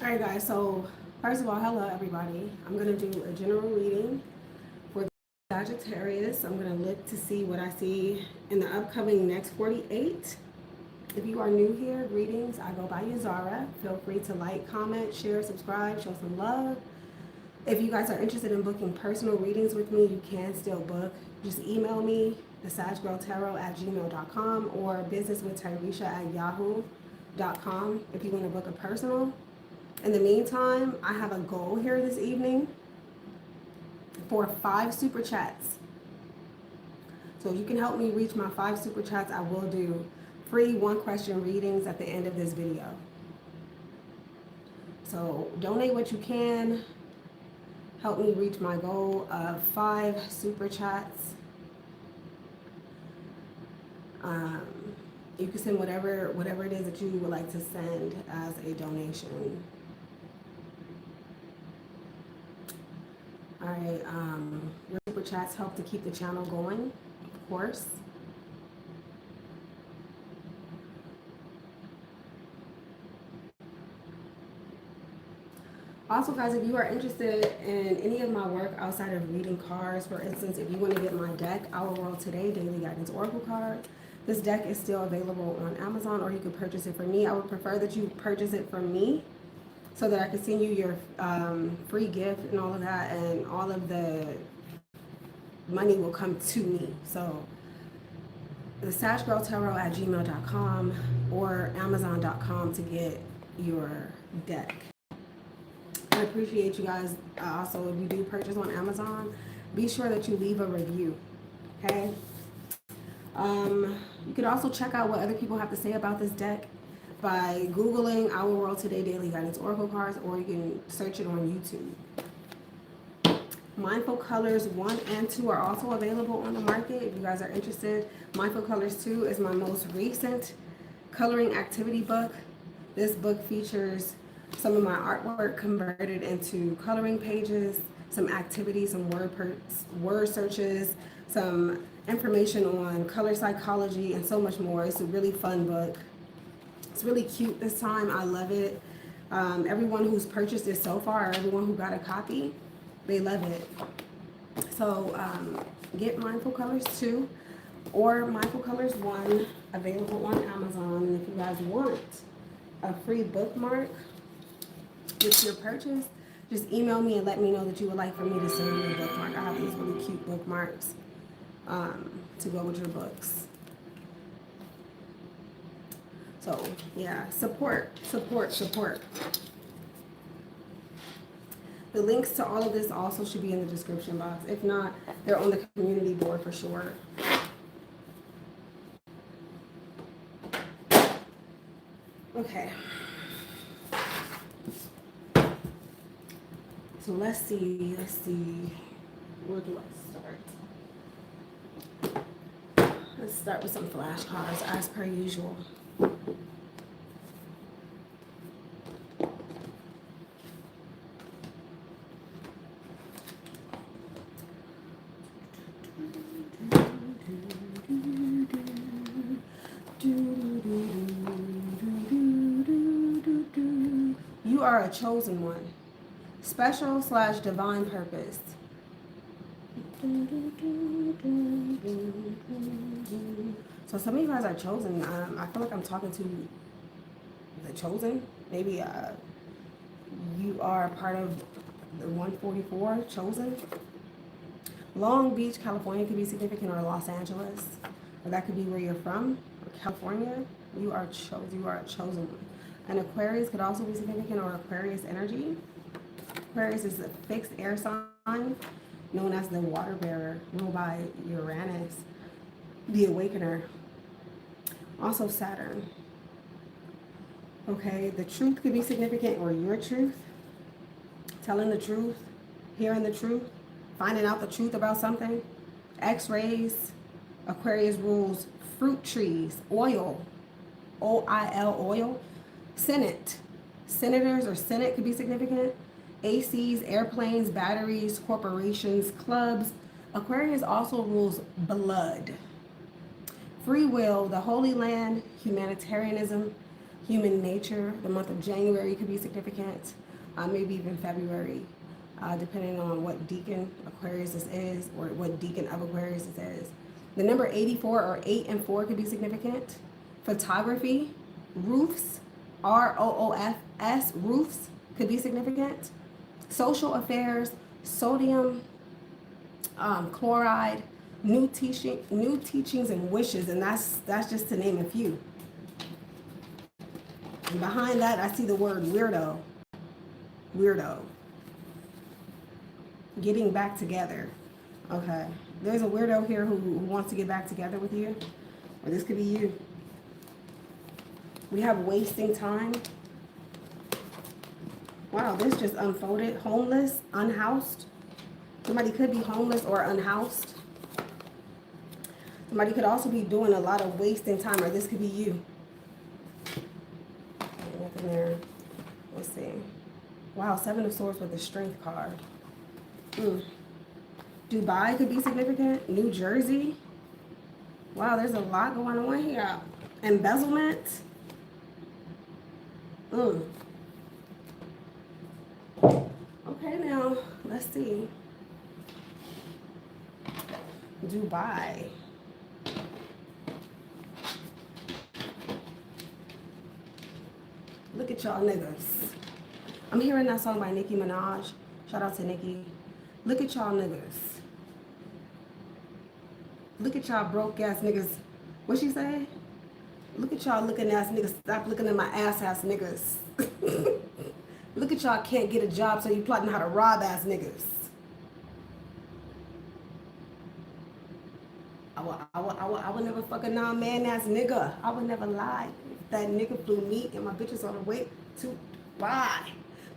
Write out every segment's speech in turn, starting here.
Alright guys, so first of all, hello everybody. I'm going to do a general reading for Sagittarius. I'm going to look to see what I see in the upcoming next 48. If you are new here, greetings. I go by Yazara. Feel free to like, comment, share, subscribe, show some love. If you guys are interested in booking personal readings with me, you can still book. Just email me, thesaggirltarot@gmail.com or businesswithtyresha@yahoo.com if you want to book a personal. In the meantime, I have a goal here this evening for 5 super chats. So if you can help me reach my 5 super chats, I will do free 1-question readings at the end of this video. So donate what you can. Help me reach my goal of 5 super chats. You can send whatever it is that you would like to send as a donation. All right, your super chats help to keep the channel going, of course. Also, guys, if you are interested in any of my work outside of reading cards, for instance, if you want to get my deck, Our World Today Daily Guidance Oracle card, this deck is still available on Amazon, or you could purchase it from me. I would prefer that you purchase it from me so that I can send you your free gift and all of that, and all of the money will come to me. So thesaggirltarot@gmail.com or amazon.com to get your deck. I appreciate you guys. Also, if you do purchase on Amazon, be sure that you leave a review, okay? You could also check out what other people have to say about this deck by Googling Our World Today Daily Guidance Oracle cards, or you can search it on YouTube. Mindful Colors 1 and 2 are also available on the market if you guys are interested. Mindful Colors 2 is my most recent coloring activity book. This book features some of my artwork converted into coloring pages, some activities, some word searches, some information on color psychology, and so much more. It's a really fun book. It's really cute this time. I love it. Everyone who's purchased it so far, everyone who got a copy, they love it. So get Mindful Colors 2 or Mindful Colors 1 available on Amazon. And if you guys want a free bookmark with your purchase, just email me and let me know that you would like for me to send you a bookmark. I have these really cute bookmarks to go with your books. So yeah, support. The links to all of this also should be in the description box. If not, they're on the community board for sure. Okay. So let's see. Where do I start? Let's start with some flashcards as per usual. You are a chosen one. Special/divine purpose. So some of you guys are chosen. I feel like I'm talking to the chosen. Maybe you are part of the 144 chosen. Long Beach, California could be significant, or Los Angeles, or that could be where you're from, or California. You are chosen. You are a chosen one. And Aquarius could also be significant, or Aquarius energy. Aquarius is a fixed air sign known as the water bearer, ruled by Uranus, the awakener. Also Saturn. Okay, the truth could be significant, or your truth. Telling the truth, hearing the truth, finding out the truth about something. X-rays. Aquarius rules fruit trees, oil, O-I-L, oil. Senate. Senators or Senate could be significant. ACs, airplanes, batteries, corporations, clubs. Aquarius also rules blood. Free will, the Holy Land, humanitarianism. human nature. The month of January could be significant, maybe even February, depending on what decan Aquarius this is, or what decan of Aquarius this is. The number 84 or 8 and 4 could be significant. Photography, roofs, ROOFS, roofs could be significant. Social affairs, sodium chloride, new teachings and wishes, and that's just to name a few. And behind that, I see the word weirdo. Weirdo. Getting back together. Okay. There's a weirdo here who wants to get back together with you. Or this could be you. We have wasting time. Wow, this just unfolded. Homeless, unhoused. Somebody could be homeless or unhoused. Somebody could also be doing a lot of wasting time, or this could be you. Nothing there. Let's see. Wow, 7 of Swords with the Strength card. Dubai could be significant. New Jersey. Wow, there's a lot going on here. Embezzlement. Okay, now, let's see. Dubai. Look at y'all niggas. I'm hearing that song by Nicki Minaj. Shout out to Nicki. Look at y'all niggas. Look at y'all broke ass niggas. What she say? Look at y'all looking ass niggas. Stop looking at my ass niggas. Look at y'all can't get a job, so you plotting how to rob ass niggas. I would never fuck a non-man ass nigga. I would never lie. If that nigga flew me and my bitches on the way to why?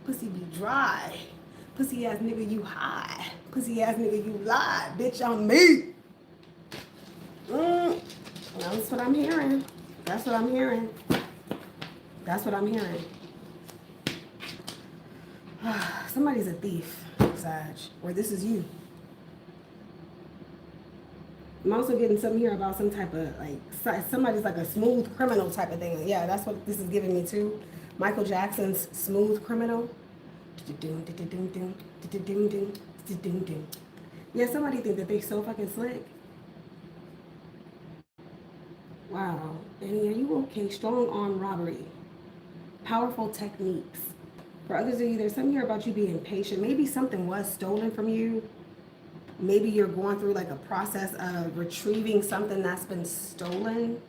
Pussy be dry. Pussy ass nigga, you high. Pussy ass nigga, you lie. Bitch, I'm me. That's what I'm hearing. That's what I'm hearing. That's what I'm hearing. Somebody's a thief, Sag. Or this is you. I'm also getting something here about some type of, like, somebody's like a smooth criminal type of thing. Yeah, that's what this is giving me too. Michael Jackson's Smooth Criminal. Yeah, somebody think that they so fucking slick. Wow. And are you okay? Strong arm robbery. Powerful techniques. For others of you, there's something here about you being patient. Maybe something was stolen from you. Maybe you're going through like a process of retrieving something that's been stolen.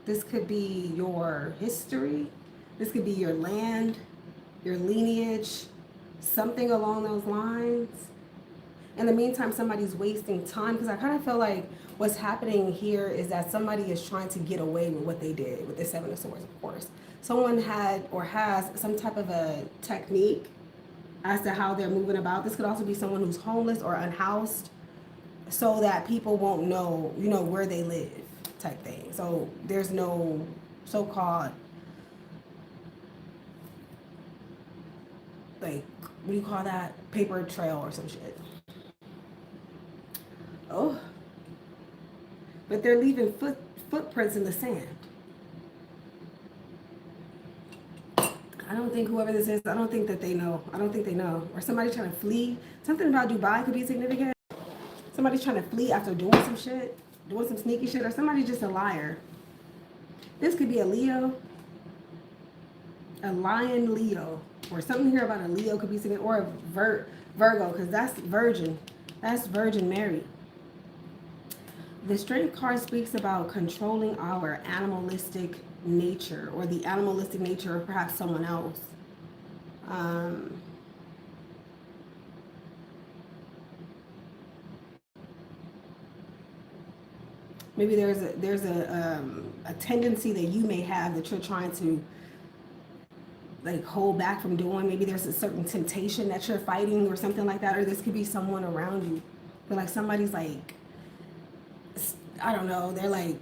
This could be your history. This could be your land, your lineage, something along those lines. In the meantime, somebody's wasting time, because I kind of feel like what's happening here is that somebody is trying to get away with what they did with the 7 of Swords, of course. Someone had or has some type of a technique as to how they're moving about. This could also be someone who's homeless or unhoused, so that people won't know, you know, where they live type thing. So there's no so-called, like, what do you call that? Paper trail or some shit. Oh. But they're leaving footprints in the sand. I don't think whoever this is, I don't think that they know. I don't think they know. Or somebody trying to flee. Something about Dubai could be significant. Somebody's trying to flee after doing some shit, doing some sneaky shit, or somebody's just a liar. This could be a Leo, a lion Leo, or something here about a Leo could be significant, or a Virgo, because that's Virgin. That's Virgin Mary. The Strength card speaks about controlling our animalistic nature, or the animalistic nature of perhaps someone else. Maybe there's a tendency that you may have that you're trying to like hold back from doing. Maybe there's a certain temptation that you're fighting or something like that, or this could be someone around you. But like somebody's like, I don't know, they're like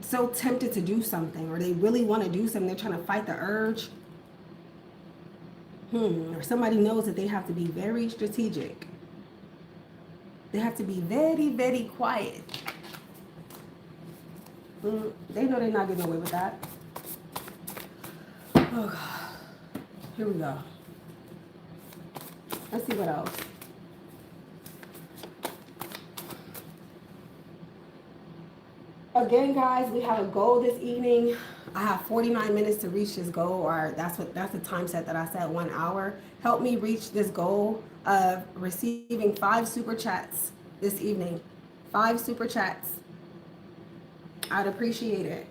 so tempted to do something, or they really want to do something. They're trying to fight the urge. Or somebody knows that they have to be very strategic. They have to be very, very quiet. They know they're not getting away with that. Oh, God. Here we go. Let's see what else. Again, guys, we have a goal this evening. I have 49 minutes to reach this goal, or that's the time set that I set, 1 hour. Help me reach this goal of receiving 5 super chats this evening. 5 super chats. I'd appreciate it.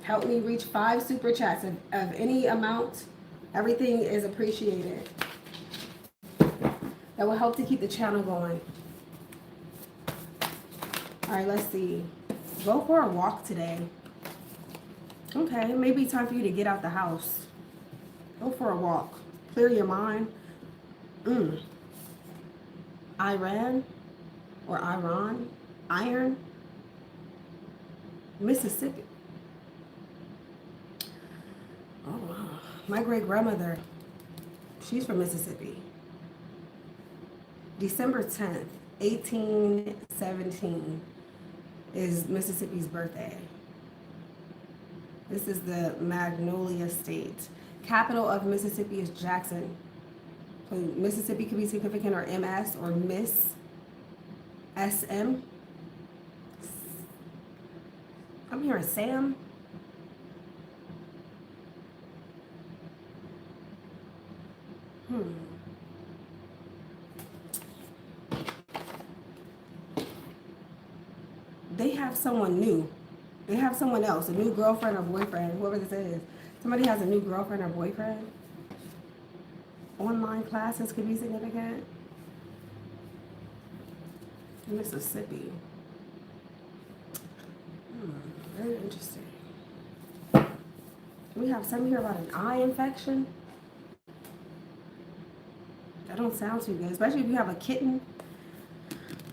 Help me reach 5 super chats of any amount. Everything is appreciated. That will help to keep the channel going. All right, let's see. Go for a walk today. Okay, maybe time for you to get out the house. Go for a walk. Clear your mind. Iran or Iran. Iron. Mississippi. Oh, wow. My great-grandmother, she's from Mississippi. December 10th, 1817 is Mississippi's birthday. This is the Magnolia State. Capital of Mississippi is Jackson. So Mississippi could be significant, or MS, or Miss, SM. I'm hearing Sam. They have someone new. They have someone else, a new girlfriend or boyfriend, whoever this is. Somebody has a new girlfriend or boyfriend. Online classes could be significant. Mississippi. Very interesting. We have something here about an eye infection. That don't sound too good, especially if you have a kitten.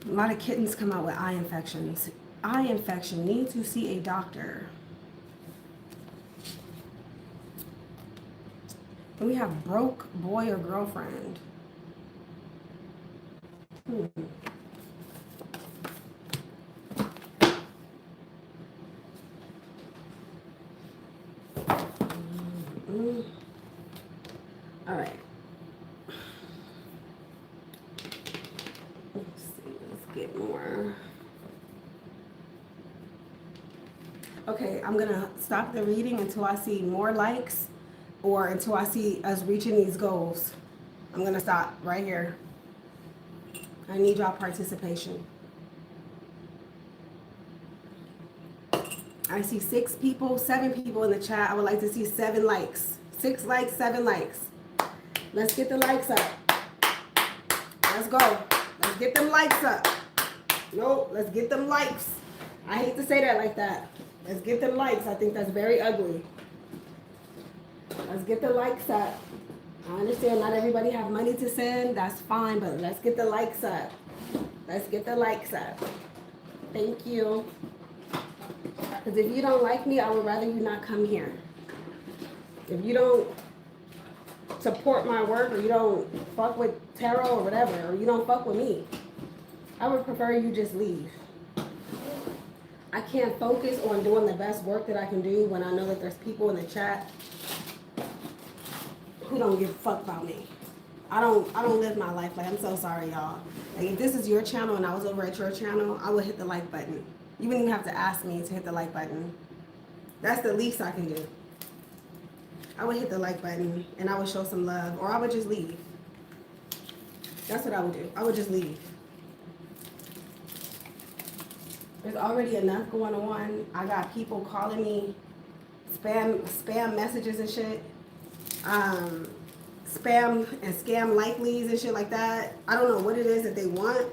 A lot of kittens come out with eye infections. Eye infection, need to see a doctor. And we have broke boy or girlfriend. All right. Let's see, let's get more. Okay, I'm gonna stop the reading until I see more likes, or until I see us reaching these goals. I'm gonna stop right here. I need y'all participation. I see 6 people, 7 people in the chat. I would like to see 7 likes. 6 likes, 7 likes. Let's get the likes up. Let's go. Let's get them likes up. No, let's get them likes. I hate to say that like that. Let's get them likes. I think that's very ugly. Let's get the likes up. I understand not everybody have money to send. That's fine, but let's get the likes up. Let's get the likes up. Thank you. Because if you don't like me, I would rather you not come here. If you don't support my work, or you don't fuck with tarot or whatever, or you don't fuck with me, I would prefer you just leave. I can't focus on doing the best work that I can do when I know that there's people in the chat who don't give a fuck about me. I don't live my life like. I'm so sorry, y'all. Like, if this is your channel and I was over at your channel, I would hit the like button. You wouldn't even have to ask me to hit the like button. That's the least I can do. I would hit the like button and I would show some love, or I would just leave. That's what I would do. I would just leave. There's already enough going on. I got people calling me, spam messages and shit. Spam and scam likelies and shit like that. I don't know what it is that they want.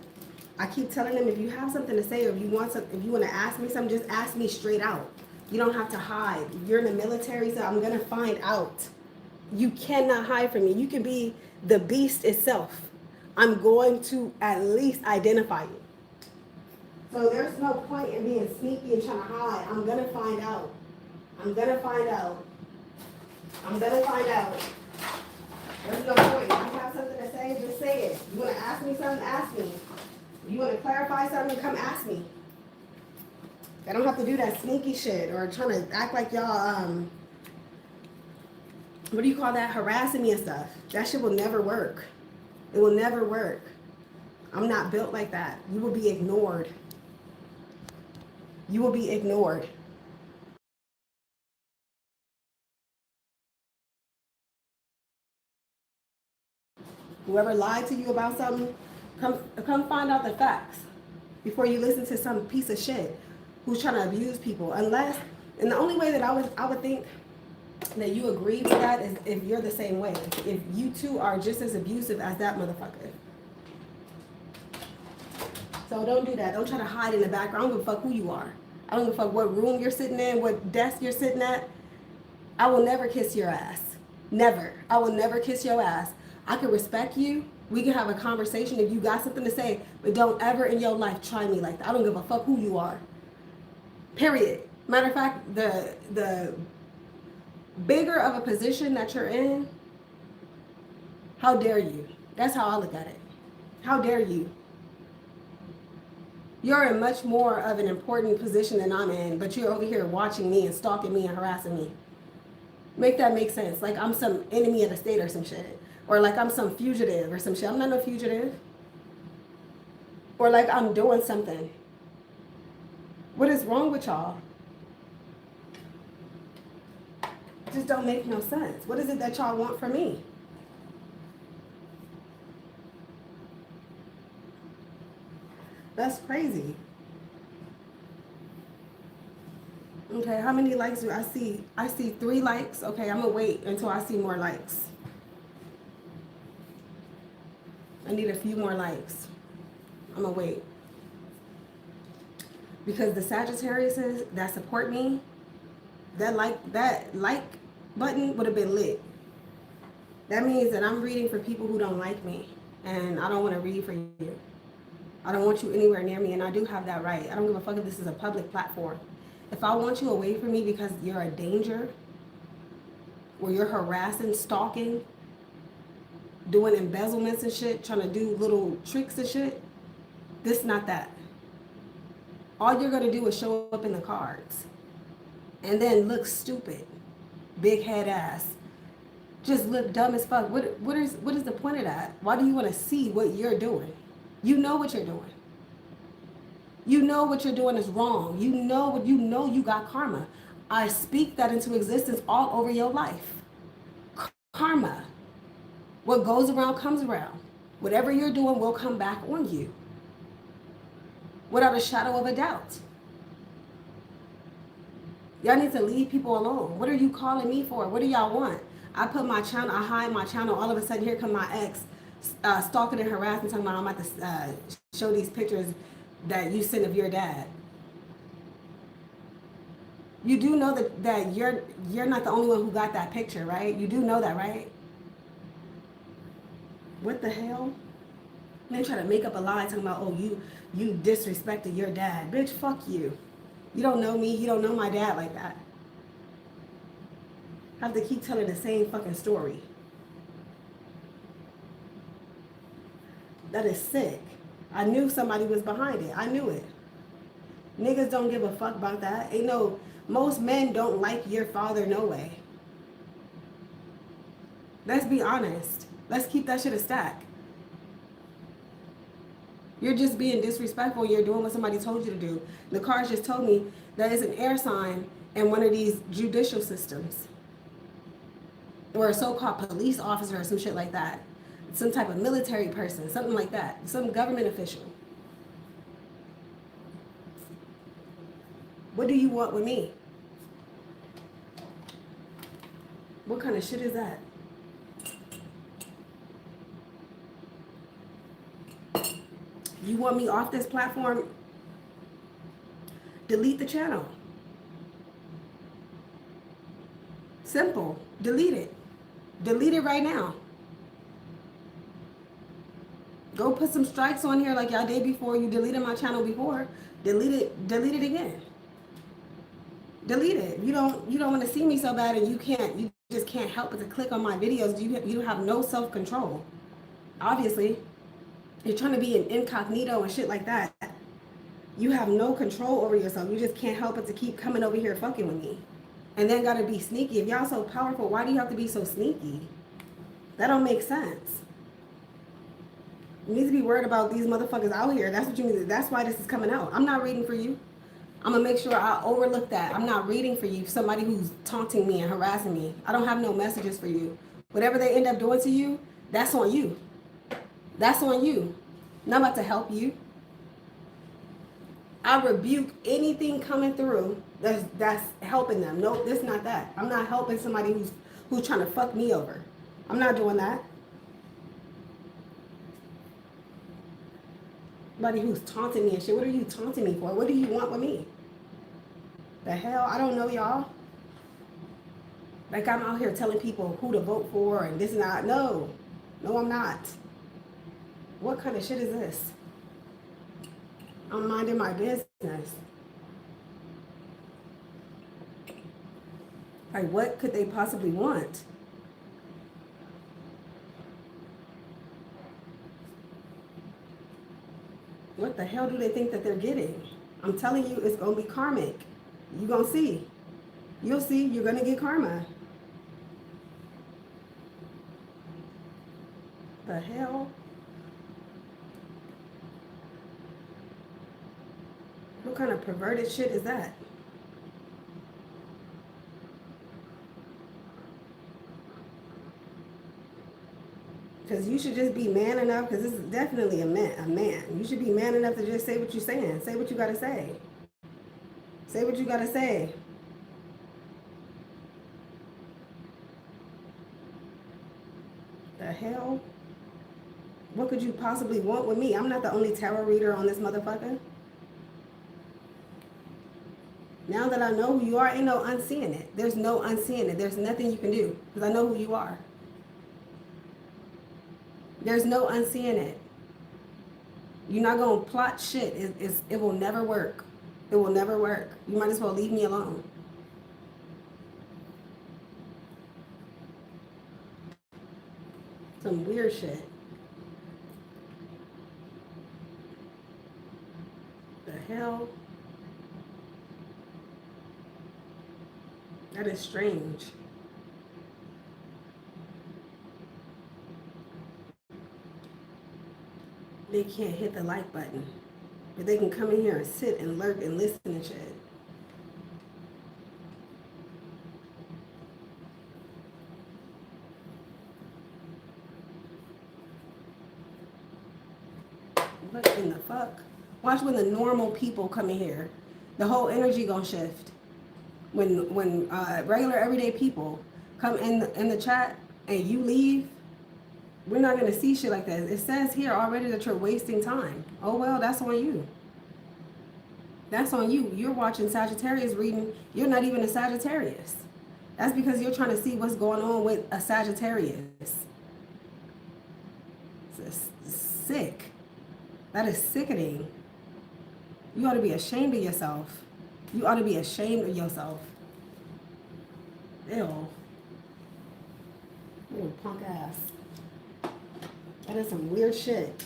I keep telling them, if you have something to say, or if you want to ask me something, just ask me straight out. You don't have to hide. You're in the military, so I'm gonna find out. You cannot hide from me. You can be the beast itself. I'm going to at least identify you. So there's no point in being sneaky and trying to hide. I'm gonna find out. I'm gonna find out. I'm gonna find out. There's no point. If you have something to say, just say it. You wanna ask me something, ask me. If you wanna clarify something, come ask me. I don't have to do that sneaky shit or trying to act like y'all what do you call that, harassing me and stuff. That shit will never work. It will never work. I'm not built like that. You will be ignored. You will be ignored. Whoever lied to you about something, come find out the facts before you listen to some piece of shit who's trying to abuse people. Unless, and the only way that I would think that you agree with that is if you're the same way. If you two are just as abusive as that motherfucker. So don't do that. Don't try to hide in the background. I don't give a fuck who you are. I don't give a fuck what room you're sitting in, what desk you're sitting at. I will never kiss your ass. Never. I will never kiss your ass. I can respect you. We can have a conversation if you got something to say, but don't ever in your life try me like that. I don't give a fuck who you are. Period. Matter of fact, the bigger of a position that you're in, how dare you? That's how I look at it. How dare you? You're in much more of an important position than I'm in, but you're over here watching me and stalking me and harassing me. Make that make sense. Like I'm some enemy of the state or some shit. Or like I'm some fugitive or some shit. I'm not no fugitive. Or like I'm doing something. What is wrong with y'all? It just don't make no sense. What is it that y'all want from me? That's crazy. Okay, how many likes do I see? I see 3 likes. Okay, I'm gonna wait until I see more likes. I need a few more likes. I'm gonna wait. Because the Sagittariuses that support me, that like button would have been lit. That means that I'm reading for people who don't like me. And I don't want to read for you. I don't want you anywhere near me, and I do have that right. I don't give a fuck if this is a public platform. If I want you away from me because you're a danger, or you're harassing, stalking, doing embezzlements and shit, trying to do little tricks and shit, this not that. All you're going to do is show up in the cards. And then look stupid. Big head ass. Just look dumb as fuck. What is the point of that? Why do you want to see what you're doing? You know what you're doing. You know what you're doing is wrong. You know you got karma. I speak that into existence all over your life. Karma. What goes around comes around. Whatever you're doing will come back on you. Without a shadow of a doubt. Y'all need to leave people alone. What are you calling me for? What do y'all want? I put my channel, I hide my channel. All of a sudden, here come my ex stalking and harassing, talking about I'm about to show these pictures that you sent of your dad. You do know that you're not the only one who got that picture, right? You do know that, right? What the hell? Then try to make up a lie talking about, oh, you disrespected your dad. Bitch, fuck you. You don't know me. You don't know my dad like that. I have to keep telling the same fucking story. That is sick. I knew somebody was behind it. I knew it. Niggas don't give a fuck about that. Most men don't like your father no way. Let's be honest. Let's keep that shit a stack. You're just being disrespectful. You're doing what somebody told you to do. The cards just told me that is an air sign in one of these judicial systems. Or a so-called police officer or some shit like that. Some type of military person, something like that. Some government official. What do you want with me? What kind of shit is that? You want me off this platform? Delete the channel. Simple. Delete it. Delete it right now. Go put some strikes on here like y'all did before. You deleted my channel before. Delete it again. Delete it. You don't want to see me so bad, and you just can't help but to click on my videos. You have no self-control. Obviously. You're trying to be an incognito and shit like that. You have no control over yourself. You just can't help but to keep coming over here fucking with me. and then gotta be sneaky. If y'all so powerful, why do you have to be so sneaky? That don't make sense. You need to be worried about these motherfuckers out here. That's what you need to, that's why this is coming out. I'm not reading for you. I'm gonna make sure I overlook that. I'm not reading for you, somebody who's taunting me and harassing me. I don't have no messages for you. Whatever they end up doing to you, that's on you. That's on you. And I'm about to help you. I rebuke anything coming through that's helping them. No, this is not that. I'm not helping somebody who's trying to fuck me over. I'm not doing that. Somebody who's taunting me and shit. What are you taunting me for? What do you want with me? The hell? I don't know, y'all. Like I'm out here telling people who to vote for and this and that. No. No, I'm not. What kind of shit is this? I'm minding my business. Like, what could they possibly want? What the hell do they think that they're getting? I'm telling you, it's going to be karmic. You're going to see. You'll see. You're going to get karma. The hell? What kind of perverted shit is that? Because you should just be man enough, because this is definitely a man. You should be man enough to just say what you're saying. Say what you got to say. Say what you got to say. The hell? What could you possibly want with me? I'm not the only tarot reader on this motherfucker. Now that I know who you are, ain't no unseeing it. There's no unseeing it. There's nothing you can do, because I know who you are. There's no unseeing it. You're not going to plot shit. It will never work. It will never work. You might as well leave me alone. Some weird shit. The hell? That is strange. They can't hit the like button, but they can come in here and sit and lurk and listen and shit. What in the fuck? Watch when the normal people come in here. The whole energy gonna shift. When regular everyday people come in the chat and you leave, we're not going to see shit like that. It says here already that you're wasting time. Oh, well, that's on you. That's on you. You're watching Sagittarius reading. You're not even a Sagittarius. That's because you're trying to see what's going on with a Sagittarius. It's sick. That is sickening. You ought to be ashamed of yourself. You ought to be ashamed of yourself. Ew. Little punk ass. That is some weird shit.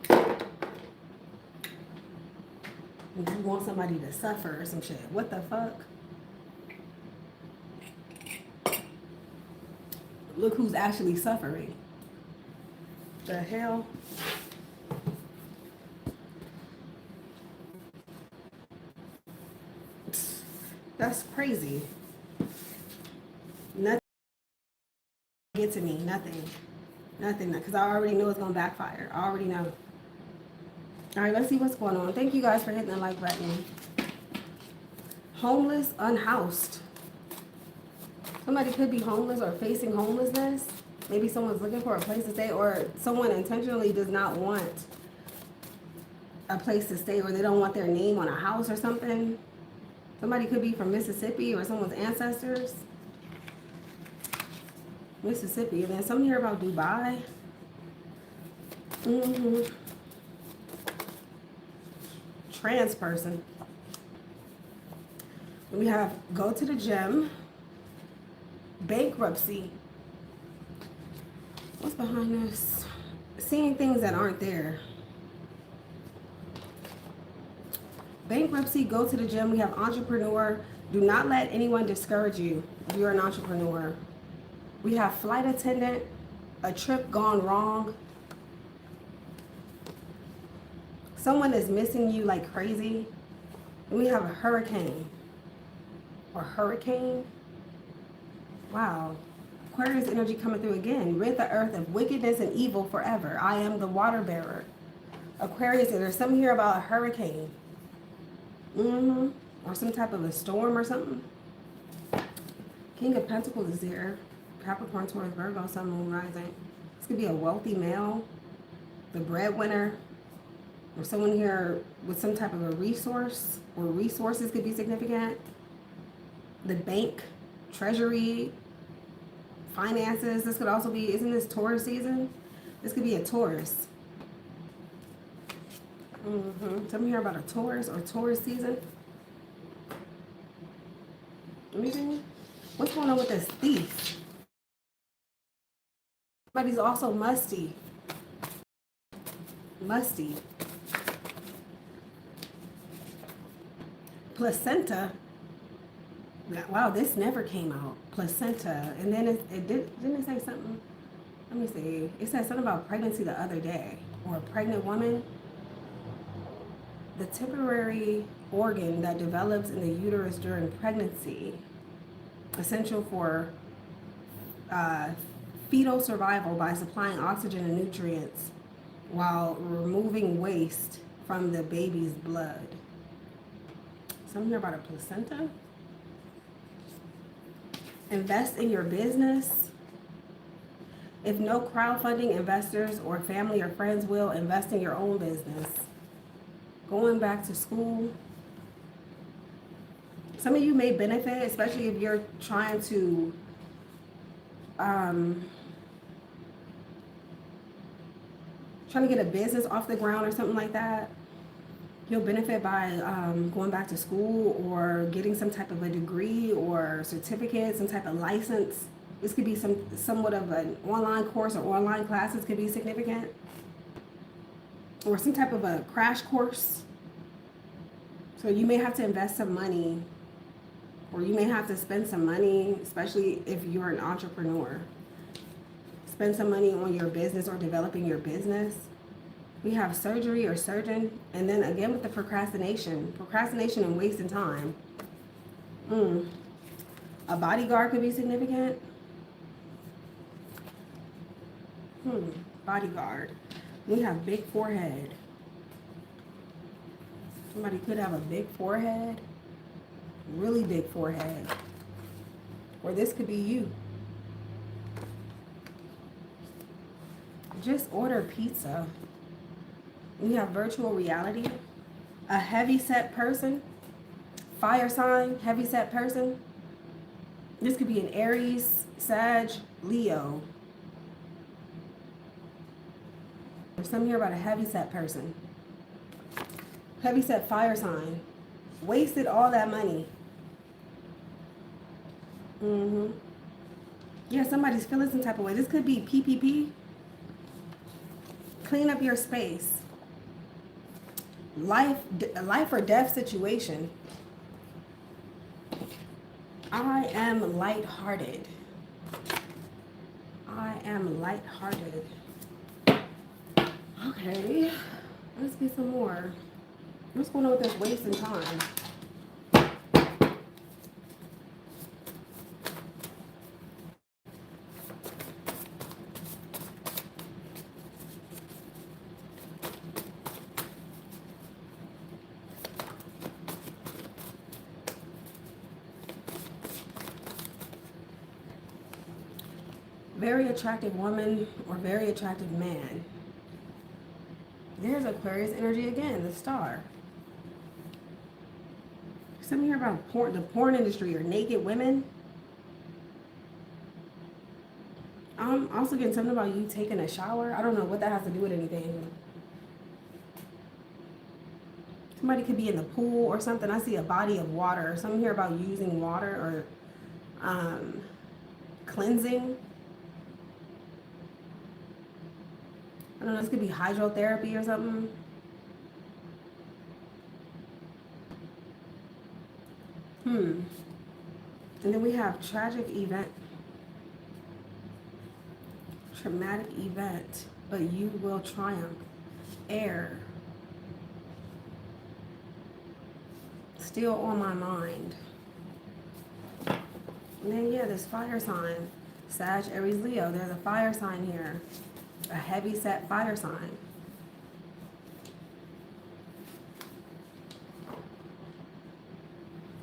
You want somebody to suffer or some shit. What the fuck? Look who's actually suffering. The hell? That's crazy. Nothing get to me. Nothing. Nothing. Because I already know it's going to backfire. I already know. All right, let's see what's going on. Thank you guys for hitting the like button. Homeless, unhoused. Somebody could be homeless or facing homelessness. Maybe someone's looking for a place to stay, or someone intentionally does not want a place to stay, or they don't want their name on a house or something. Somebody could be from Mississippi or someone's ancestors. Mississippi. And then something here about Dubai. Trans person. We have go to the gym. Bankruptcy. What's behind this? Seeing things that aren't there. Bankruptcy, go to the gym. We have entrepreneur. Do not let anyone discourage you if you're an entrepreneur. We have flight attendant, a trip gone wrong. Someone is missing you like crazy. And we have a hurricane or hurricane. Wow. Aquarius energy coming through again. Rid the earth of wickedness and evil forever. I am the water bearer. Aquarius, there's something here about a hurricane. Or some type of a storm or something. King of Pentacles is here. Capricorn, Taurus, Virgo, Sun, Moon, Rising. This could be a wealthy male, the breadwinner, or someone here with some type of a resource, or resources could be significant. The bank, treasury, finances. This could also be, isn't this Taurus season? This could be a Taurus. Tell me here about a Taurus or Taurus season. Let me see. What's going on with this thief? But he's also musty. Musty. Placenta. Wow, this never came out. Placenta. And then didn't it say something? Let me see. It said something about pregnancy the other day. Or a pregnant woman. The temporary organ that develops in the uterus during pregnancy. Essential for fetal survival by supplying oxygen and nutrients while removing waste from the baby's blood. Something here about a placenta. Invest in your business. If no crowdfunding investors or family or friends will, invest in your own business. Going back to school. Some of you may benefit, especially if you're trying to get a business off the ground or something like that. You'll benefit by going back to school or getting some type of a degree or certificate, some type of license. This could be somewhat of an online course or online classes could be significant. Or some type of a crash course. So you may have to invest some money, or you may have to spend some money, especially if you're an entrepreneur. Spend some money on your business or developing your business. We have surgery or surgeon, and then again with the procrastination and wasting time. A bodyguard could be significant. Bodyguard. We have big forehead. Somebody could have a big forehead. Really big forehead. Or this could be you. Just order pizza. We have virtual reality. A heavy-set person. Fire sign, heavy-set person. This could be an Aries, Sag, Leo. There's something here about a heavy-set person. Heavy-set fire sign. Wasted all that money. Yeah, somebody's feeling some type of way. This could be PPP. Clean up your space. Life or death situation. I am lighthearted. I am lighthearted. Okay, let's get some more. What's going on with this wasting time? Very attractive woman or very attractive man. There's Aquarius energy again, the star. Something here about porn, the porn industry or naked women. I'm also getting something about you taking a shower. I don't know what that has to do with anything. Somebody could be in the pool or something. I see a body of water. Something here about using water or cleansing. I don't know, this could be hydrotherapy or something. And then we have tragic event. Traumatic event, but you will triumph. Air. Still on my mind. And then, yeah, this fire sign. Sag, Aries, Leo. There's a fire sign here. A heavy set fire sign.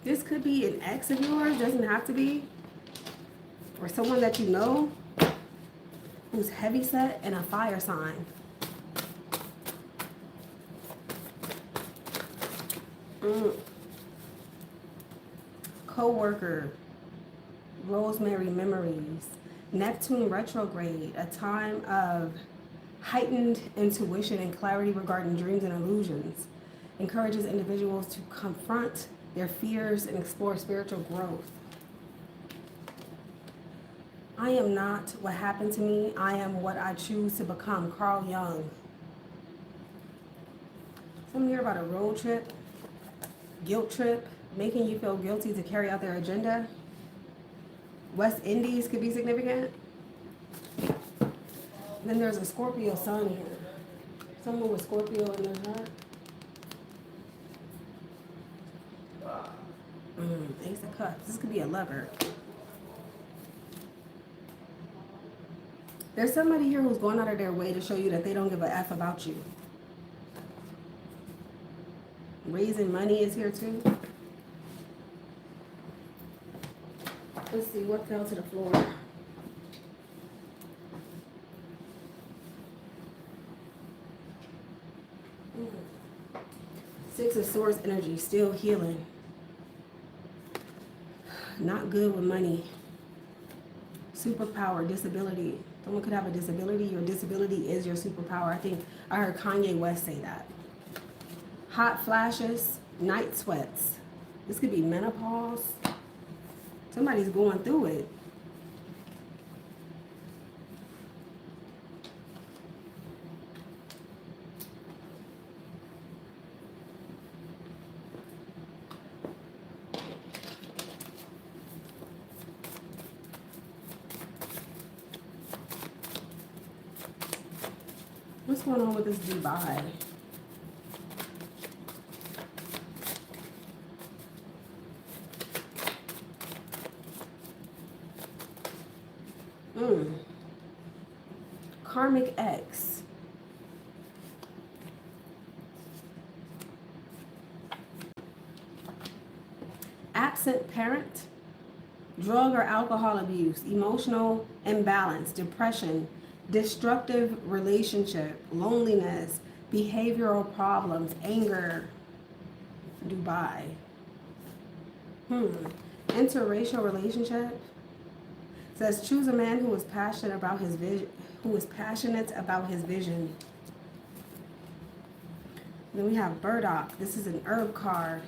This could be an ex of yours. Doesn't have to be. Or someone that you know who's heavy set and a fire sign. Co-worker. Rosemary memories. Neptune retrograde. A time of heightened intuition and clarity regarding dreams and illusions. Encourages individuals to confront their fears and explore spiritual growth. I am not what happened to me. I am what I choose to become. Carl Jung. Something here about a road trip, guilt trip, making you feel guilty to carry out their agenda. West Indies could be significant. Then there's a Scorpio sun here. Someone with Scorpio in their heart. Ace of Cups. This could be a lover. There's somebody here who's going out of their way to show you that they don't give a F about you. Raising money is here too. Let's see what fell to the floor. Six of Swords energy, still healing. Not good with money. Superpower, disability. Someone could have a disability. Your disability is your superpower. I think I heard Kanye West say that. Hot flashes, night sweats. This could be menopause. Somebody's going through it. What's going on with this Dubai? Karmic X. Absent parent. Drug or alcohol abuse. Emotional imbalance. Depression. Destructive relationship. Loneliness. Behavioral problems. Anger. Dubai. Interracial relationship. Says choose a man who is passionate about his vision. Then we have burdock. This is an herb card.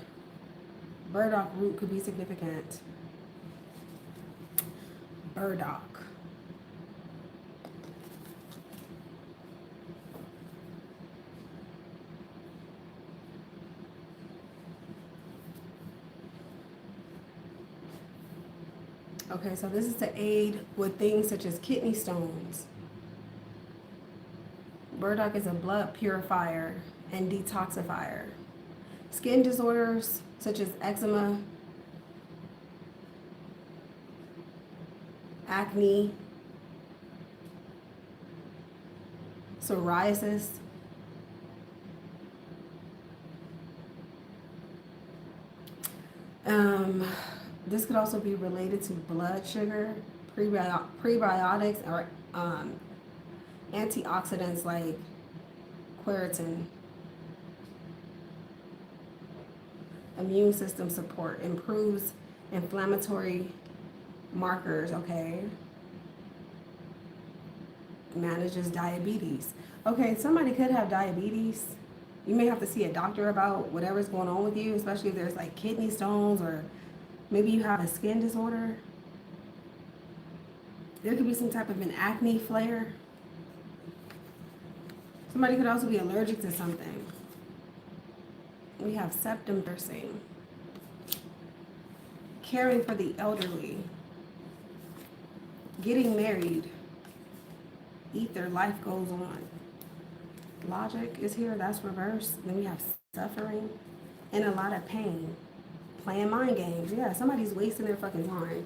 Burdock root could be significant. Burdock. Okay, so this is to aid with things such as kidney stones. Burdock is a blood purifier and detoxifier. Skin disorders such as eczema, acne, psoriasis. This could also be related to blood sugar, prebiotics, or antioxidants like quercetin. Immune system support, improves inflammatory markers, okay? Manages diabetes. Okay, somebody could have diabetes. You may have to see a doctor about whatever's going on with you, especially if there's like kidney stones or maybe you have a skin disorder. There could be some type of an acne flare. Somebody could also be allergic to something. We have septum piercing. caring for the elderly, getting married, ether, life goes on. Logic is here, that's reversed. Then we have suffering and a lot of pain. Playing mind games. Yeah, somebody's wasting their fucking time.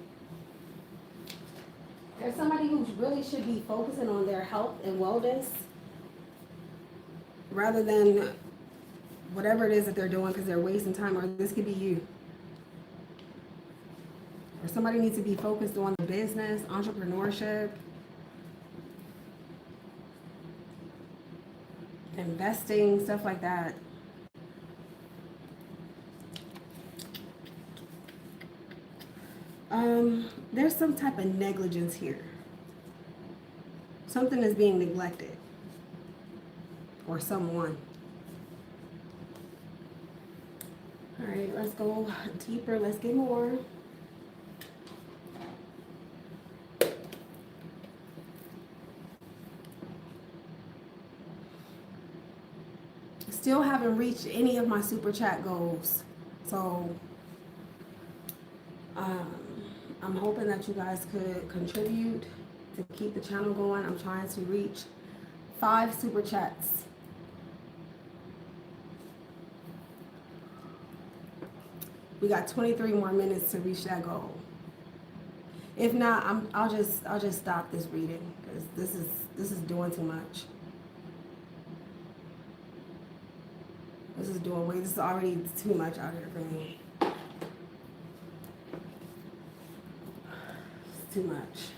There's somebody who really should be focusing on their health and wellness rather than whatever it is that they're doing because they're wasting time. Or this could be you. Or somebody needs to be focused on the business, entrepreneurship, investing, stuff like that. There's some type of negligence here. Something is being neglected. Or someone. Alright, let's go deeper. Let's get more. Still haven't reached any of my super chat goals. So, I'm hoping that you guys could contribute to keep the channel going. I'm trying to reach 5 super chats. We got 23 more minutes to reach that goal. If not, I'll just stop this reading because this is doing too much. This is already too much out here for me. It's too much.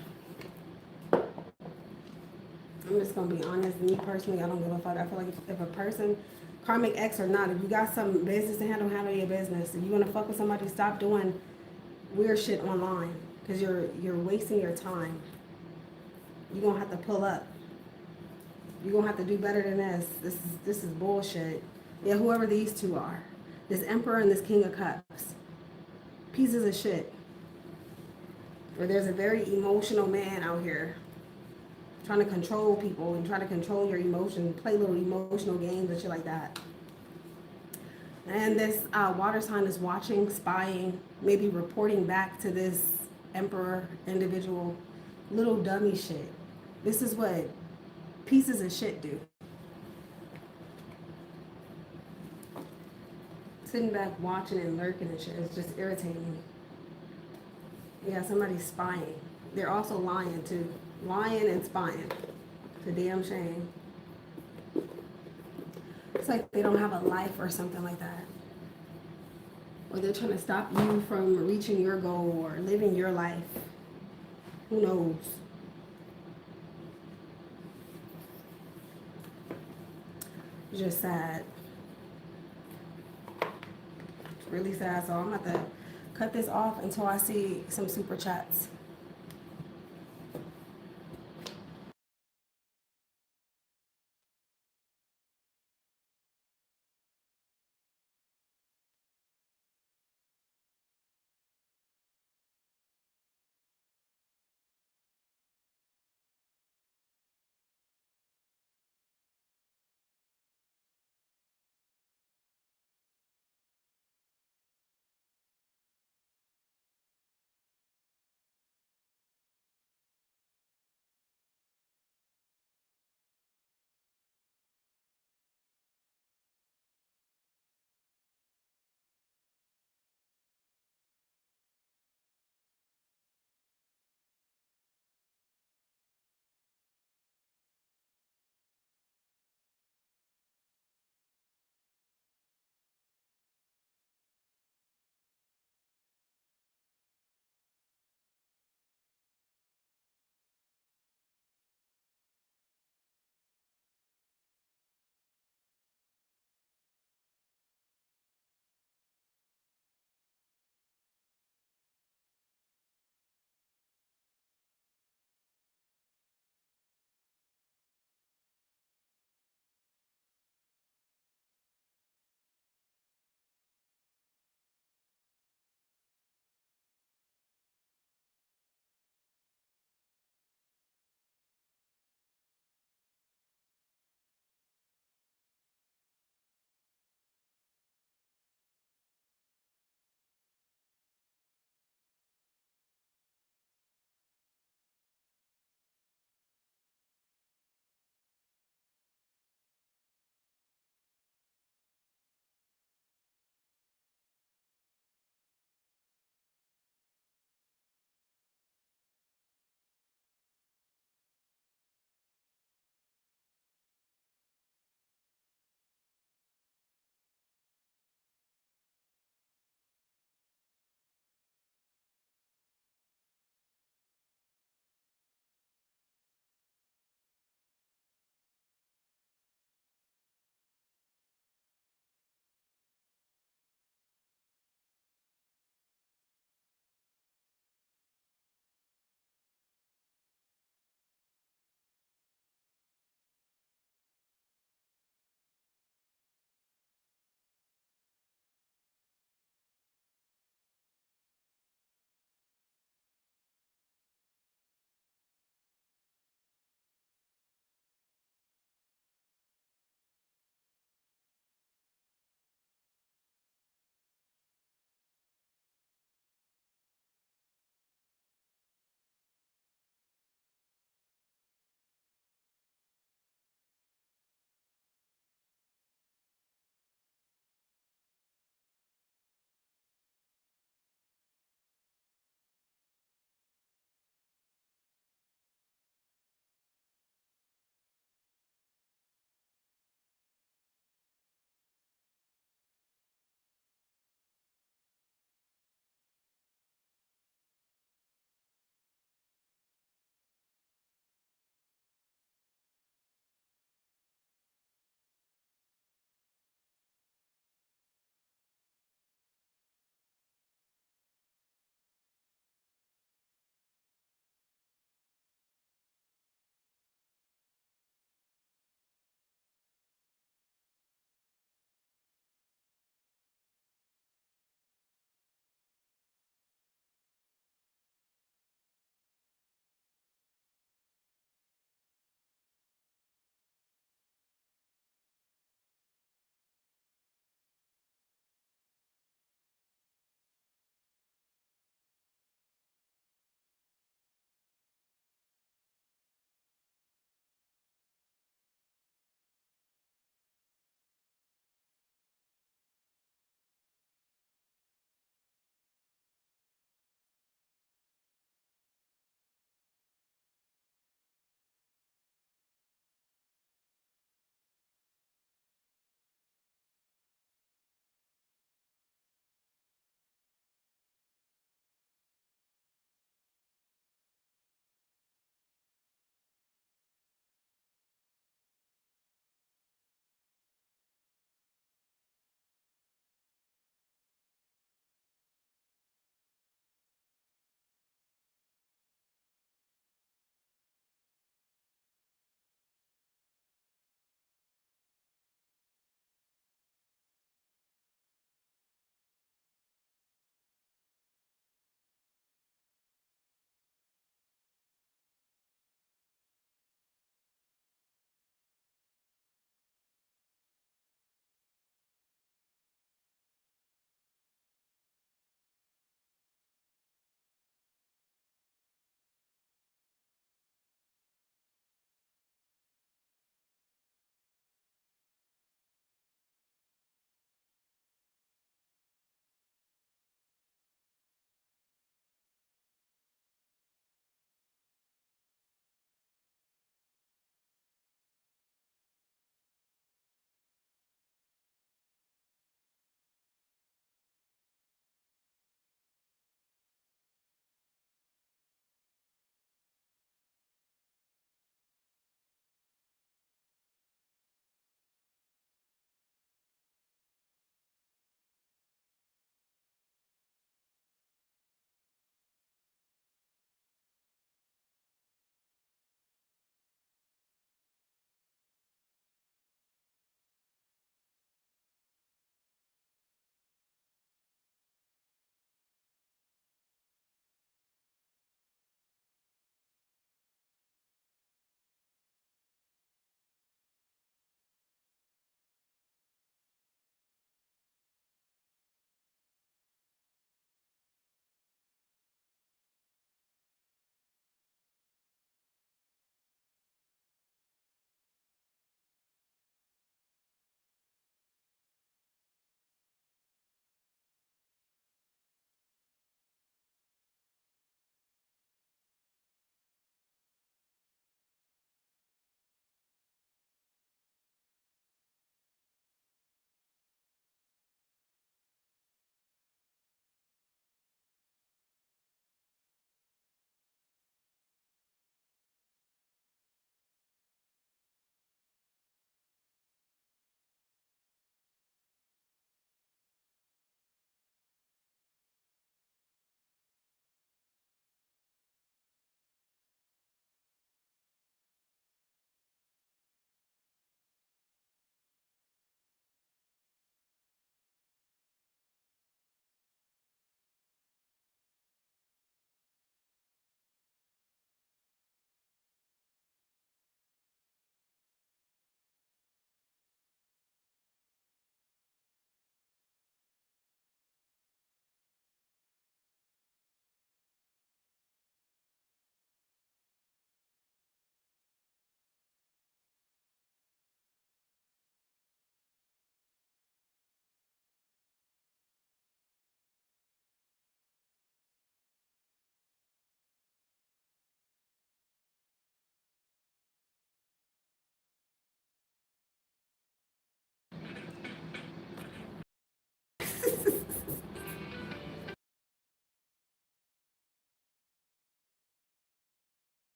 I'm just gonna be honest. Me personally, I don't give a fuck. I feel like if a person, karmic X or not, if you got some business to handle your business. If you wanna fuck with somebody, stop doing weird shit online because you're wasting your time. You're gonna have to pull up. You're gonna have to do better than this. This is bullshit. Yeah, whoever these two are. This Emperor and this King of Cups. Pieces of shit. Or there's a very emotional man out here trying to control people and trying to control your emotions, play little emotional games and shit like that. And this water sign is watching, spying, maybe reporting back to this Emperor individual. Little dummy shit. This is what pieces of shit do. Sitting back watching and lurking and shit is just irritating. Yeah, somebody's spying. They're also lying too. Lying and spying. It's a damn shame. It's like they don't have a life or something like that. Or they're trying to stop you from reaching your goal or living your life. Who knows? It's just sad. Really sad, so I'm about to cut this off until I see some super chats.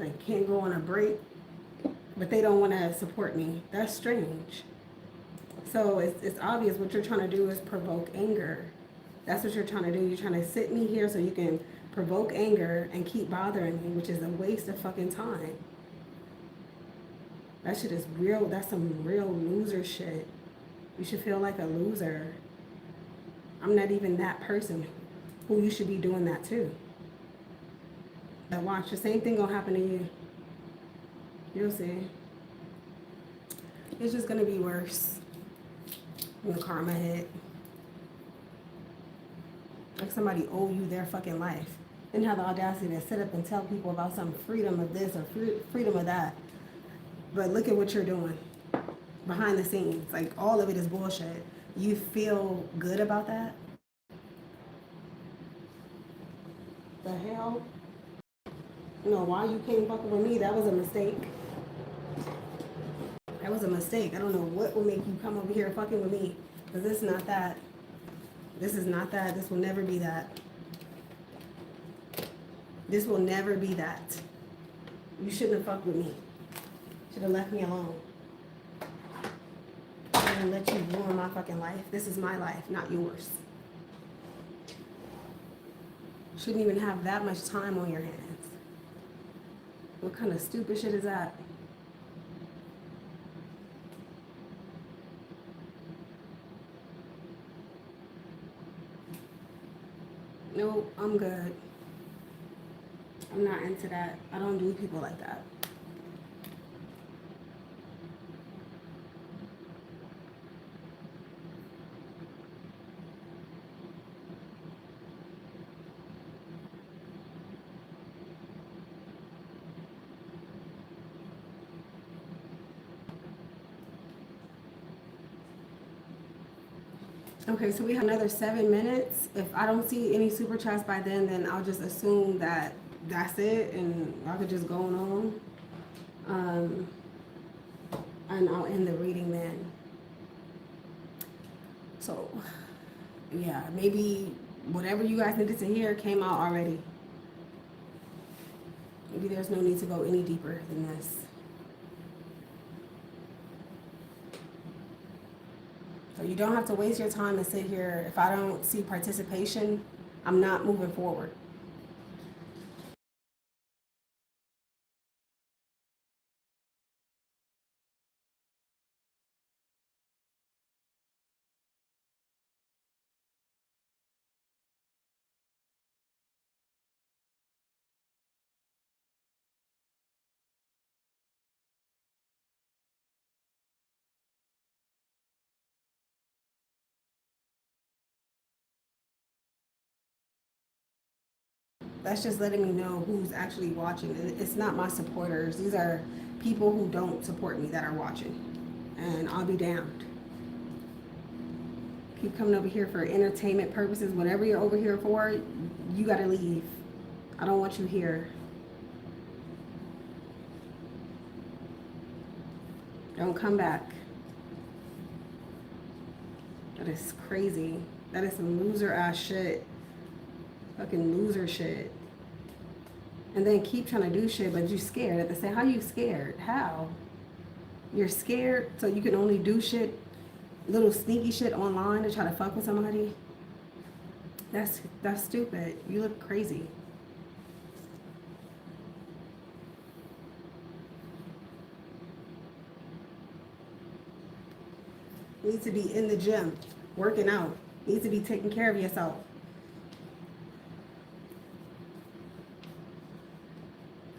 I can't go on a break, but they don't want to support me. That's strange. So it's obvious what you're trying to do is provoke anger. That's what you're trying to do. You're trying to sit me here so you can provoke anger and keep bothering me, which is a waste of fucking time. That shit is real. That's some real loser shit. You should feel like a loser. I'm not even that person who you should be doing that to. But watch, the same thing gonna happen to you. You'll see. It's just gonna be worse when the karma hit. Like somebody owe you their fucking life. And have the audacity to sit up and tell people about some freedom of this or freedom of that. But look at what you're doing behind the scenes. Like, all of it is bullshit. You feel good about that? The hell? You know, why you came fucking with me, that was a mistake. That was a mistake. I don't know what will make you come over here fucking with me. Because this is not that. This is not that. This will never be that. This will never be that. You shouldn't have fucked with me. Should have left me alone. I didn't let you ruin my fucking life. This is my life, not yours. Shouldn't even have that much time on your hands. What kind of stupid shit is that? No, I'm good. I'm not into that. I don't do people like that. Okay, so we have another 7 minutes. If I don't see any super chats by then I'll just assume that that's it and I could just go on. And I'll end the reading then. So, yeah, maybe whatever you guys needed to hear came out already. Maybe there's no need to go any deeper than this. So you don't have to waste your time and sit here. If I don't see participation, I'm not moving forward. That's just letting me know who's actually watching. It's not my supporters. These are people who don't support me that are watching. And I'll be damned. Keep coming over here for entertainment purposes. Whatever you're over here for, you gotta leave. I don't want you here. Don't come back. That is crazy. That is some loser ass shit. Fucking loser shit. And then keep trying to do shit, but you're scared at the same. How you scared? How? You're scared so you can only do shit, little sneaky shit online to try to fuck with somebody? That's stupid. You look crazy. You need to be in the gym, working out. You need to be taking care of yourself.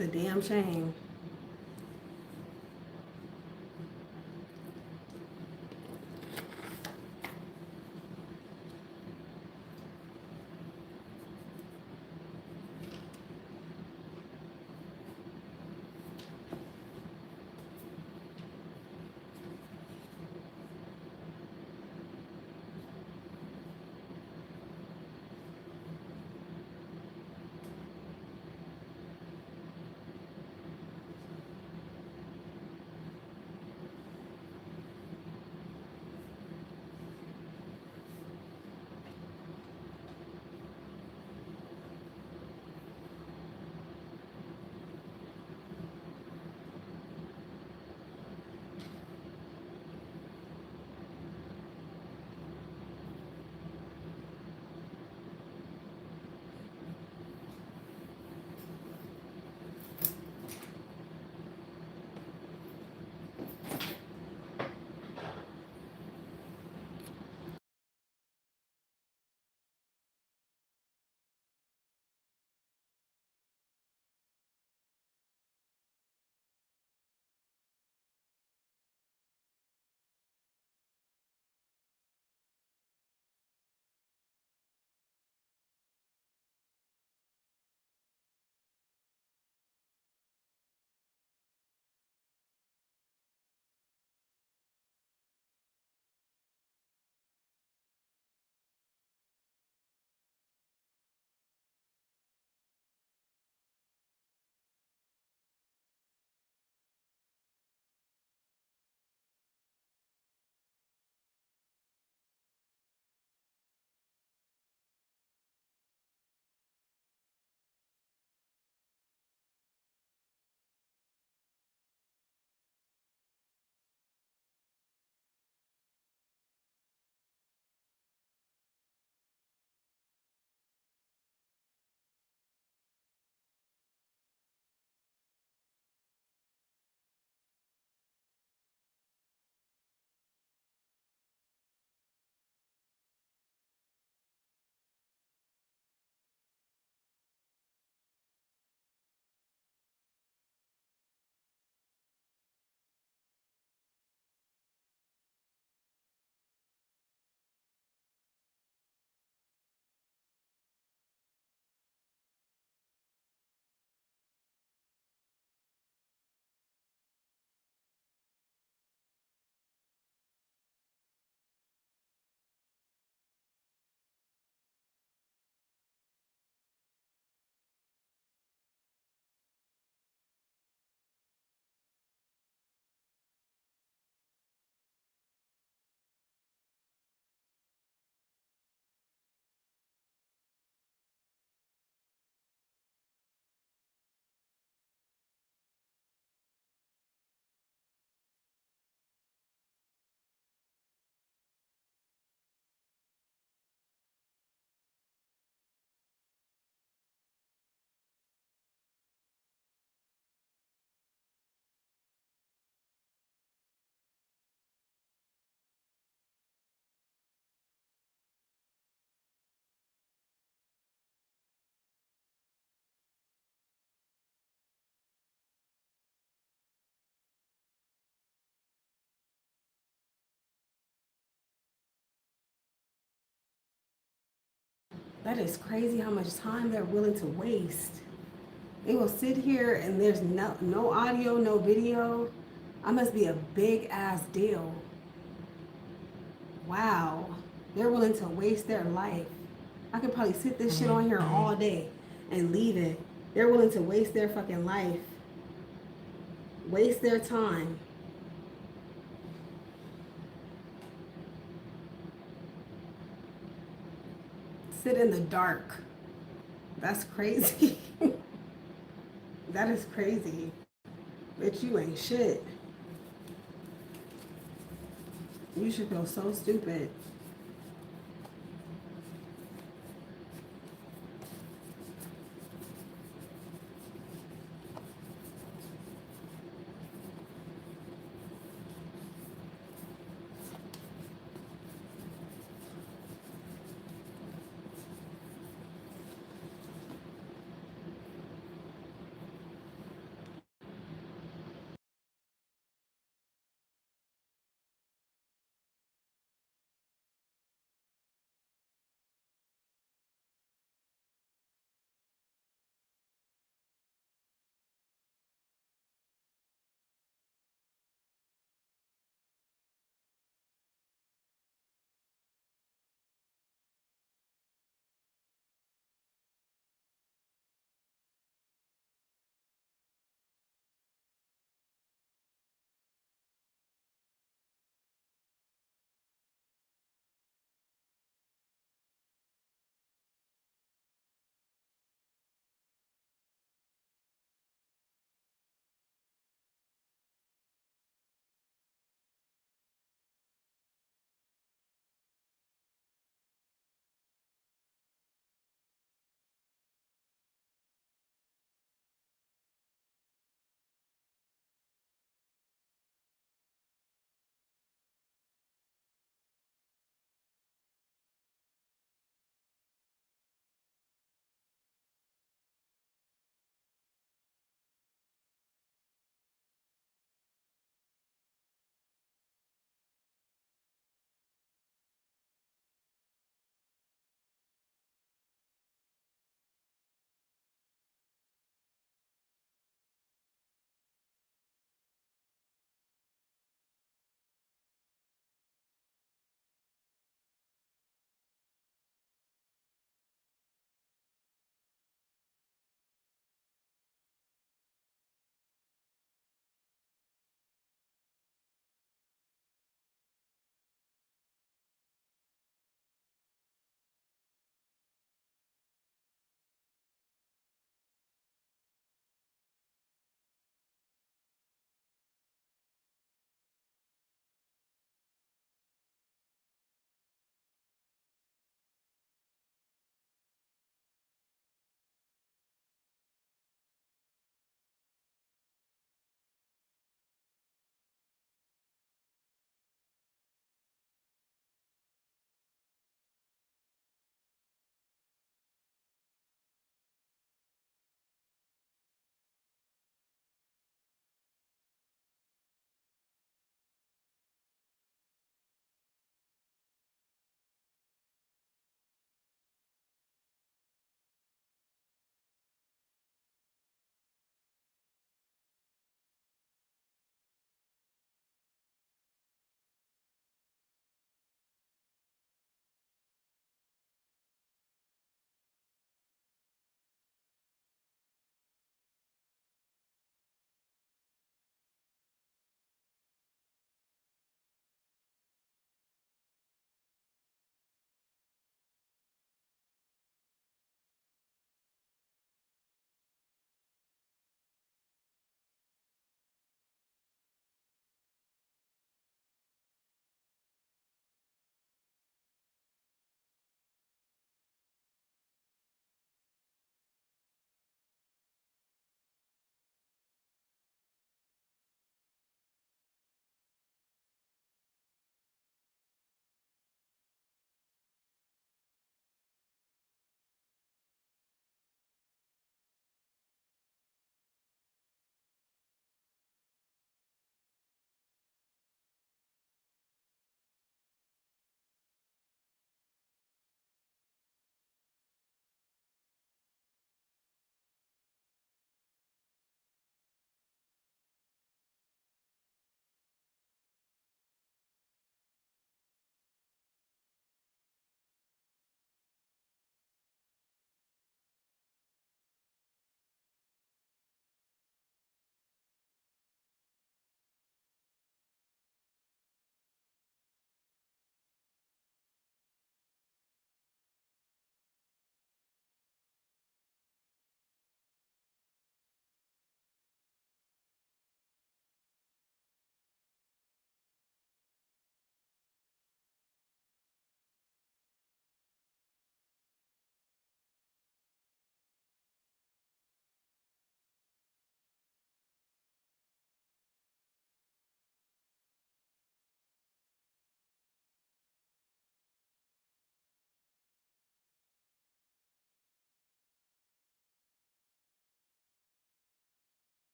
It's a damn shame. That is crazy how much time they're willing to waste. They will sit here and there's no audio, no video. I must be a big ass deal. Wow. They're willing to waste their life. I could probably sit this shit on here all day and leave it. They're willing to waste their fucking life. Waste their time. Sit in the dark. That's crazy. That is crazy. Bitch, you ain't shit. You should feel so stupid.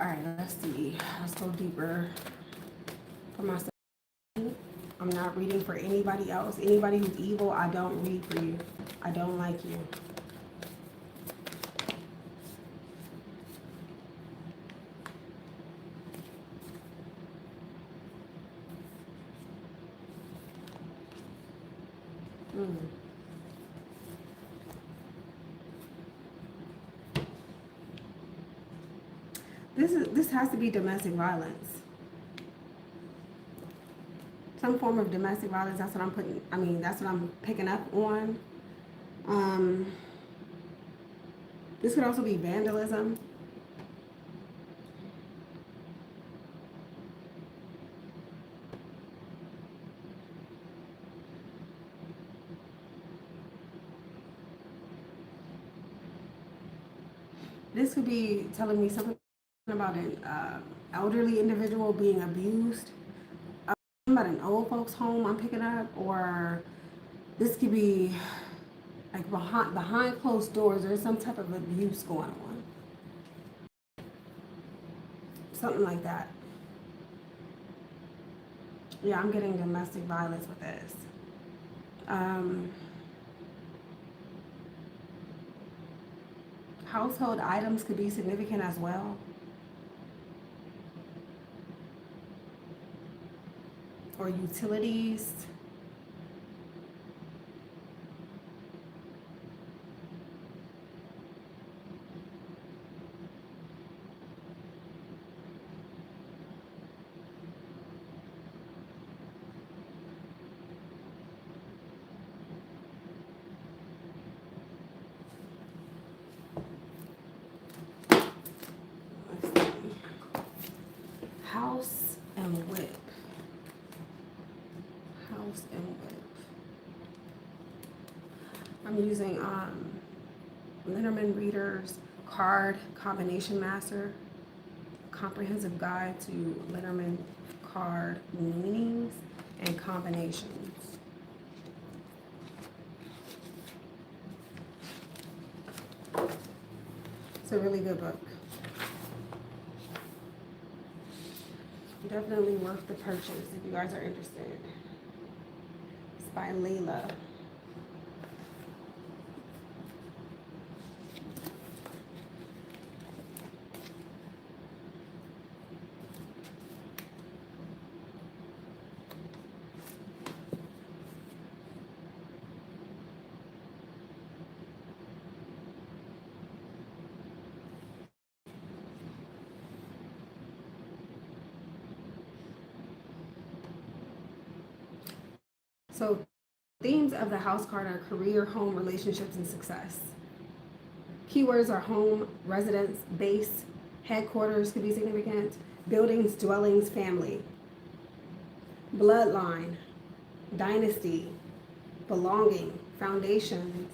Alright, let's see. Let's go deeper for myself. I'm not reading for anybody else. Anybody who's evil, I don't read for you. I don't like you. This has to be domestic violence. Some form of domestic violence. That's what I'm putting. I mean, that's what I'm picking up on. This could also be vandalism. This could be telling me something about an elderly individual being abused. About an old folks home I'm picking up, or this could be like behind closed doors. There's some type of abuse going on, something like that. Yeah, I'm getting domestic violence with this. Household items could be significant as well. Or utilities. Let's see. House and whip. House and whip. I'm using Lenormand Reader's card combination master, comprehensive guide to Lenormand card meanings and combinations. It's a really good book. Definitely worth the purchase if you guys are interested. It's by Layla. So themes of the house card are career, home, relationships, and success. Keywords are home, residence, base, headquarters could be significant, buildings, dwellings, family, bloodline, dynasty, belonging, foundations,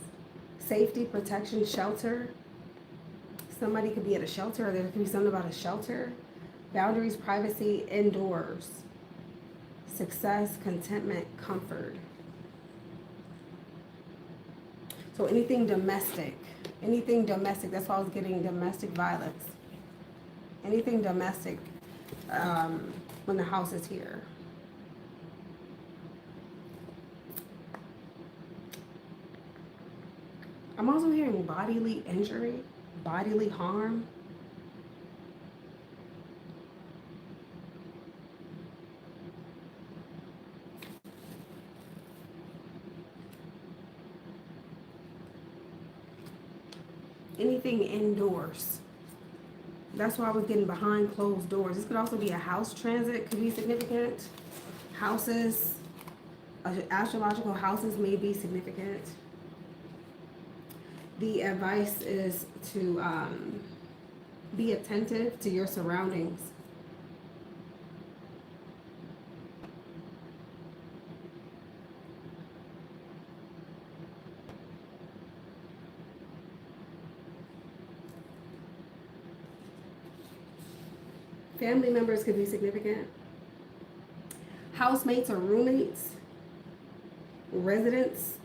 safety, protection, shelter. Somebody could be at a shelter, or there could be something about a shelter. Boundaries, privacy, indoors. Success, contentment, comfort. So anything domestic, that's why I was getting domestic violence. Anything domestic when the house is here. I'm also hearing bodily injury, bodily harm. Anything indoors. That's why I was getting behind closed doors. This could also be a house transit, could be significant. Houses, astrological houses may be significant. The advice is to be attentive to your surroundings. Family members could be significant. Housemates or roommates. Residents.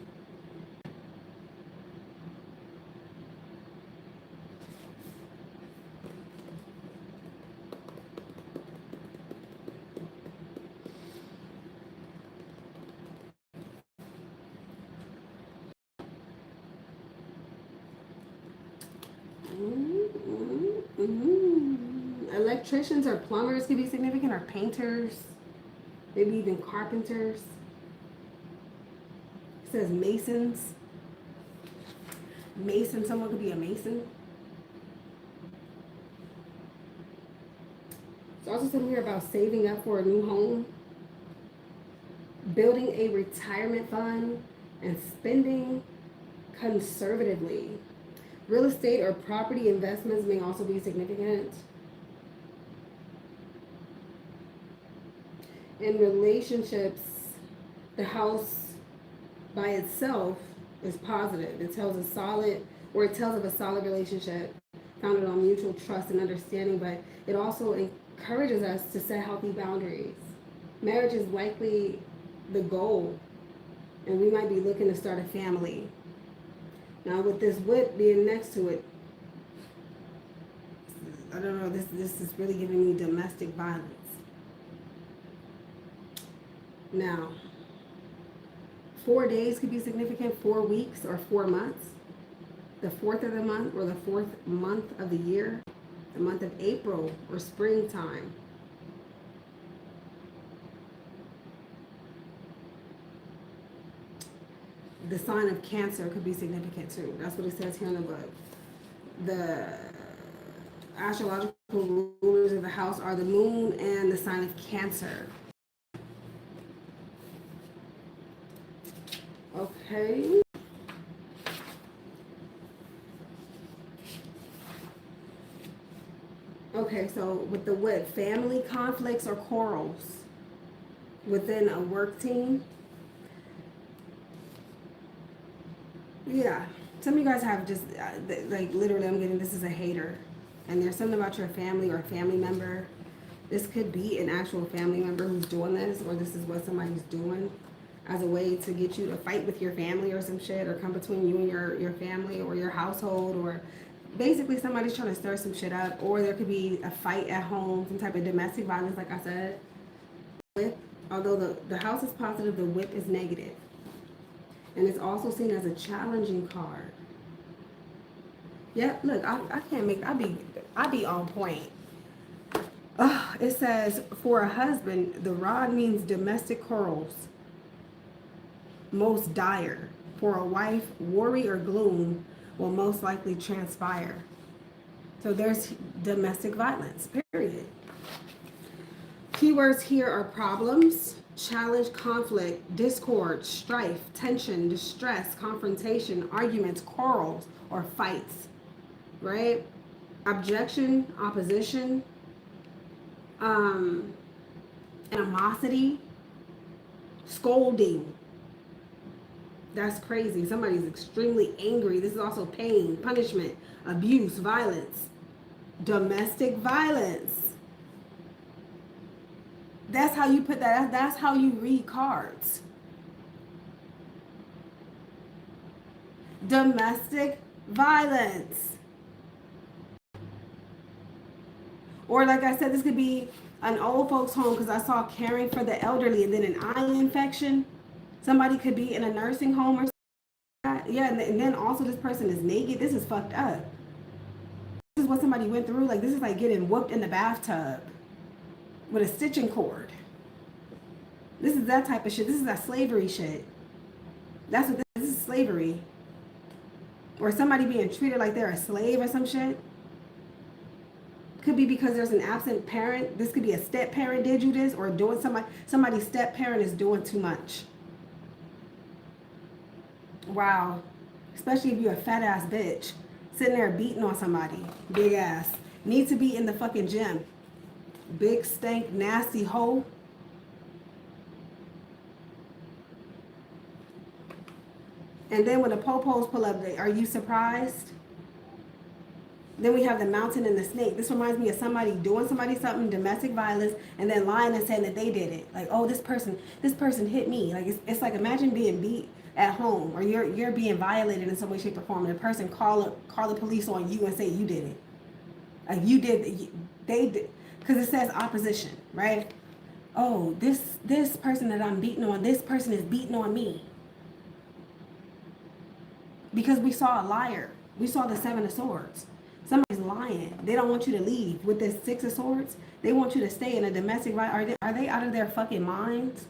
Electricians or plumbers could be significant, or painters, maybe even carpenters. It says masons. Mason, someone could be a mason. It's also something here about saving up for a new home, building a retirement fund, and spending conservatively. Real estate or property investments may also be significant. In relationships, the house by itself is positive. It tells a solid, or it tells of a solid relationship founded on mutual trust and understanding, but it also encourages us to set healthy boundaries. Marriage is likely the goal, and we might be looking to start a family. Now, with this whip being next to it, I don't know, this is really giving me domestic violence. Now, 4 days could be significant, 4 weeks or 4 months. The 4th of the month, or the 4th month of the year, the month of April or springtime. The sign of Cancer could be significant too. That's what it says here in the book. The astrological rulers of the house are the moon and the sign of Cancer. Okay. Okay, so with the whip, family conflicts or quarrels within a work team. Yeah, some of you guys have just, like, literally, I'm getting this as a hater. And there's something about your family or a family member. This could be an actual family member who's doing this, or this is what somebody's doing as a way to get you to fight with your family or some shit, or come between you and your family or your household, or basically somebody's trying to stir some shit up, or there could be a fight at home, some type of domestic violence, like I said. Whip, although the house is positive, the whip is negative. And it's also seen as a challenging card. Yeah, look, I can't make, I be on point. It says, for a husband, the rod means domestic quarrels, most dire. For a wife, worry or gloom will most likely transpire. So there's domestic violence, period. Keywords here are problems, challenge, conflict, discord, strife, tension, distress, confrontation, arguments, quarrels, or fights, right? Objection, opposition, animosity, scolding. That's crazy. Somebody's extremely angry. This is also pain, punishment, abuse, violence, domestic violence. That's how you put that. That's how you read cards. Domestic violence. Or like I said, this could be an old folks home, because I saw caring for the elderly and then an eye infection. Somebody could be in a nursing home or something. Yeah, and then also this person is naked. This is fucked up. This is what somebody went through. Like, this is like getting whooped in the bathtub with a stitching cord. This is that type of shit. This is that slavery shit. That's what this is, slavery. Or somebody being treated like they're a slave or some shit. Could be because there's an absent parent. This could be a step parent did you this, or doing somebody's step parent is doing too much. Wow. Especially if you're a fat ass bitch sitting there beating on somebody. Big ass. Need to be in the fucking gym. Big stank nasty hoe. And then when the popos pull up, are you surprised? Then we have the mountain and the snake. This reminds me of somebody doing something, domestic violence, and then lying and saying that they did it. Like, oh, this person hit me. Like, it's like, imagine being beat at home, or you're being violated in some way, shape, or form, and the person call the police on you and say you did it. Like, you did, they did, because it says opposition, right? Oh, this person that I'm beating on, this person is beating on me. Because we saw a liar. We saw the 7 of Swords. Somebody's lying. lying. They don't want you to leave. With this Six of Swords, they want you to stay in a domestic violence. Are they out of their fucking minds?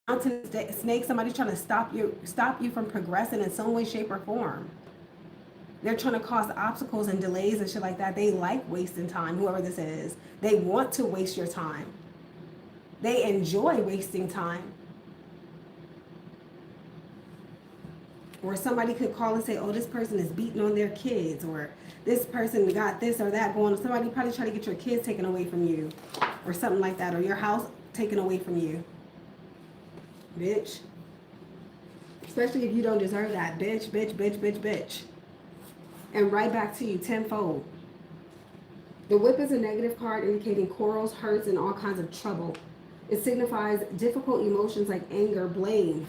Mountain snake, somebody's trying to stop you from progressing in some way, shape, or form. They're trying to cause obstacles and delays and shit like that. They like wasting time, whoever this is. They want to waste your time. They enjoy wasting time. Or somebody could call and say, oh, this person is beating on their kids, or this person got this or that going on. Somebody probably try to get your kids taken away from you, or something like that, or your house taken away from you. Bitch. Especially if you don't deserve that. Bitch, bitch, bitch, bitch, bitch. And right back to you tenfold. The whip is a negative card indicating quarrels, hurts, and all kinds of trouble. It signifies difficult emotions like anger, blame.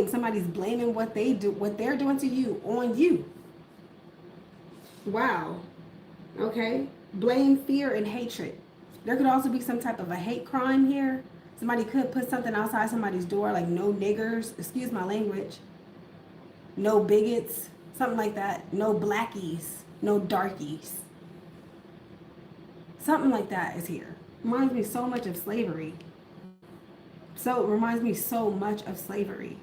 Somebody's blaming what they're doing to you on you. Wow. Okay. Blame, fear, and hatred. There could also be some type of a hate crime here. Somebody could put something outside somebody's door like no niggers, excuse my language, no bigots, something like that, no blackies, no darkies. Something like that is here. Reminds me so much of slavery. So it reminds me so much of slavery.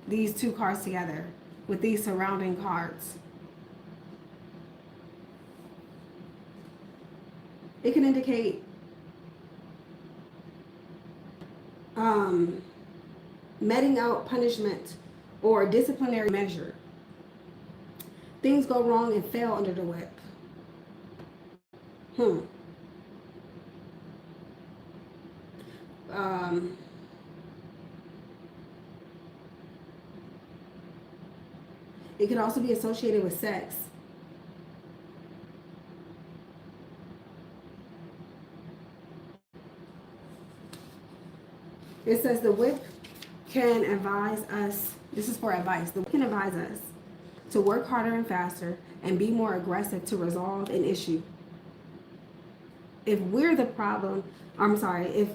These two cards together with these surrounding cards. It can indicate meting out punishment or disciplinary measure. Things go wrong and fail under the whip. It could also be associated with sex. It says the whip can advise us, this is for advice, the whip can advise us to work harder and faster and be more aggressive to resolve an issue. If we're the problem, if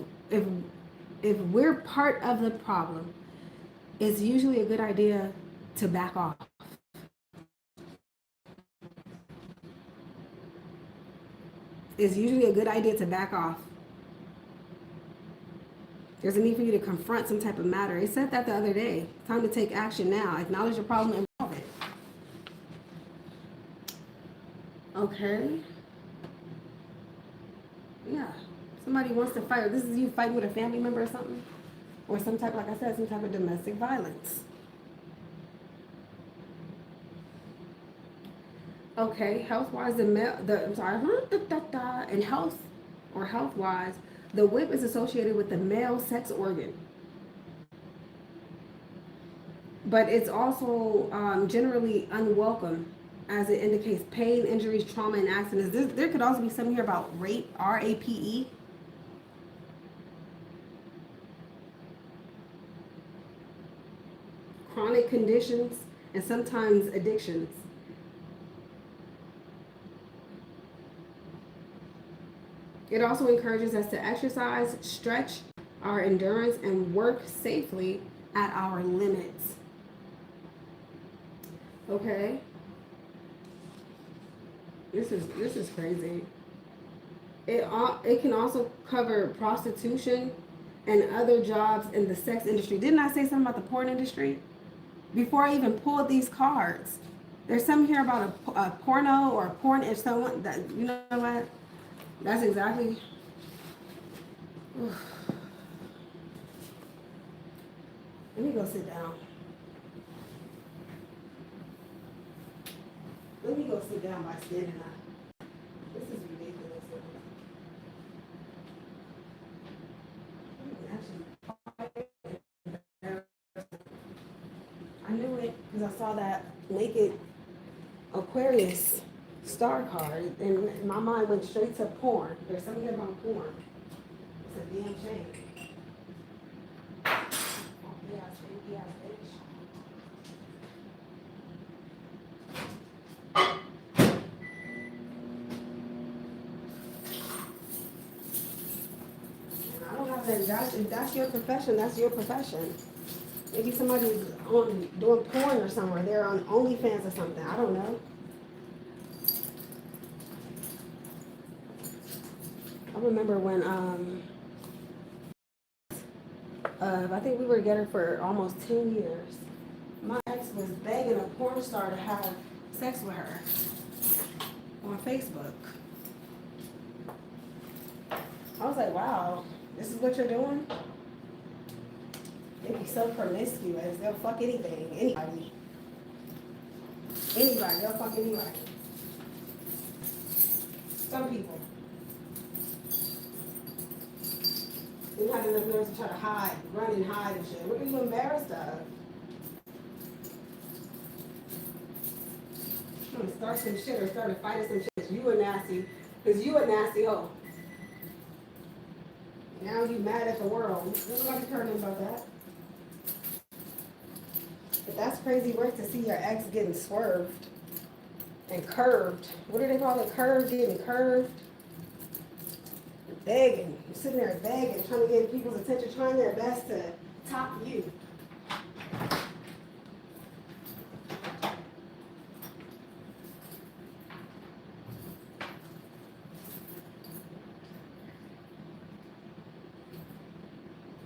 we're part of the problem, it's usually a good idea to back off. It's usually a good idea to back off. There's a need for you to confront some type of matter. It said that the other day. Time to take action now. Acknowledge your problem and solve it. Okay. Yeah. Somebody wants to fight. This is you fighting with a family member or something. Or some type, like I said, some type of domestic violence. Okay, health-wise, and health or health-wise, the whip is associated with the male sex organ. But it's also generally unwelcome, as it indicates pain, injuries, trauma, and accidents. There could also be something here about rape, R-A-P-E. Chronic conditions, and sometimes addictions. It also encourages us to exercise, stretch our endurance, and work safely at our limits. Okay. This is crazy. It can also cover prostitution and other jobs in the sex industry. Didn't I say something about the porn industry? Before I even pulled these cards, there's something here about a porno or a porn. If someone that, you know what? That's exactly. Let me go sit down. Let me go sit down by standing up. This is ridiculous. I knew it because I saw that naked Aquarius star card, and my mind went straight to porn. There's something about porn. It's a damn shame. I don't have that. If that's your profession, that's your profession. Maybe somebody's on doing porn or somewhere. They're on OnlyFans or something. I don't know. I remember when I think we were together for almost 10 years. My ex was begging a porn star to have sex with her on Facebook. I was like, wow, this is what you're doing? They be so promiscuous. They'll fuck anything, anybody. Anybody, they'll fuck anybody. Some people. You have enough nerves to try to hide, run and hide and shit. What are you embarrassed of? I'm gonna start some shit or start a fight or some shit. You a nasty, because you a nasty hoe. Now you mad at the world. Nobody caring about that. But that's crazy work to see your ex getting swerved and curved. What do they call it? Curved, getting curved. Begging. You're sitting there begging, trying to get people's attention, trying their best to top you.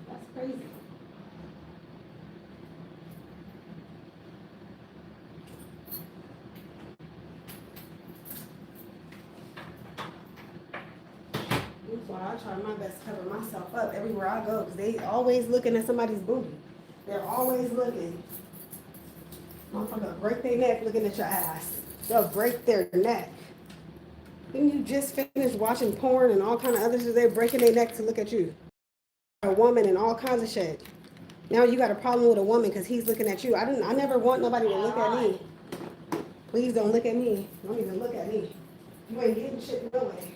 That's crazy. That's why I try my best to cover myself up everywhere I go, because they always looking at somebody's booty. They're always looking. Motherfucker, break their neck looking at your ass. They'll break their neck. Didn't you just finish watching porn and all kind of other shit? They're breaking their neck to look at you. A woman and all kinds of shit. Now you got a problem with a woman because he's looking at you. I never want nobody to look at me. Please don't look at me. Don't even look at me. You ain't getting shit no way.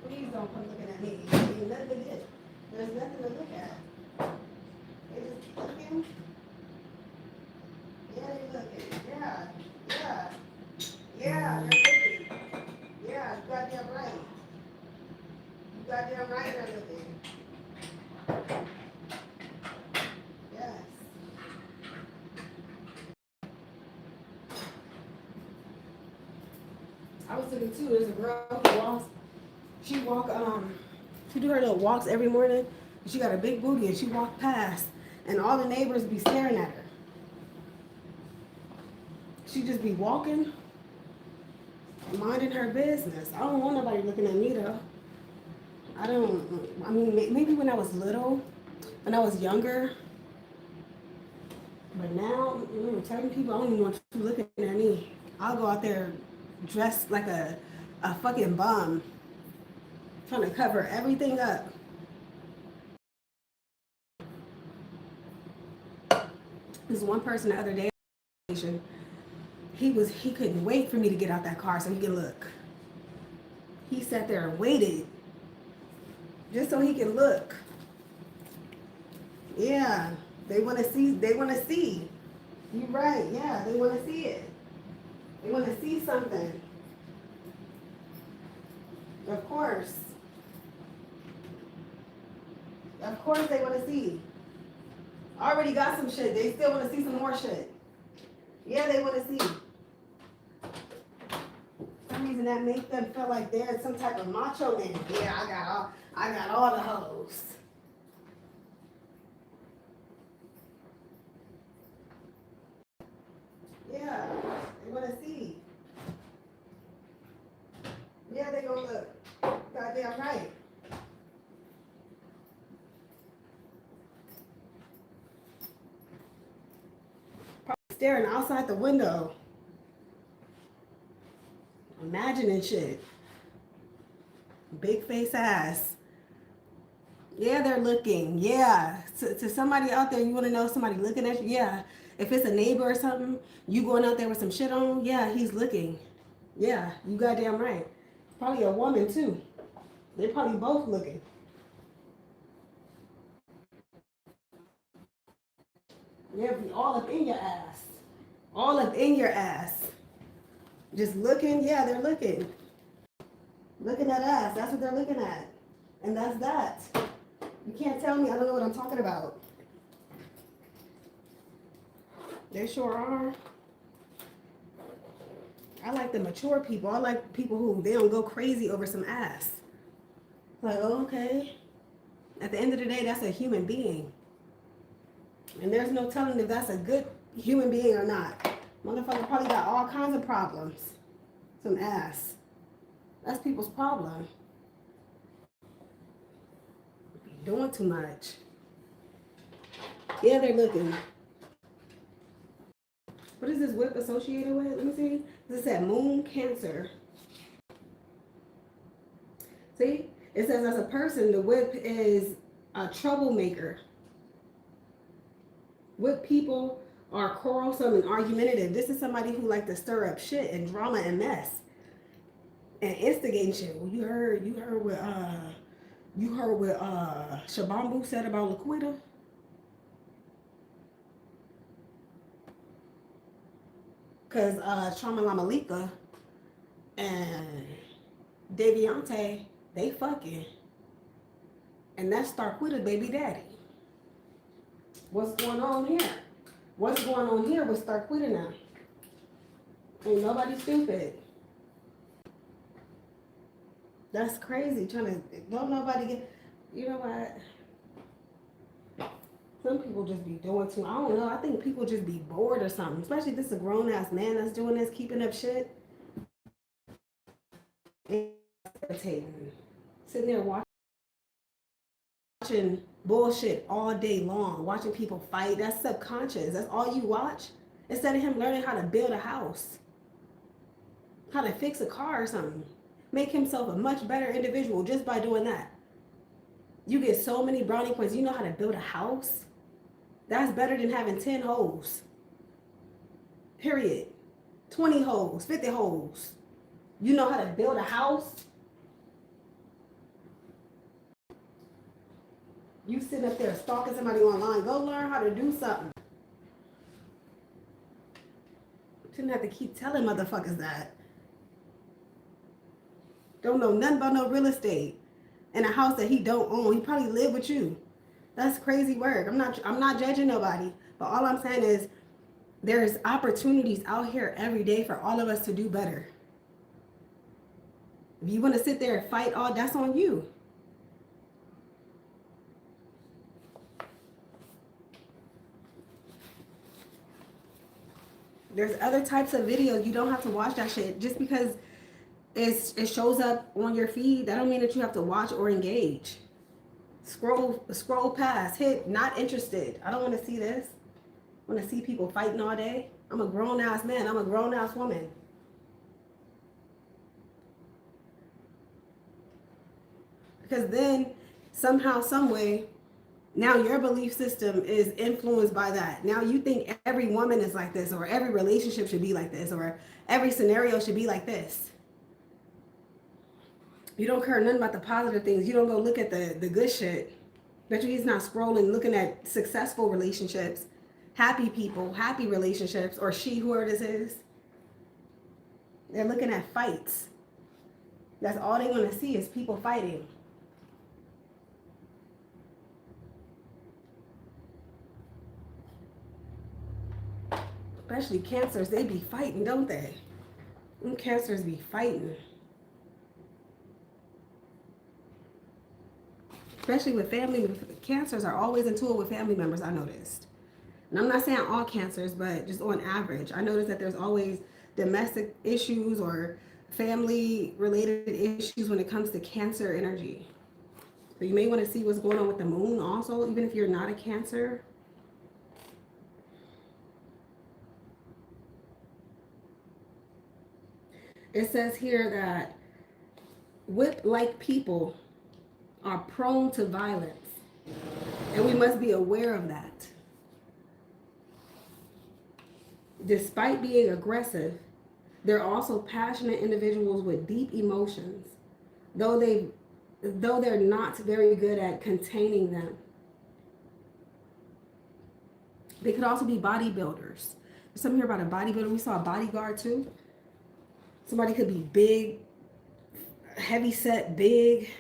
Please don't come looking at me. Ain't nothing to get. There's nothing to look at. They just looking. Yeah, they looking. Yeah. Yeah. Yeah, they're looking. Yeah, you goddamn right. You goddamn right they're looking. Yes. I was thinking too, there's a girl who walks, she do her little walks every morning. She got a big booty and she walked past and all the neighbors be staring at her. She just be walking, minding her business. I don't want nobody looking at me though. I mean, maybe when I was little, when I was younger, but now, certain people, I don't even want you looking at me. I'll go out there dressed like a fucking bum, trying to cover everything up. There's one person the other day, he couldn't wait for me to get out that car so he can look. He sat there and waited just so he can look. Yeah, they want to see. You're right. Yeah, they want to see it. They want to see something. Of course. Of course they want to see. I already got some shit. They still want to see some more shit. Yeah, they want to see. For some reason that makes them feel like they're some type of macho man. Yeah, I got all the hoes. Yeah, they want to see. Yeah, they gonna look. Goddamn right. Probably staring outside the window. Imagining shit. Big face ass. Yeah, they're looking. Yeah. To somebody out there, you want to know somebody looking at you? Yeah. If it's a neighbor or something, you going out there with some shit on? Yeah, he's looking. Yeah, you goddamn right. Probably a woman too. They're probably both looking. Yeah, be all up in your ass. All up in your ass. Just looking. Yeah, they're looking. Looking at us. That's what they're looking at. And that's that. You can't tell me I don't know what I'm talking about. They sure are. I like the mature people. I like people who they don't go crazy over some ass. Like, oh, okay. At the end of the day, that's a human being. And there's no telling if that's a good human being or not. Motherfucker probably got all kinds of problems. Some ass. That's people's problem. Doing too much. Yeah, they're looking. What is this whip associated with? Let me see. This is that Moon Cancer. See? It says as a person, the whip is a troublemaker. Whip people are quarrelsome and argumentative. This is somebody who like to stir up shit and drama and mess and instigate shit. Well, you heard what Shabambu said about Laquita? Because Trauma Malika and Deviante, they fucking. And that's Starquita's baby daddy. What's going on here? What's going on here with Starquita now? Ain't nobody stupid. That's crazy. Don't nobody get, you know what? Some people just be doing too, I don't know. I think people just be bored or something. Especially if this is a grown ass man that's doing this, keeping up shit. Irritating. Sitting there watching bullshit all day long, watching people fight. That's subconscious. That's all you watch. Instead of him learning how to build a house, how to fix a car or something, make himself a much better individual just by doing that. You get so many brownie points. You know how to build a house. That's better than having 10 hoes. Period. 20 hoes, 50 hoes. You know how to build a house. You sitting up there stalking somebody online. Go learn how to do something. Shouldn't have to keep telling motherfuckers that. Don't know nothing about no real estate. In a house that he don't own. He probably live with you. That's crazy work. I'm not judging nobody. But all I'm saying is there's opportunities out here every day for all of us to do better. If you want to sit there and fight all, that's on you. There's other types of videos. You don't have to watch that shit. Just because it shows up on your feed, that don't mean that you have to watch or engage. Scroll past, hit not interested. I don't want to see this. I want to see people fighting all day. I'm a grown ass man. I'm a grown ass woman. Because then somehow, some way, now your belief system is influenced by that. Now you think every woman is like this, or every relationship should be like this, or every scenario should be like this. You don't care nothing about the positive things. You don't go look at the good shit. Bet you he's not scrolling, looking at successful relationships, happy people, happy relationships, or she, whoever this is. They're looking at fights. That's all they want to see is people fighting. Especially cancers, they be fighting, don't they? Them cancers be fighting. Especially with family, cancers are always into it with family members, I noticed. And I'm not saying all cancers, but just on average. I noticed that there's always domestic issues or family-related issues when it comes to cancer energy. So you may want to see what's going on with the moon also, even if you're not a Cancer. It says here that whip-like people are prone to violence, and we must be aware of that. Despite being aggressive, they're also passionate individuals with deep emotions, though they're not very good at containing them. They could also be bodybuilders. There's something here about a bodybuilder. We saw a bodyguard too. Somebody could be big, heavy set, big.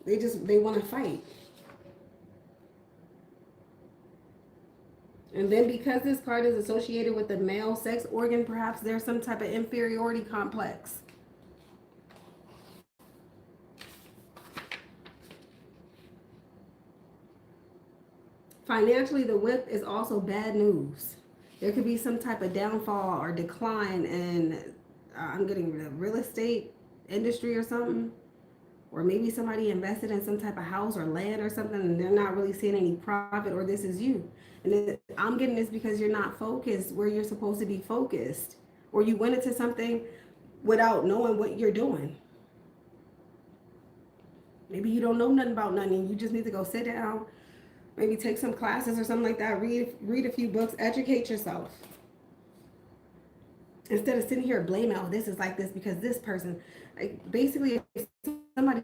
They want to fight. And then because this card is associated with the male sex organ, perhaps there's some type of inferiority complex. Financially, the whip is also bad news. There could be some type of downfall or decline in, I'm getting the real estate industry or something. Or maybe somebody invested in some type of house or land or something and they're not really seeing any profit, or this is you. And I'm getting this because you're not focused where you're supposed to be focused. Or you went into something without knowing what you're doing. Maybe you don't know nothing about nothing. You just need to go sit down, maybe take some classes or something like that. Read a few books, educate yourself. Instead of sitting here blaming, oh, this is like this because this person, like basically if somebody's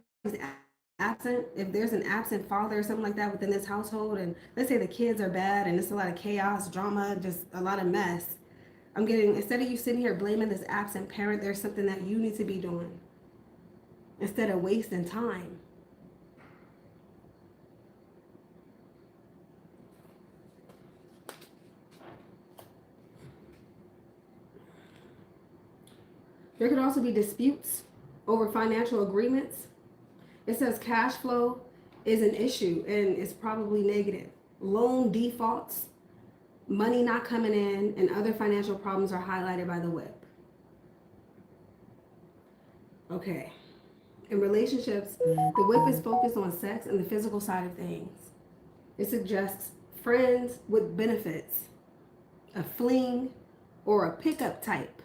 absent, if there's an absent father or something like that within this household, and let's say the kids are bad and it's a lot of chaos, drama, just a lot of mess, I'm getting, instead of you sitting here blaming this absent parent, there's something that you need to be doing instead of wasting time. There could also be disputes over financial agreements. It says cash flow is an issue and it's probably negative. Loan defaults, money not coming in, and other financial problems are highlighted by the whip. Okay. In relationships, the whip is focused on sex and the physical side of things. It suggests friends with benefits, a fling, or a pickup type.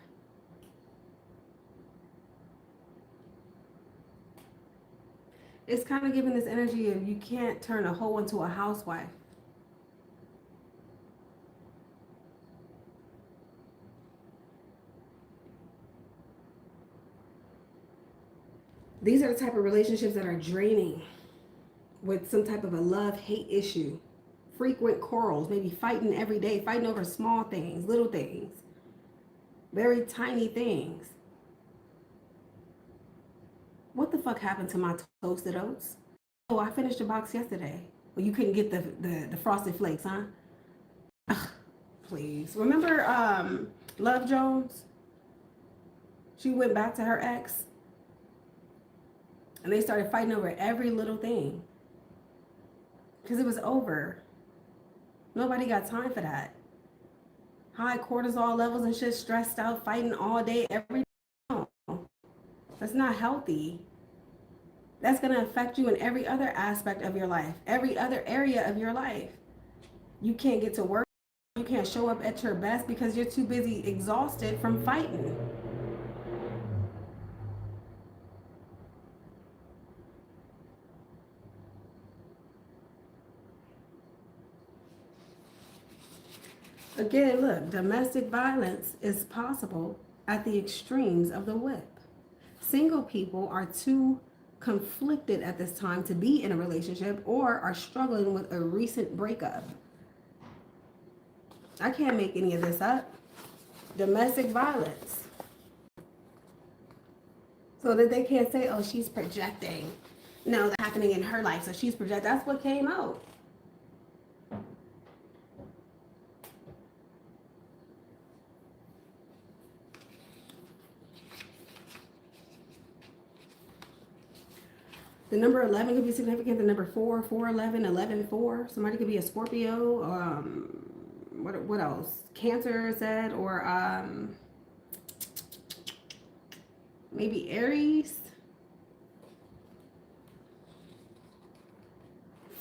It's kind of giving this energy of you can't turn a hoe into a housewife. These are the type of relationships that are draining, with some type of a love-hate issue. Frequent quarrels, maybe fighting every day, fighting over small things, little things, very tiny things. What the fuck happened to my toasted oats? Oh, I finished a box yesterday. Well, you couldn't get the frosted flakes, huh? Ugh, please. Remember Love Jones? She went back to her ex and they started fighting over every little thing because it was over. Nobody got time for that. High cortisol levels and shit, stressed out, fighting all day, every day. That's not healthy. That's going to affect you in every other aspect of your life, every other area of your life. You can't get to work. You can't show up at your best because you're too busy exhausted from fighting. Again, look, domestic violence is possible at the extremes of the whip. Single people are too conflicted at this time to be in a relationship or are struggling with a recent breakup. I can't make any of this up. Domestic violence. So that they can't say, oh, she's projecting. No, that's happening in her life, so she's projecting. That's what came out. The number 11 could be significant. The number 4, 411, 11, 4. Somebody could be a Scorpio. What else? Cancer said, or maybe Aries.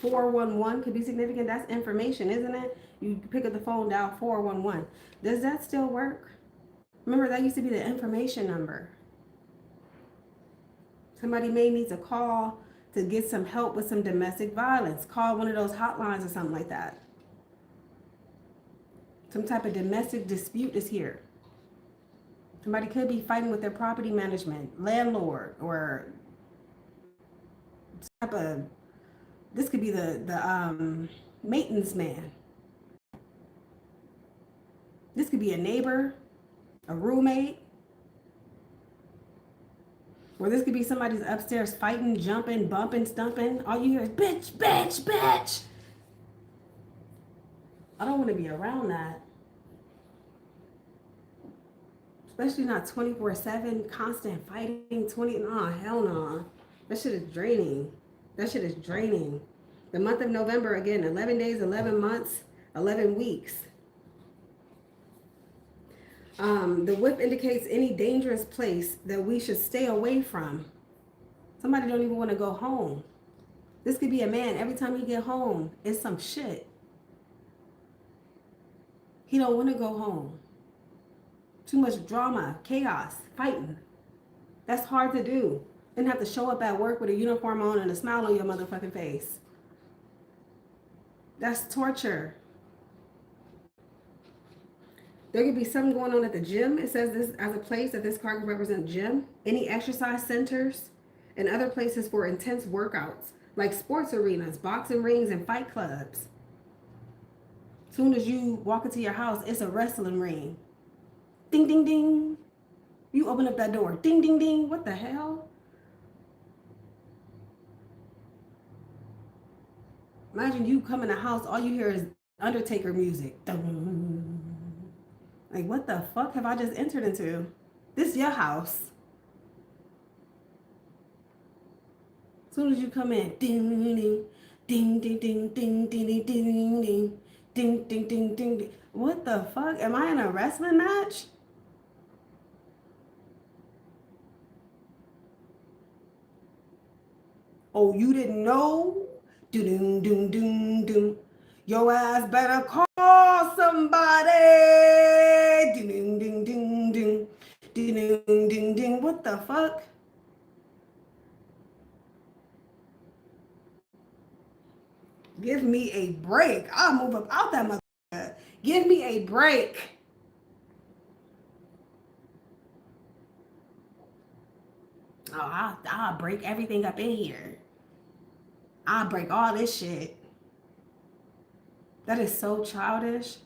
411 could be significant. That's information, isn't it? You pick up the phone, dial 411. Does that still work? Remember, that used to be the information number. Somebody may need to call to get some help with some domestic violence. Call one of those hotlines or something like that. Some type of domestic dispute is here. Somebody could be fighting with their property management, landlord, or type of, this could be the maintenance man. This could be a neighbor, a roommate. Or this could be somebody's upstairs fighting, jumping, bumping, stumping. All you hear is bitch, bitch, bitch. I don't want to be around that. Especially not 24/7, constant fighting, nah, hell no. That shit is draining. That shit is draining. The month of November, again, 11 days, 11 months, 11 weeks. The whip indicates any dangerous place that we should stay away from. Somebody don't even want to go home. This could be a man. Every time he get home, it's some shit. He don't want to go home. Too much drama, chaos, fighting. That's hard to do. Then have to show up at work with a uniform on and a smile on your motherfucking face. That's torture. There could be something going on at the gym. It says this as a place that this card could represent gym. Any exercise centers and other places for intense workouts, like sports arenas, boxing rings, and fight clubs. As soon as you walk into your house, it's a wrestling ring. Ding, ding, ding. You open up that door. Ding, ding, ding. What the hell? Imagine you come in the house, all you hear is Undertaker music. Dun. Like, what the fuck have I just entered into? This your house. As soon as you come in, ding, ding, ding, ding, ding, ding, ding, ding, ding, ding, ding, ding, ding, ding. What the fuck? Am I in a wrestling match? Oh, you didn't know? Doom, doom, doom, doom. Your ass better call somebody. Ding, ding, ding, ding, ding, ding, ding, ding. What the fuck? Give me a break. I'll move up out that motherfucker. Give me a break. Oh, I'll break everything up in here. I'll break all this shit. That is so childish.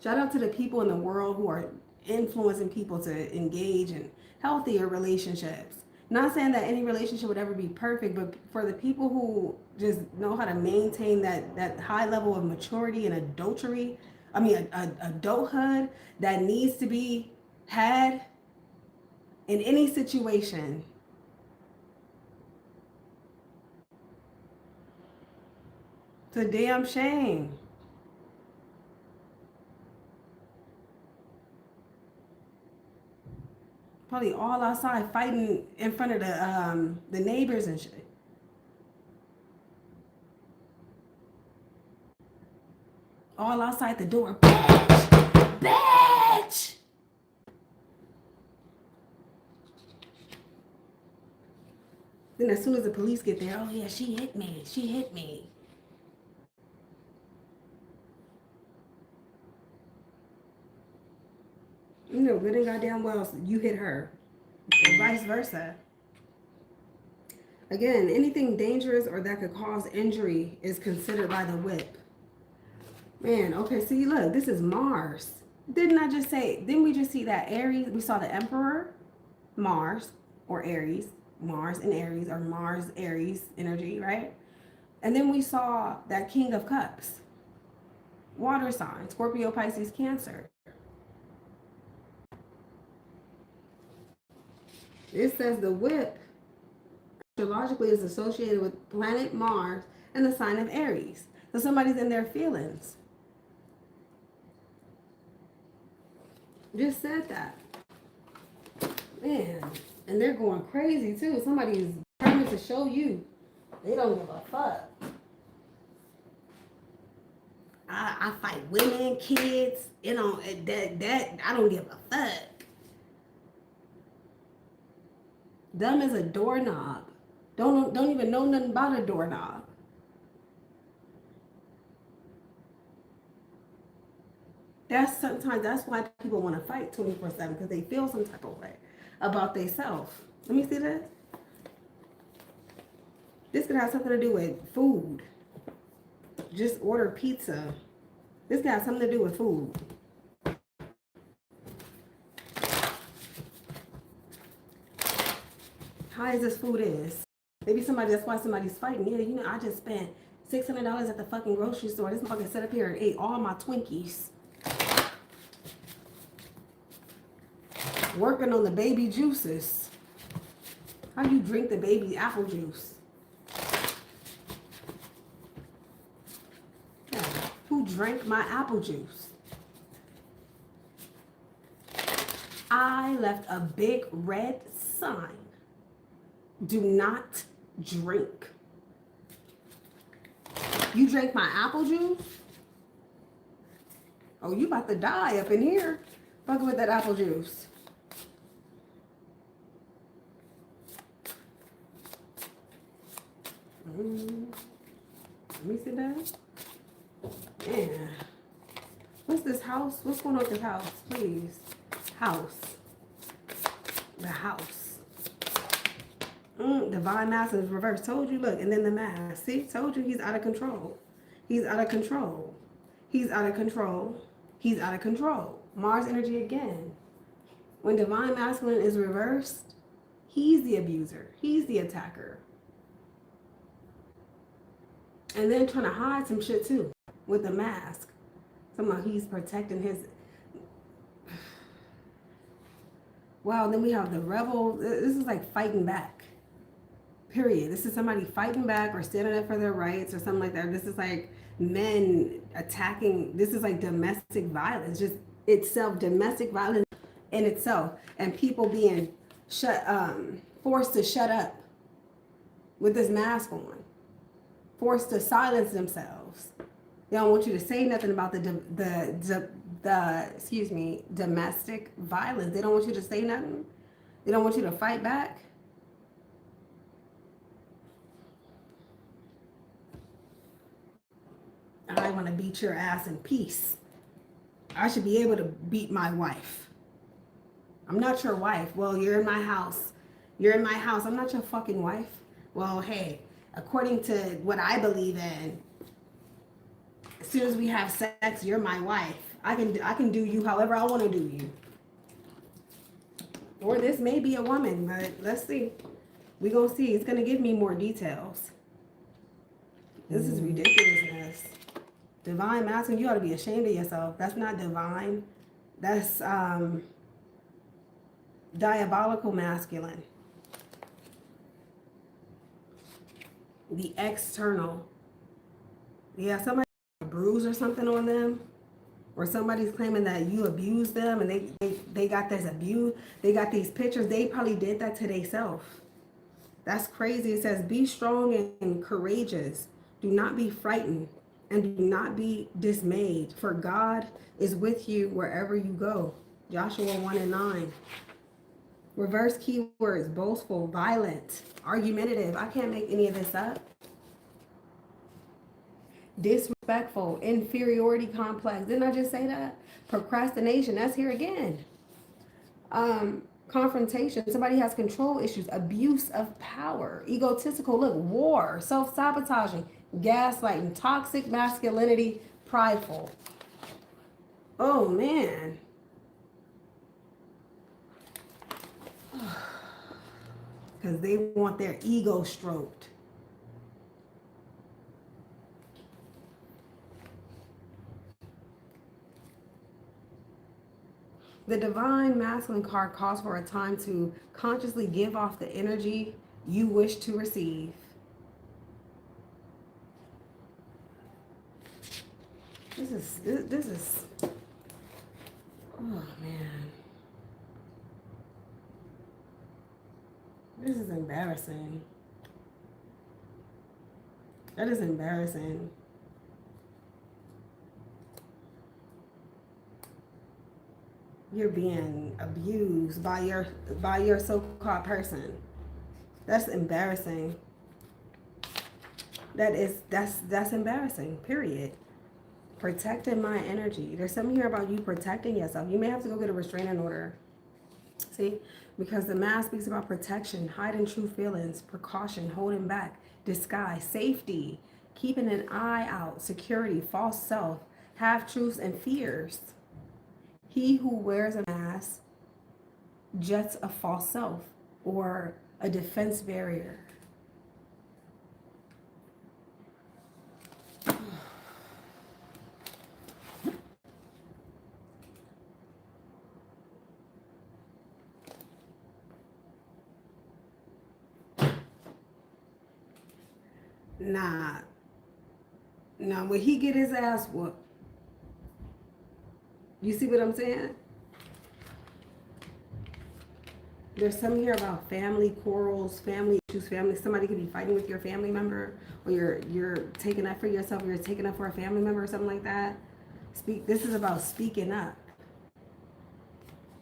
Shout out to the people in the world who are influencing people to engage in healthier relationships. Not saying that any relationship would ever be perfect, but for the people who just know how to maintain that high level of maturity and adulthood that needs to be had in any situation. It's a damn shame. Probably all outside fighting in front of the neighbors and shit. All outside the door. Bitch! Bitch! Then as soon as the police get there, oh yeah, she hit me. She hit me. You know good and goddamn well you hit her. And vice versa. Again, anything dangerous or that could cause injury is considered by the whip. Man, okay, see, look, this is Mars. Didn't I just say, didn't we just see that Aries? We saw the Emperor, Mars, or Aries. Mars and Aries, or Mars, Aries energy, right? And then we saw that King of Cups. Water sign, Scorpio, Pisces, Cancer. It says the whip astrologically is associated with planet Mars and the sign of Aries. So somebody's in their feelings. Just said that. Man, and they're going crazy too. Somebody is determined to show you they don't give a fuck. I fight women, kids, you know, that I don't give a fuck. Dumb as a doorknob. Don't even know nothing about a doorknob. Sometimes that's why people want to fight 24/7, because they feel some type of way about themselves. Let me see this. This could have something to do with food. Just order pizza. This could have something to do with food. high as this food is. Maybe that's why somebody's fighting. Yeah, you know, I just spent $600 at the fucking grocery store. This motherfucker sat up here and ate all my Twinkies. Working on the baby juices. How you drink the baby apple juice? Yeah. Who drank my apple juice? I left a big red sign. Do not drink. You drank my apple juice? Oh, you about to die up in here. Fucking with that apple juice. Let me see that. Yeah. What's this house? What's going on with this house? Please. House. The house. Divine mask is reversed. Told you, look. And then the mask. See? Told you he's out of control. He's out of control. He's out of control. He's out of control. Mars energy again. When divine masculine is reversed, he's the abuser. He's the attacker. And then trying to hide some shit too with the mask. Somehow he's protecting his... Wow, then we have the rebel. This is like fighting back. Period. This is somebody fighting back or standing up for their rights or something like that. This is like men attacking. This is like domestic violence. Just itself, domestic violence in itself. And people being forced to shut up with this mask on. Forced to silence themselves. They don't want you to say nothing about the domestic violence. They don't want you to say nothing. They don't want you to fight back. I want to beat your ass in peace. I should be able to beat my wife. I'm not your wife. Well, you're in my house. You're in my house. I'm not your fucking wife. Well, hey, according to what I believe in, as soon as we have sex, you're my wife. I can do you however I want to do you. Or this may be a woman, but let's see. We're going to see. It's going to give me more details. This is ridiculousness. Divine masculine, you ought to be ashamed of yourself. That's not divine. That's diabolical masculine. The external. Yeah, somebody got a bruise or something on them. Or somebody's claiming that you abused them and they got this abuse. They got these pictures. They probably did that to themselves. That's crazy. It says, be strong and courageous. Do not be frightened and do not be dismayed. For God is with you wherever you go. Joshua 1:9. Reverse keywords, boastful, violent, argumentative. I can't make any of this up. Disrespectful, inferiority complex. Didn't I just say that? Procrastination, that's here again. Confrontation, somebody has control issues, abuse of power, egotistical, look, war, self-sabotaging, gaslighting, toxic masculinity, prideful. Oh, man. Because they want their ego stroked. The divine masculine card calls for a time to consciously give off the energy you wish to receive. This is, oh man. This is embarrassing. That is embarrassing. You're being abused by your so-called person. That's embarrassing. That's embarrassing, period. Protecting my energy. There's something here about you protecting yourself. You may have to go get a restraining order. See? Because the mask speaks about protection, hiding true feelings, precaution, holding back, disguise, safety, keeping an eye out, security, false self, half-truths, and fears. He who wears a mask juts a false self or a defense barrier. Nah. Now, when he get his ass whooped, you see what I'm saying? There's some here about family quarrels, family issues, family. Somebody could be fighting with your family member, or you're taking up for yourself, or you're taking up for a family member, or something like that. This is about speaking up,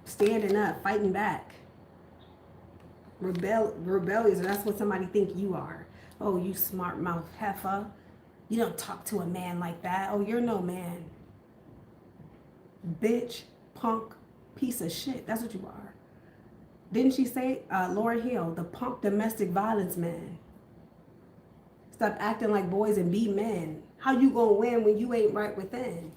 standing up, fighting back. Rebellious. That's what somebody think you are. Oh, you smart mouth heifer. You don't talk to a man like that. Oh, you're no man. Bitch, punk, piece of shit. That's what you are. Didn't she say, Laura Hill, the punk domestic violence man? Stop acting like boys and be men. How you gonna win when you ain't right within?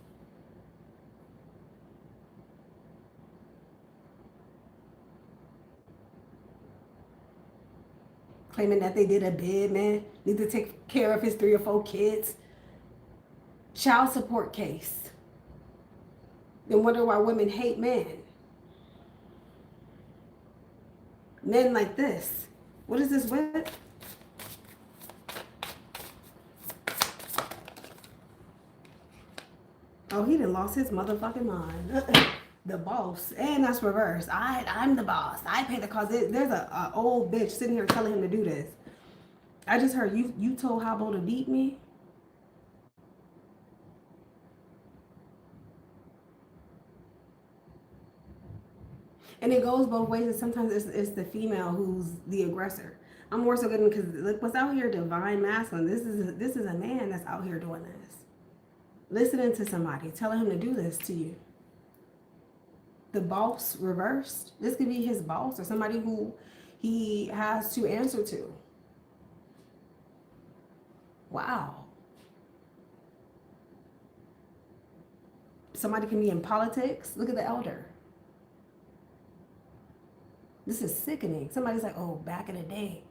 Claiming that they did a bid, man. Need to take care of his 3 or 4 kids. Child support case. Then wonder why women hate men. Men like this. What is this with? Oh, he done lost his motherfucking mind. The boss. And that's reverse. I'm the boss. I pay the cost. There's a old bitch sitting here telling him to do this. I just heard you told Habo to beat me. And it goes both ways. And sometimes it's the female who's the aggressor. I'm more so getting, because look what's out here, divine masculine. This is a man that's out here doing this. Listening to somebody, telling him to do this to you. The boss reversed. This could be his boss or somebody who he has to answer to. Wow. Somebody can be in politics. Look at the elder. This is sickening. Somebody's like, oh, back in the day,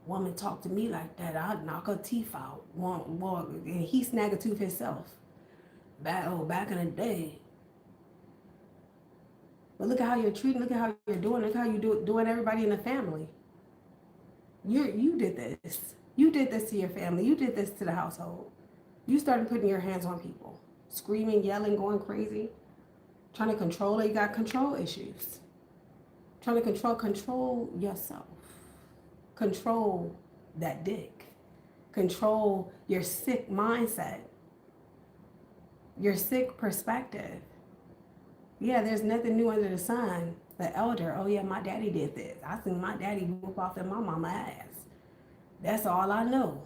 woman talked to me like that, I'd knock her teeth out. And he snag a tooth himself. Back in the day. But look at how you're treating, look at how you're doing, look how you're doing everybody in the family. You did this. You did this to your family. You did this to the household. You started putting your hands on people. Screaming, yelling, going crazy. Trying to control it. You got control issues. Trying to control yourself. Control that dick. Control your sick mindset. Your sick perspective. Yeah, there's nothing new under the sun. The elder, oh yeah, my daddy did this. I seen my daddy whoop off in my mama's ass. That's all I know.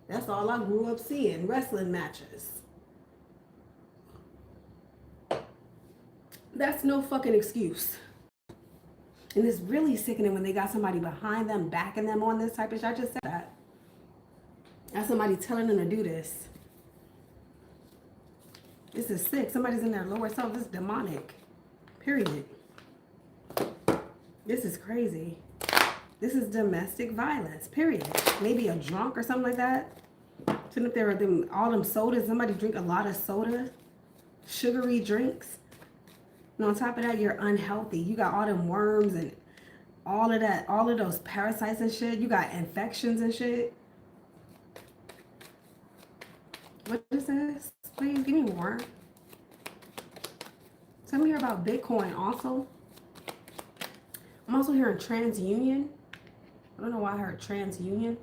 That's all I grew up seeing, wrestling matches. That's no fucking excuse. And it's really sickening when they got somebody behind them, backing them on this type of shit. I just said that. That's somebody telling them to do this. This is sick. Somebody's in their lower self. This is demonic. Period. This is crazy. This is domestic violence. Period. Maybe a drunk or something like that. Shouldn't there were all them sodas? Somebody drink a lot of soda, sugary drinks. And on top of that, you're unhealthy. You got all them worms and all of that, all of those parasites and shit. You got infections and shit. What is this? Please give me more. Tell me here about Bitcoin also. I'm also hearing TransUnion. I don't know why I heard TransUnion.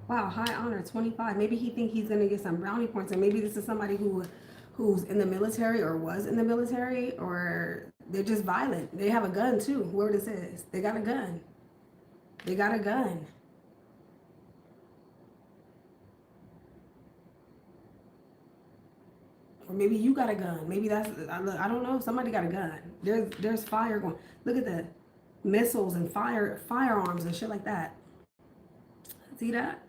Wow, high honor, 25. Maybe he think he's gonna get some brownie points, and maybe this is somebody who's in the military or was in the military, or they're just violent. They have a gun too. Whoever this is, they got a gun. They got a gun. Or maybe you got a gun. Maybe that's, I don't know. Somebody got a gun. There's fire going. Look at the missiles and firearms and shit like that. See that?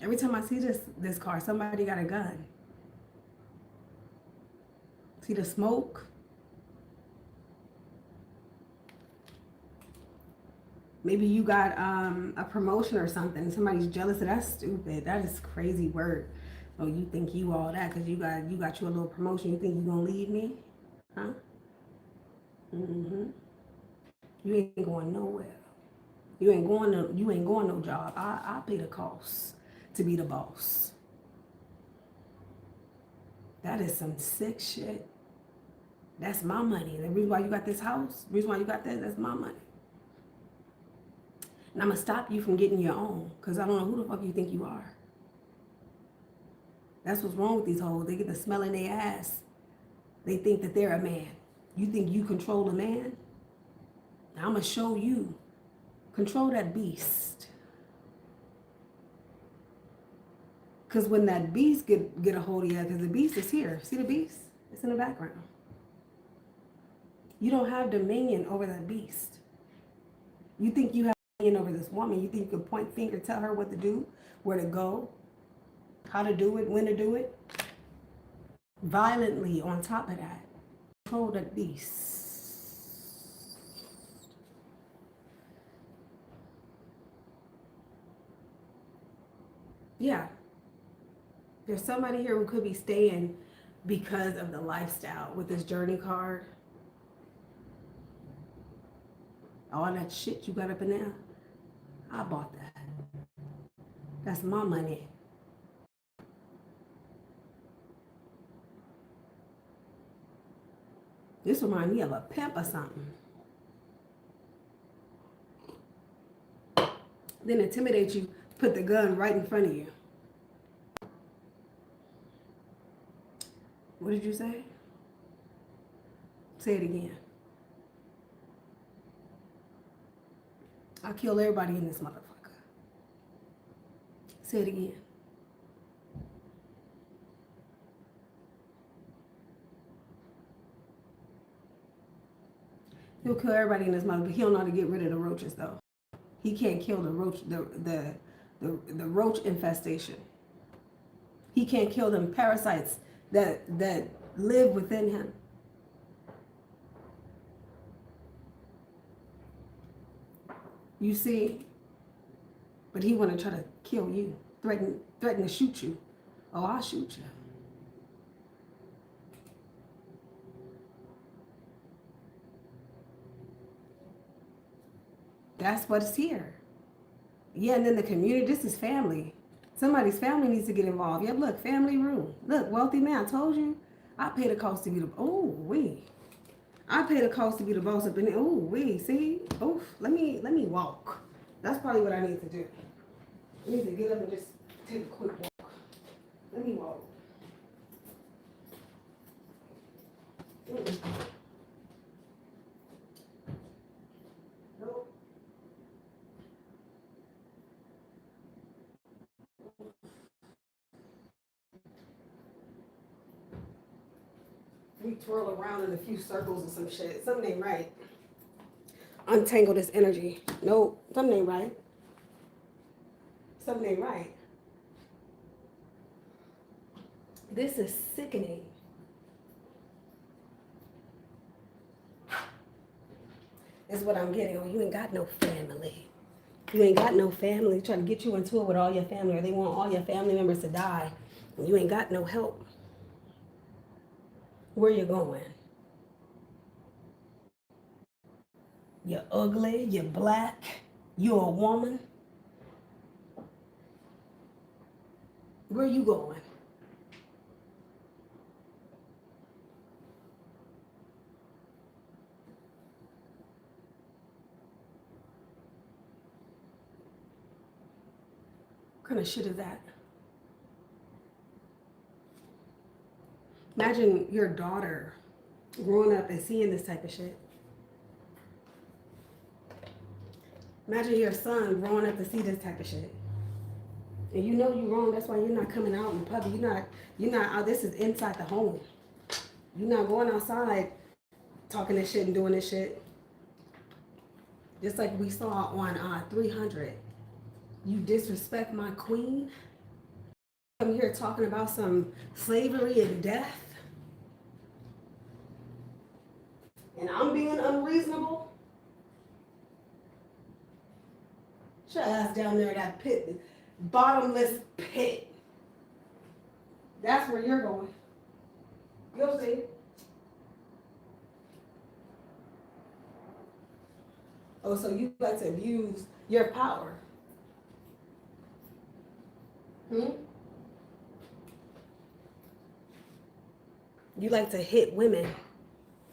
Every time I see this car, somebody got a gun. See the smoke? Maybe you got a promotion or something. Somebody's jealous. That's stupid. That is crazy work. Oh, you think you all that because you got you a little promotion. You think you gonna leave me? Huh? Mm-hmm. You ain't going nowhere. You ain't going no job. I pay the cost to be the boss. That is some sick shit. That's my money. The reason why you got this house, the reason why you got that, that's my money. And I'm going to stop you from getting your own because I don't know who the fuck you think you are. That's what's wrong with these hoes. They get the smell in their ass. They think that they're a man. You think you control a man? Now I'm going to show you. Control that beast. Because when that beast get a hold of you, because the beast is here. See the beast? It's in the background. You don't have dominion over that beast. You think you have dominion over this woman. You think you can point finger, tell her what to do, where to go, how to do it, when to do it. Violently on top of that. Control that beast. Yeah. There's somebody here who could be staying because of the lifestyle with this journey card. All that shit you got up in there, I bought that. That's my money. This reminds me of a pimp or something. Then intimidate you, put the gun right in front of you. What did you say? Say it again. I'll kill everybody in this motherfucker. Say it again. He'll kill everybody in this motherfucker, but he don't know how to get rid of the roaches though. He can't kill the roach, the roach infestation. He can't kill them parasites that live within him. You see? But he want to try to kill you, threaten to shoot you. Oh, I'll shoot you. That's what's here. Yeah, and then the community, this is family. Somebody's family needs to get involved. Yeah, look, family room. Look, wealthy man, I told you. I pay the cost to be the, I pay the cost to be the boss up in there. See? Oof, let me walk. That's probably what I need to do. I need to get up and just take a quick walk. Let me walk. Nope. We twirl around in a few circles or some shit. Something ain't right. Untangle this energy. Nope. Something ain't right. Something ain't right. This is sickening. Is what I'm getting. Oh, you ain't got no family. You ain't got no family. Trying to get you into it with all your family, or they want all your family members to die. And you ain't got no help. Where you going? You're ugly. You're black. You're a woman. Where you going? What kind of shit is that? Imagine your daughter growing up and seeing this type of shit. Imagine your son growing up to see this type of shit. And you know you're wrong. That's why you're not coming out in public. You're not out. This is inside the home. You're not going outside talking this shit and doing this shit. Just like we saw on 300. You disrespect my queen. I'm here talking about some slavery and death. and I'm being unreasonable, shut your ass down there in that pit, bottomless pit. That's where you're going. You'll see. Oh, so you like to abuse your power. You like to hit women.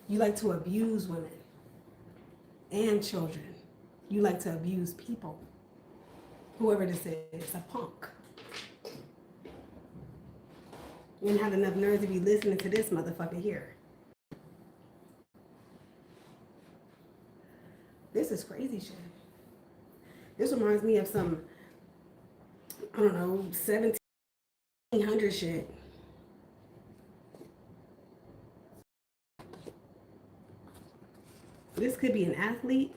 You like to abuse women and children. You like to abuse people. Whoever this is, a punk. You didn't have enough nerves to be listening to this motherfucker here. This is crazy shit. This reminds me of some, I don't know, 1700 shit. This could be an athlete.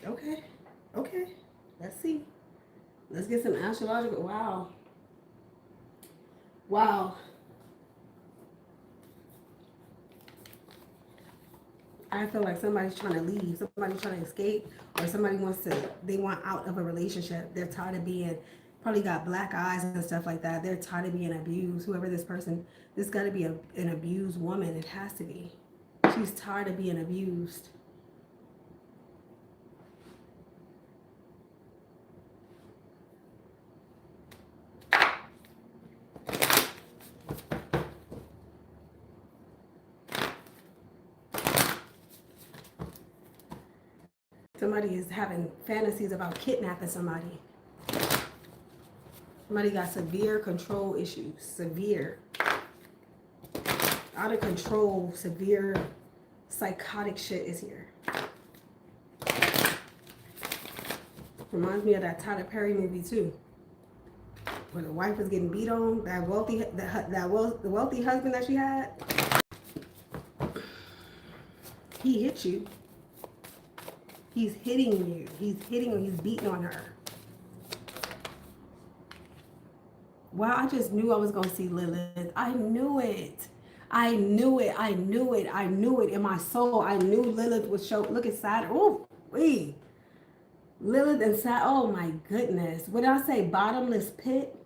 Okay. Let's see. Let's get some astrological. Wow. I feel like somebody's trying to leave, somebody's trying to escape, or somebody they want out of a relationship. They're tired of being, probably got black eyes and stuff like that. They're tired of being abused. Whoever this person, this got to be an abused woman. It has to be. She's tired of being abused. Somebody is having fantasies about kidnapping somebody. Somebody got severe control issues. Severe. Out of control, severe psychotic shit is here. Reminds me of that Tyler Perry movie too. Where the wife was getting beat on. The wealthy husband that she had. He hit you. He's hitting you. He's beating on her. Wow, I just knew I was going to see Lilith. I knew it. I knew it in my soul. I knew Lilith would show. Look at Saturn. Oh, wait. Lilith and Saturn. Oh, my goodness. What did I say? Bottomless pit?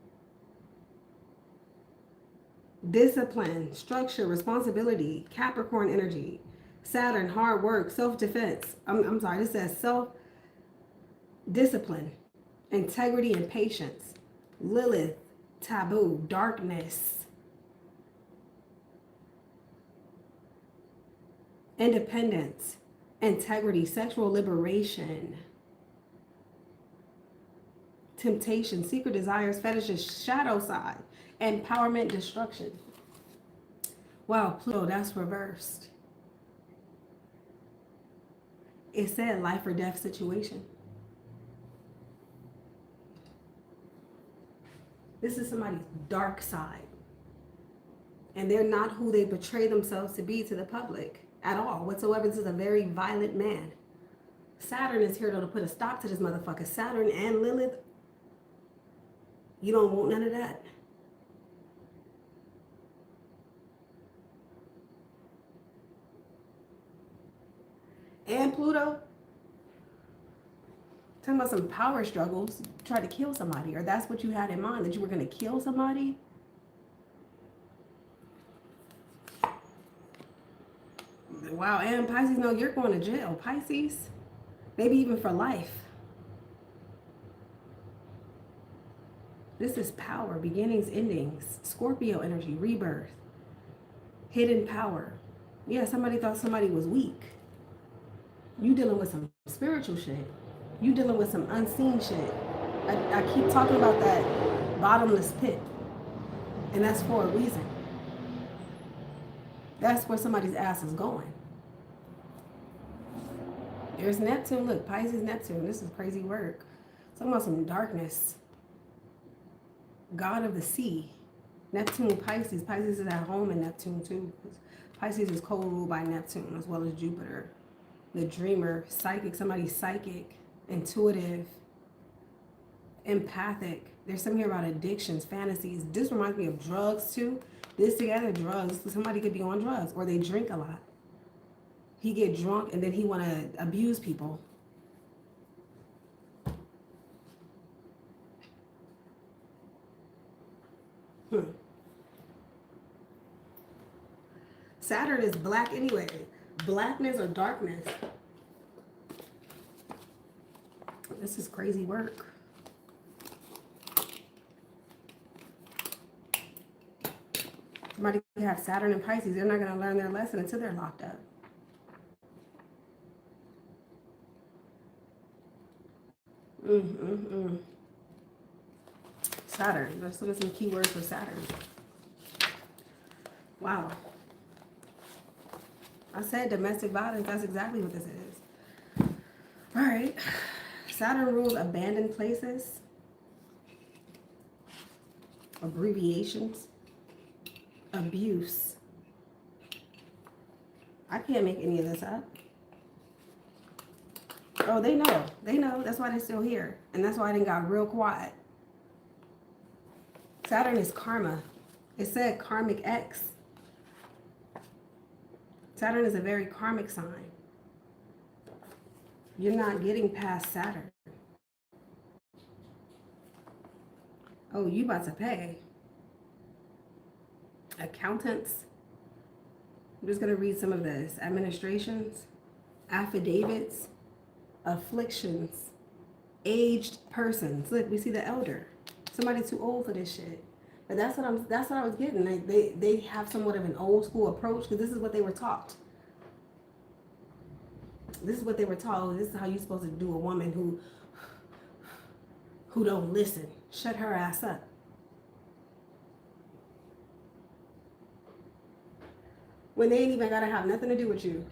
Discipline, structure, responsibility, Capricorn energy. Saturn, hard work, self-defense. I'm sorry, this says self-discipline, integrity, and patience. Lilith, taboo, darkness. Independence, integrity, sexual liberation. Temptation, secret desires, fetishes, shadow side, empowerment, destruction. Wow, Pluto, that's reversed. It said life or death situation. This is somebody's dark side. And they're not who they portray themselves to be to the public at all whatsoever. This is a very violent man. Saturn is here though to put a stop to this motherfucker. Saturn and Lilith. You don't want none of that. And Pluto, talking about some power struggles, try to kill somebody, or that's what you had in mind, that you were going to kill somebody. Wow, and Pisces, no, you're going to jail. Pisces, maybe even for life. This is power, beginnings, endings, Scorpio energy, rebirth, hidden power. Yeah, somebody thought somebody was weak. You dealing with some spiritual shit. You dealing with some unseen shit. I keep talking about that bottomless pit. And that's for a reason. That's where somebody's ass is going. There's Neptune. Look, Pisces, Neptune. This is crazy work. Talking about some darkness. God of the sea. Neptune, Pisces. Pisces is at home in Neptune too. Pisces is co-ruled by Neptune as well as Jupiter. The dreamer, psychic, somebody's psychic, intuitive, empathic. There's something here about addictions, fantasies. This reminds me of drugs too. This together, drugs. Somebody could be on drugs or they drink a lot. He get drunk and then he want to abuse people. Saturn is black anyway. Blackness or darkness. This is crazy work. Somebody could have Saturn and Pisces. They're not going to learn their lesson until they're locked up. Saturn. Let's look at some keywords for Saturn. Wow. I said domestic violence. That's exactly what this is. All right. Saturn rules abandoned places. Abbreviations. Abuse. I can't make any of this up. Oh, they know. They know. That's why they're still here. And that's why they got real quiet. Saturn is karma. It said karmic X. Saturn is a very karmic sign. You're not getting past Saturn. Oh, you about to pay. Accountants. I'm just going to read some of this. Administrations, affidavits, afflictions, aged persons. Look, we see the elder. Somebody too old for this shit. But that's what I was getting. Like they have somewhat of an old school approach because this is what they were taught. This is what they were taught. This is how you're supposed to do a woman who don't listen. Shut her ass up. When they ain't even gotta have nothing to do with you.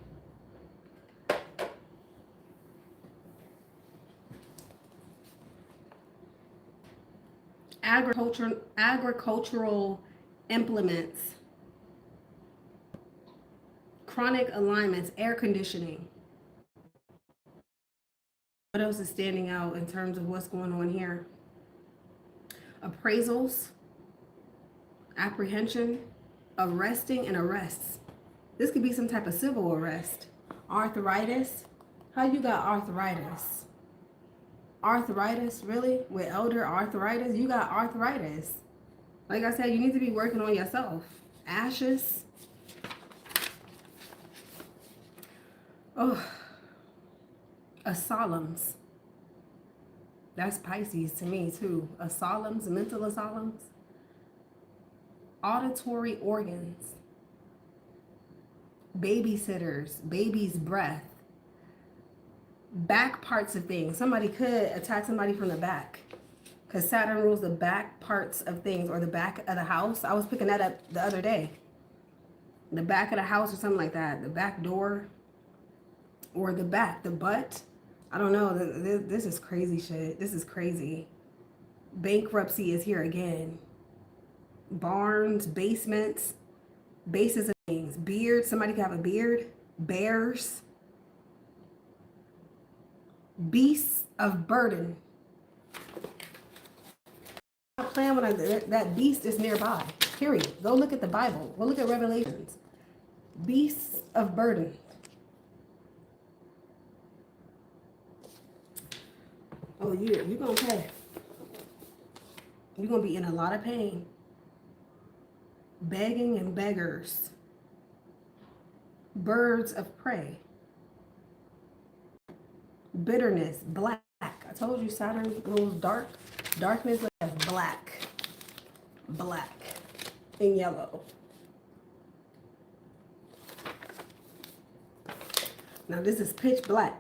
Agricultural implements, chronic alignments, air conditioning. What else is standing out in terms of what's going on here? Appraisals, apprehension, arresting, and arrests. This could be some type of civil arrest. Arthritis. How you got arthritis? Arthritis, really? With elder arthritis? You got arthritis. Like I said, you need to be working on yourself. Ashes. Oh. Asylums. That's Pisces to me too. Asylums, mental asylums. Auditory organs. Babysitters, baby's breath. Back parts of things. Somebody could attack somebody from the back because Saturn rules the back parts of things, or the back of the house. I was picking that up the other day. The back of the house or something like that. The back door or the back, the butt. I don't know. This is crazy shit. This is crazy. Bankruptcy is here again. Barns, basements, bases of things. Beard. Somebody could have a beard. Bears. Beasts of burden. I'm not playing when that beast is nearby. Period. Go look at the Bible. Go look at Revelations. Beasts of burden. Oh, you're gonna pay. You're gonna be in a lot of pain. Begging and beggars. Birds of prey. Bitterness, black. I told you Saturn rules dark. Darkness is black. Black and yellow. Now this is pitch black.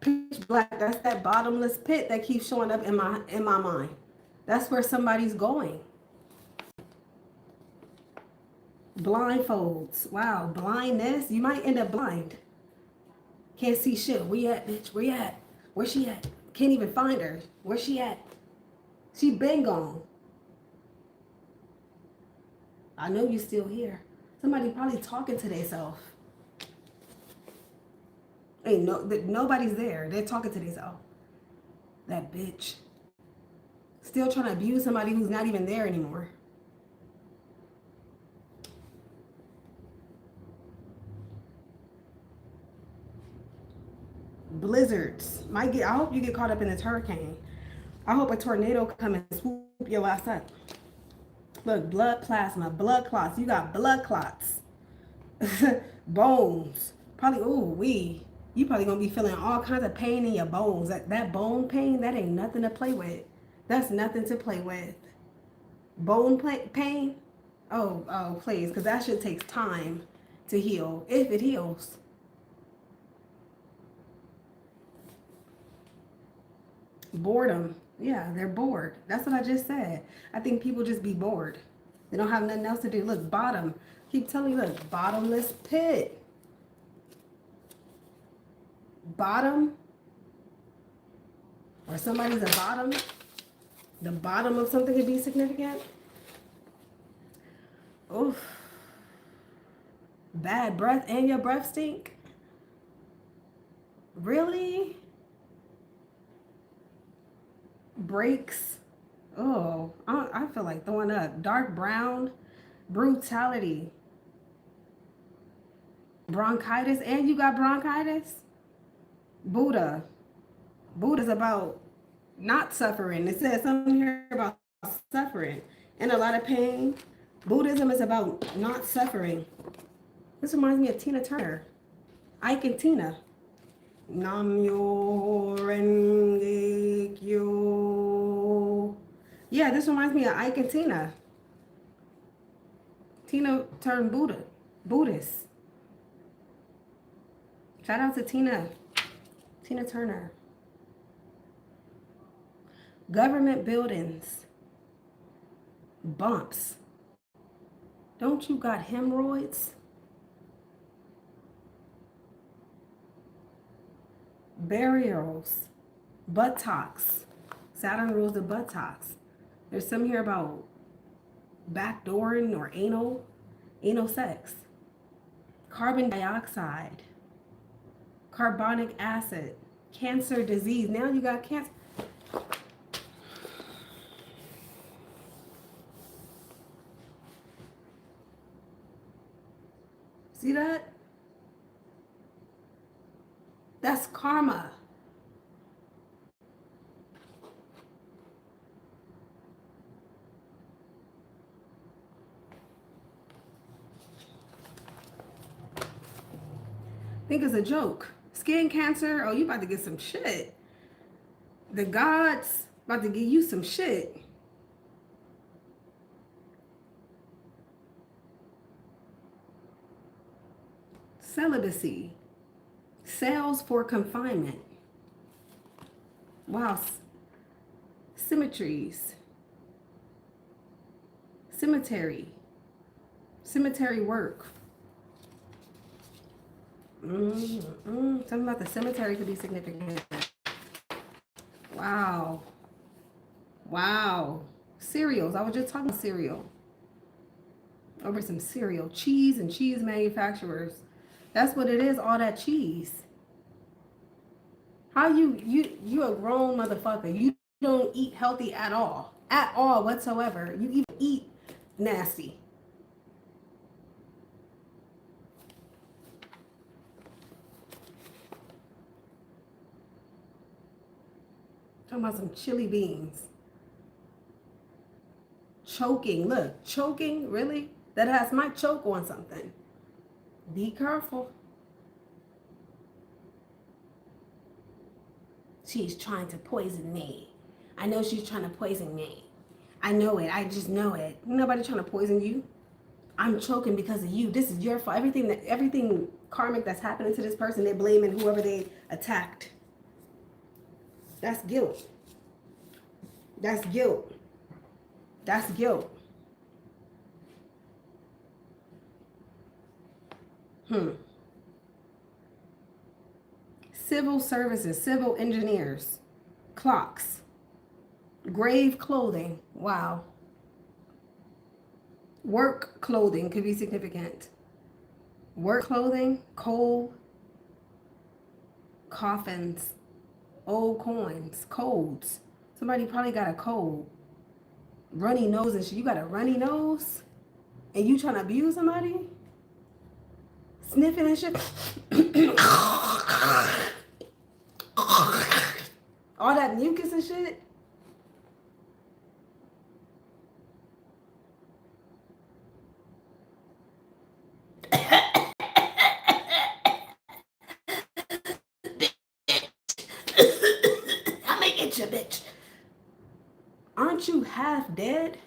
Pitch black, that's that bottomless pit that keeps showing up in my mind. That's where somebody's going. Blindfolds. Wow, blindness. You might end up blind. Can't see shit. Where you at, bitch? Where you at? Where she at? Can't even find her. Where she at? She been gone. I know you still here. Somebody probably talking to themselves. Ain't nobody's there. They're talking to themselves. That bitch. Still trying to abuse somebody who's not even there anymore. Blizzards. I hope you get caught up in this hurricane. I hope a tornado come and swoop your ass up. Look, blood plasma, blood clots. You got blood clots. Bones. Probably, you probably gonna be feeling all kinds of pain in your bones. That bone pain, that ain't nothing to play with. That's nothing to play with. Bone pain? Oh, please, because that shit takes time to heal, if it heals. Boredom. Yeah, they're bored. That's what I just said. I think people just be bored. They don't have nothing else to do. Look, bottom. Keep telling you, look, bottomless pit. Bottom. Or somebody's a bottom. The bottom of something could be significant. Oof. Bad breath and your breath stink. Really? Breaks. Oh, I feel like throwing up. Dark brown. Brutality. Bronchitis. And you got bronchitis? Buddha. Buddha's about not suffering. It says something here about suffering and a lot of pain. Buddhism is about not suffering. This reminds me of Tina Turner. Ike and Tina. Nam-myo Renge Kyo. Yeah, this reminds me of Ike and Tina. Tina turned Buddhist. Shout out to Tina Turner. Government buildings. Bumps. Don't you got hemorrhoids? Burials. Buttocks. Saturn rules the buttocks. There's some here about backdooring or anal sex. Carbon dioxide. Carbonic acid. Cancer disease. Now you got cancer. See that? That's karma. Think it's a joke. Skin cancer, oh, you about to get some shit. The gods about to give you some shit. Celibacy. Cells for confinement. Wow. Symmetries. Cemetery. Cemetery work. Something about the cemetery could be significant. Wow. Wow. Cereals. I was just talking cereal. Over some cereal. Cheese and cheese manufacturers. That's what it is, all that cheese. How you a grown motherfucker. You don't eat healthy at all. At all whatsoever. You even eat nasty. Talking about some chili beans. Choking. Look, choking, really? That ass might choke on something. Be careful. She's trying to poison me. I know she's trying to poison me. I know it. I just know it. Nobody trying to poison you. I'm choking because of you. This is your fault. Everything karmic that's happening to this person, they're blaming whoever they attacked. That's guilt. That's guilt. That's guilt. Civil services, civil engineers, clocks, grave clothing. Wow. Work clothing could be significant. Work clothing, coal, coffins, old coins, colds. Somebody probably got a cold. Runny nose and shit. You got a runny nose? And you trying to abuse somebody? Sniffing and shit? All that mucus and shit? I'ma get you, bitch. Aren't you half dead?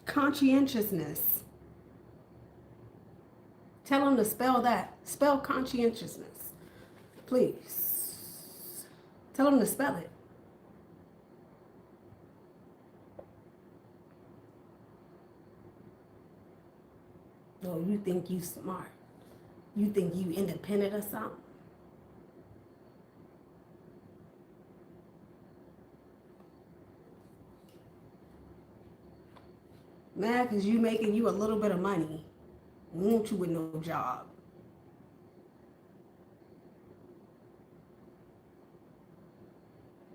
Conscientiousness. Tell them to spell that. Spell conscientiousness. Please. Tell them to spell it. Oh, you think you smart. You think you independent or something? Mad because you making you a little bit of money. Want you with no job.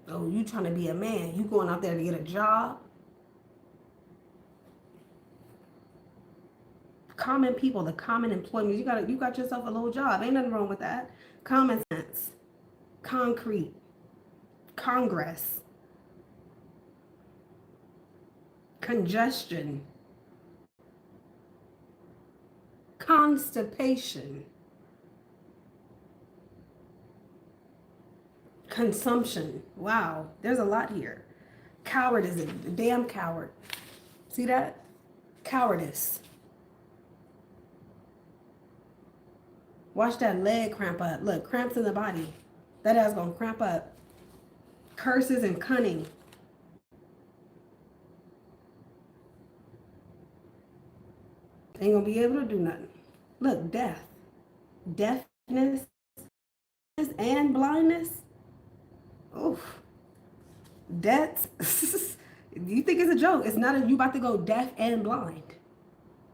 Oh, you trying to be a man. You going out there to get a job. Common people, the common employment. You got yourself a little job. Ain't nothing wrong with that. Common sense. Concrete. Congress. Congestion. Constipation. Consumption. Wow, there's a lot here. Cowardice, a damn coward. See that? Cowardice. Watch that leg cramp up. Look, cramps in the body. That ass gonna cramp up. Curses and cunning. Ain't gonna be able to do nothing. Look, death. Deafness and blindness. Oof. Debts. You think it's a joke. It's not. You about to go deaf and blind.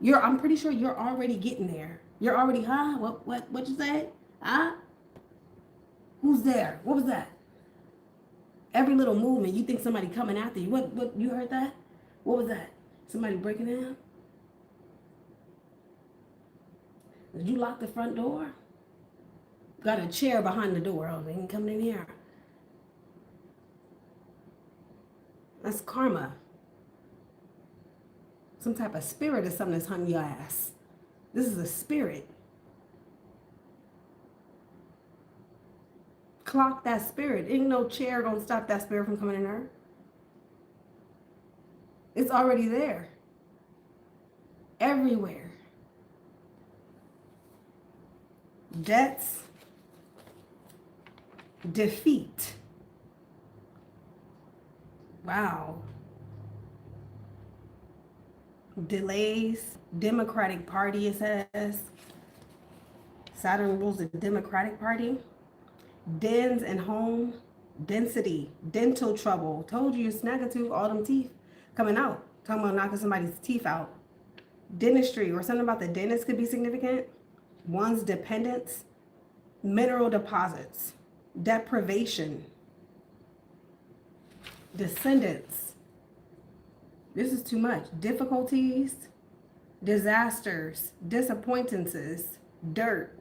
I'm pretty sure you're already getting there. You're already, huh? What you say? Huh? Who's there? What was that? Every little movement, you think somebody coming after you. What you heard that? What was that? Somebody breaking in? Did you lock the front door? Got a chair behind the door. Oh, they ain't coming in here. That's karma. Some type of spirit or something that's hunting your ass. This is a spirit. Clock that spirit. Ain't no chair gonna stop that spirit from coming in there. It's already there. Everywhere. Debts. Defeat. Wow. Delays. Democratic Party, it says. Saturn rules the Democratic Party. Dens and home. Density. Dental trouble. Told you, snag a tooth, all them teeth coming out. Talking about knocking somebody's teeth out. Dentistry, or something about the dentist could be significant. One's dependence. Mineral deposits. Deprivation. Descendants. This is too much. Difficulties. Disasters. Disappointances. Dirt.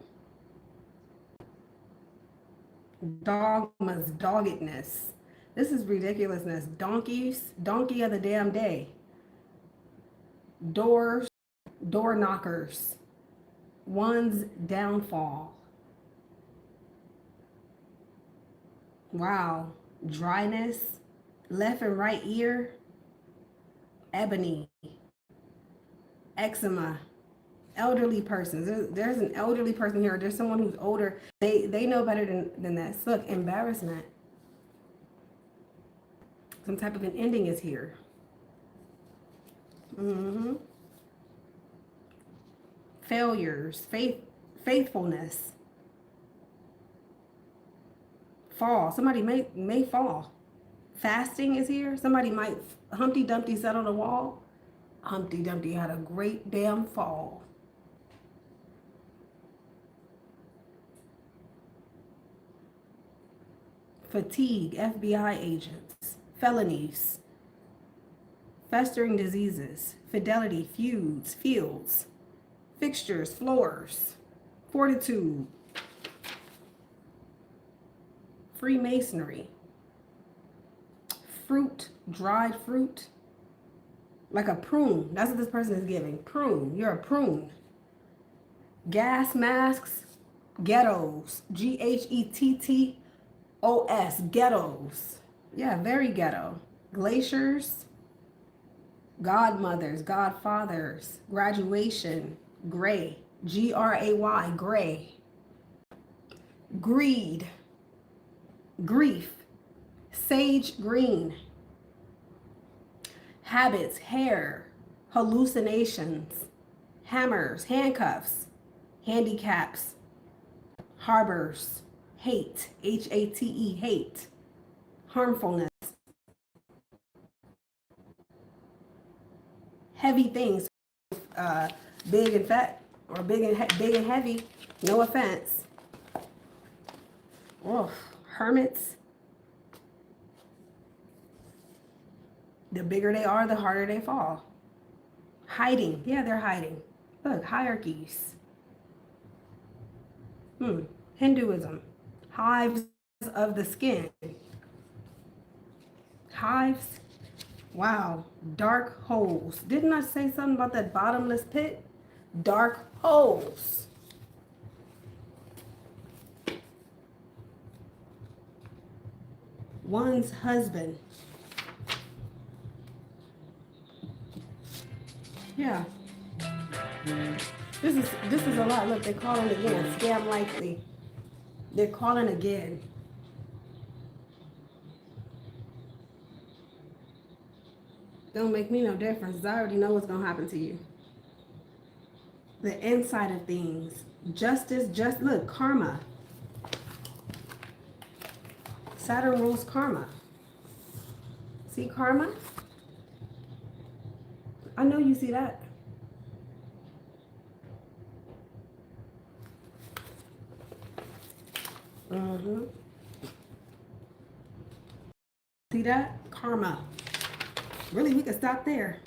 Dogmas. Doggedness. This is ridiculousness. Donkeys. Donkey of the damn day. Doors. Door knockers. One's downfall. Wow. Dryness. Left and right ear. Ebony. Eczema. Elderly persons. There's an elderly person here. There's someone who's older. They know better than that. Look, embarrassment. Some type of an ending is here. Failures. Faithfulness. fall. Somebody may fall. Fasting is here. Somebody might, Humpty Dumpty sat on the wall. Humpty Dumpty had a great damn fall. Fatigue, FBI agents, felonies, festering diseases, fidelity, feuds, fields, fixtures, floors, fortitude, Freemasonry, fruit, dried fruit, like a prune. That's what this person is giving. Prune. You're a prune. Gas masks, ghettos, GHETTOS, ghettos. Yeah, very ghetto. Glaciers, godmothers, godfathers, graduation, gray, GRAY, gray. Greed, grief, sage green. Habits, hair, hallucinations, hammers, handcuffs, handicaps, harbors, hate, HATE, hate, harmfulness, heavy things, big and fat, or big and heavy, no offense. Oh, hermits. The bigger they are, the harder they fall. Hiding. Yeah, they're hiding. Look, hierarchies. Hinduism. Hives of the skin. Hives. Wow. Dark holes. Didn't I say something about that bottomless pit? Dark holes. One's husband. Yeah. This is a lot. Look, they're calling again. Scam likely. They're calling again. Don't make me no difference. I already know what's gonna happen to you. The inside of things. Justice, look, karma. Saturn rules karma. See karma? I know you see that. See that? Karma. Really, we could stop there.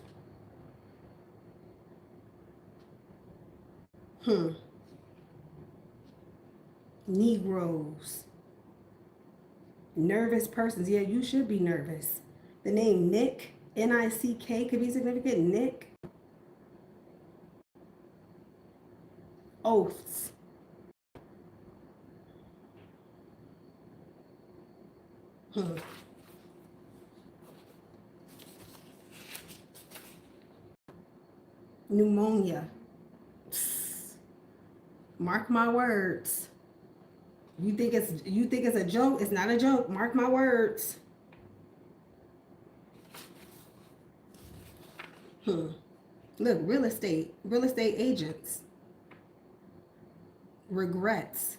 Negroes. Nervous persons. Yeah, you should be nervous. The name Nick, N-I-C-K, could be significant. Nick. Oaths. Pneumonia. Psst. Mark my words. You think it's a joke? It's not a joke. Mark my words. Look, real estate agents. Regrets.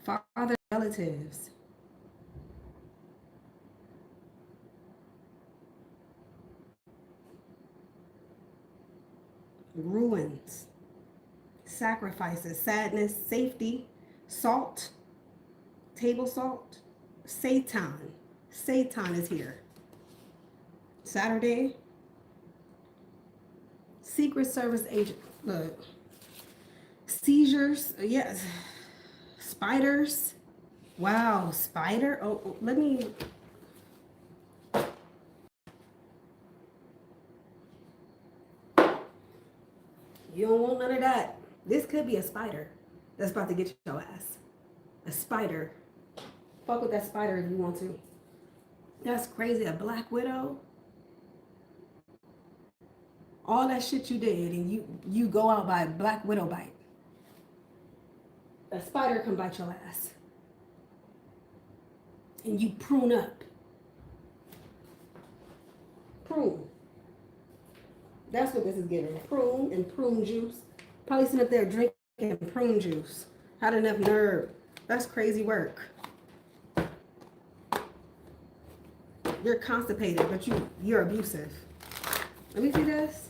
Father relatives. Ruins. Sacrifices, sadness, safety, salt, table salt, Satan. Satan is here. Saturday. Secret Service agent. Look. Seizures. Yes. Spiders. Wow. Spider. Oh, let me. You don't want none of that. This could be a spider that's about to get your ass. A spider. Fuck with that spider if you want to. That's crazy. A black widow. All that shit you did and you go out by a black widow bite. A spider come bite your ass. And you prune up. Prune. That's what this is giving. Prune and prune juice. Probably sitting up there drinking prune juice. Had enough nerve. That's crazy work. You're constipated, but you're abusive. Let me see this.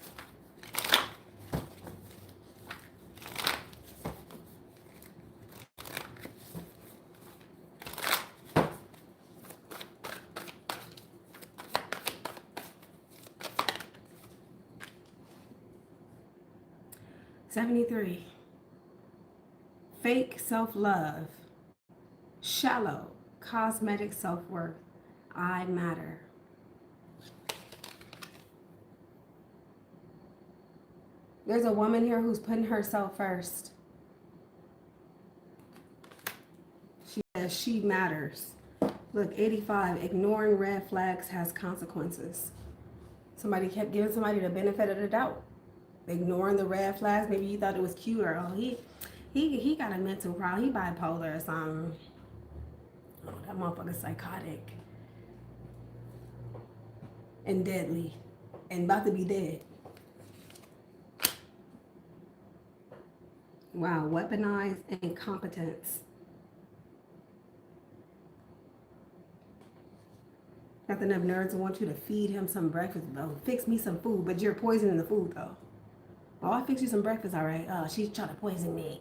$73. Fake self-love. Shallow. Cosmetic self-worth. I matter. There's a woman here who's putting herself first. She says she matters. Look, 85. Ignoring red flags has consequences. Somebody kept giving somebody the benefit of the doubt. Ignoring the red flags. Maybe you thought it was cute, or oh, he got a mental problem. He bipolar or something. Oh, that motherfucker's psychotic. And deadly. And about to be dead. Wow, weaponized incompetence. Got enough nerves to want you to feed him some breakfast, though. Fix me some food, but you're poisoning the food, though. Oh, I'll fix you some breakfast, all right. Oh, she's trying to poison me.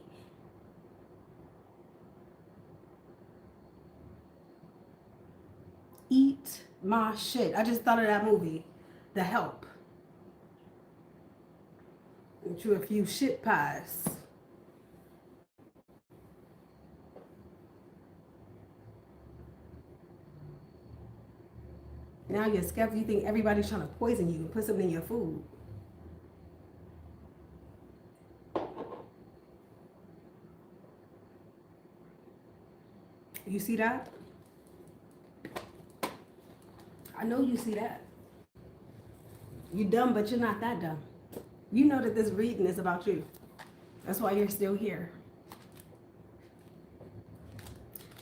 Eat my shit. I just thought of that movie, The Help. Get you a few shit pies. Now you're skeptical. You think everybody's trying to poison you and put something in your food. You see that? I know you see that. You're dumb, but you're not that dumb. You know that this reading is about you. That's why you're still here.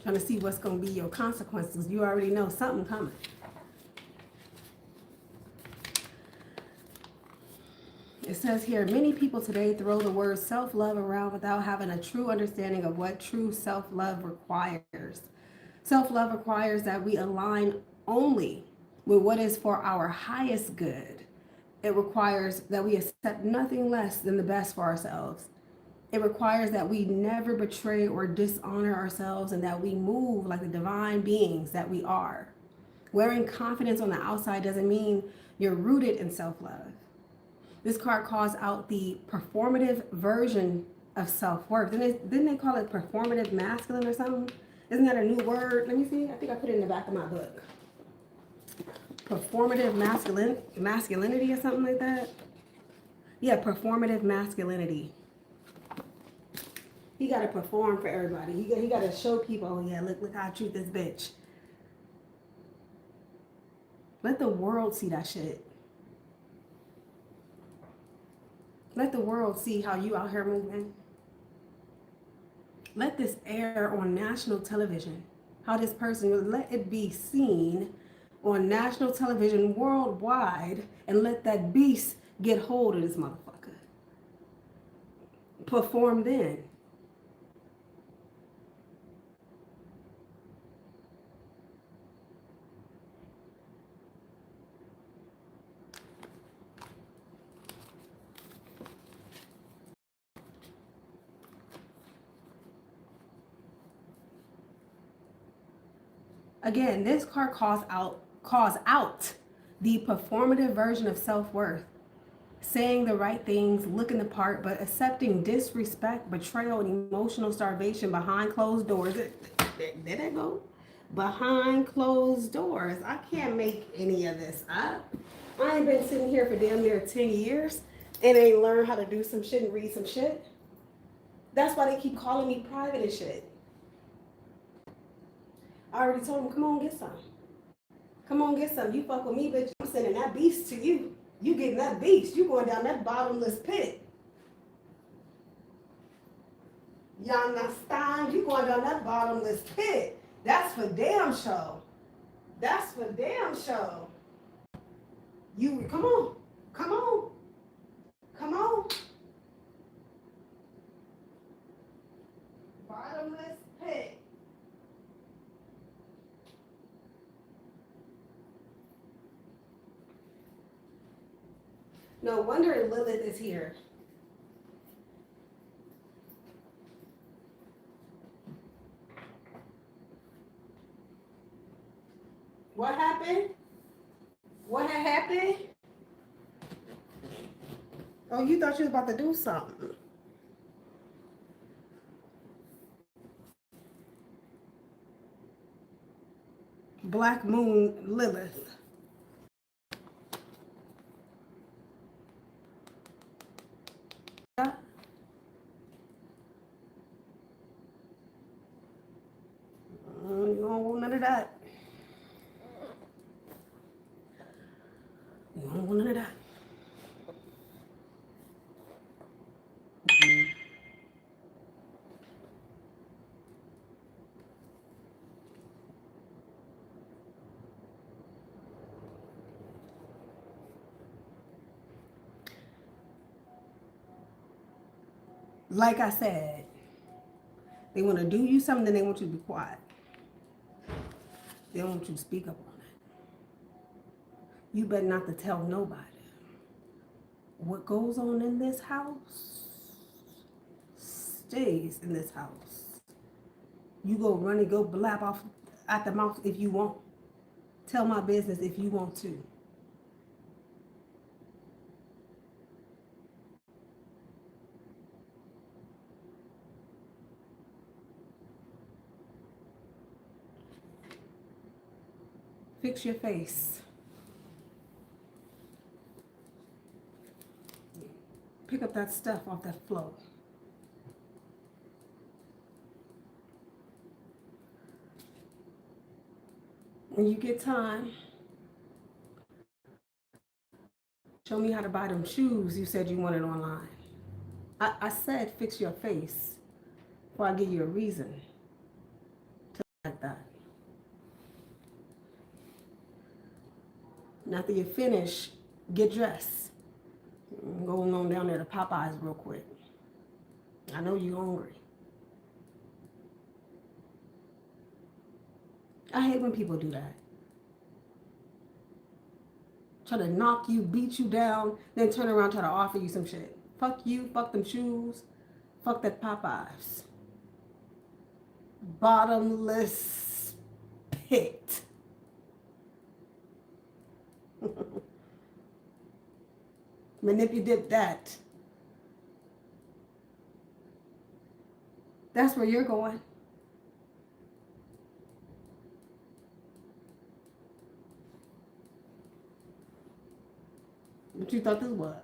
Trying to see what's going to be your consequences. You already know something coming. It says here, many people today throw the word self-love around without having a true understanding of what true self-love requires. Self-love requires that we align only with what is for our highest good. It requires that we accept nothing less than the best for ourselves. It requires that we never betray or dishonor ourselves and that we move like the divine beings that we are. Wearing confidence on the outside doesn't mean you're rooted in self-love. This card calls out the performative version of self-worth. Didn't they call it performative masculine or something? Isn't that a new word? Let me see. I think I put it in the back of my book. Performative masculinity or something like that. Yeah, performative masculinity. He got to perform for everybody. He got to show people, oh yeah, look how I treat this bitch. Let the world see that shit. Let the world see how you out here moving. Let this air on national television. How this person, let it be seen on national television worldwide, and let that beast get hold of this motherfucker. Perform then. Again, this card calls out the performative version of self-worth. Saying the right things, looking the part, but accepting disrespect, betrayal, and emotional starvation behind closed doors. There that go? Behind closed doors. I can't make any of this up. I ain't been sitting here for damn near 10 years and ain't learned how to do some shit and read some shit. That's why they keep calling me private and shit. I already told them, come on, get some. Come on, get some. You fuck with me, bitch. I'm sending that beast to you. You getting that beast. You going down that bottomless pit. You understand? You going down that bottomless pit. That's for damn show. That's for damn show. You, come on. Come on. Come on. bottomless pit. No wonder Lilith is here. What happened? What had happened? Oh, you thought you was about to do something. Black Moon Lilith. You don't want none of that. You don't want none of that. Like I said, they want to do you something, then they want you to be quiet. They don't want you to speak up on it. You better not to tell nobody. What goes on in this house stays in this house. You go run and go blab off at the mouth if you want. Tell my business if you want to. Fix your face. Pick up that stuff off that floor. When you get time, show me how to buy them shoes you said you wanted online. I said fix your face before I give you a reason to like that. And after you finish, get dressed. Go on down there to Popeyes real quick. I know you're hungry. I hate when people do that. Try to knock you, beat you down, then turn around try to offer you some shit. Fuck you, fuck them shoes, fuck that Popeyes. Bottomless pit. Manipulate that. That's where you're going. What you thought this was?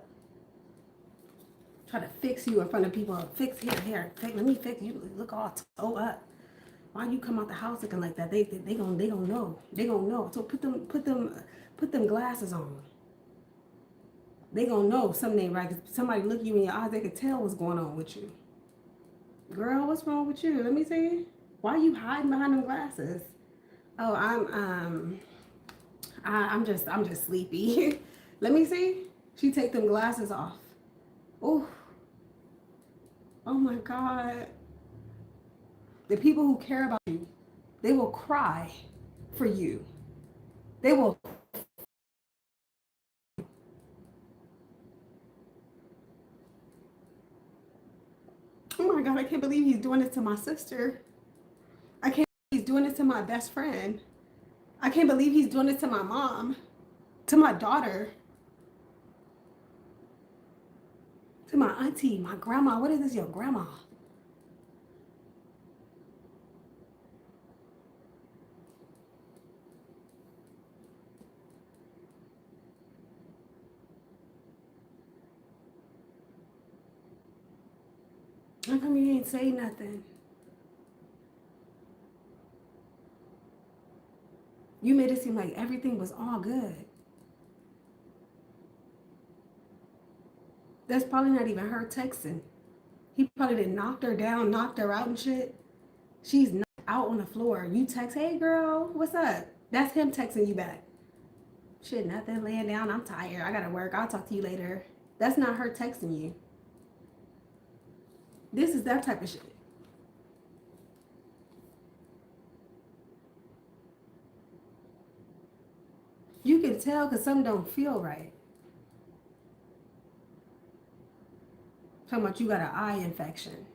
Try to fix you in front of people. Fix here. Let me fix you. Look all toe up. Why you come out the house looking like that? They gonna know. They gonna know. So put them glasses on. They gonna know something ain't right. Somebody look you in your eyes, they could tell what's going on with you. Girl, what's wrong with you? Let me see. Why are you hiding behind them glasses? Oh, I'm just sleepy. Let me see. She take them glasses off. Oh. Oh my God. The people who care about you, they will cry for you. They will. Oh my God, I can't believe he's doing this to my sister. I can't believe he's doing this to my best friend. I can't believe he's doing this to my mom, to my daughter, to my auntie, my grandma. What is this, your grandma? How come you ain't say nothing? You made it seem like everything was all good. That's probably not even her texting. He probably done knocked her down, knocked her out and shit. She's knocked out on the floor. You text, hey girl, what's up? That's him texting you back. Shit, nothing, laying down, I'm tired. I gotta work, I'll talk to you later. That's not her texting you. This is that type of shit. You can tell because something don't feel right. Talking about you got an eye infection.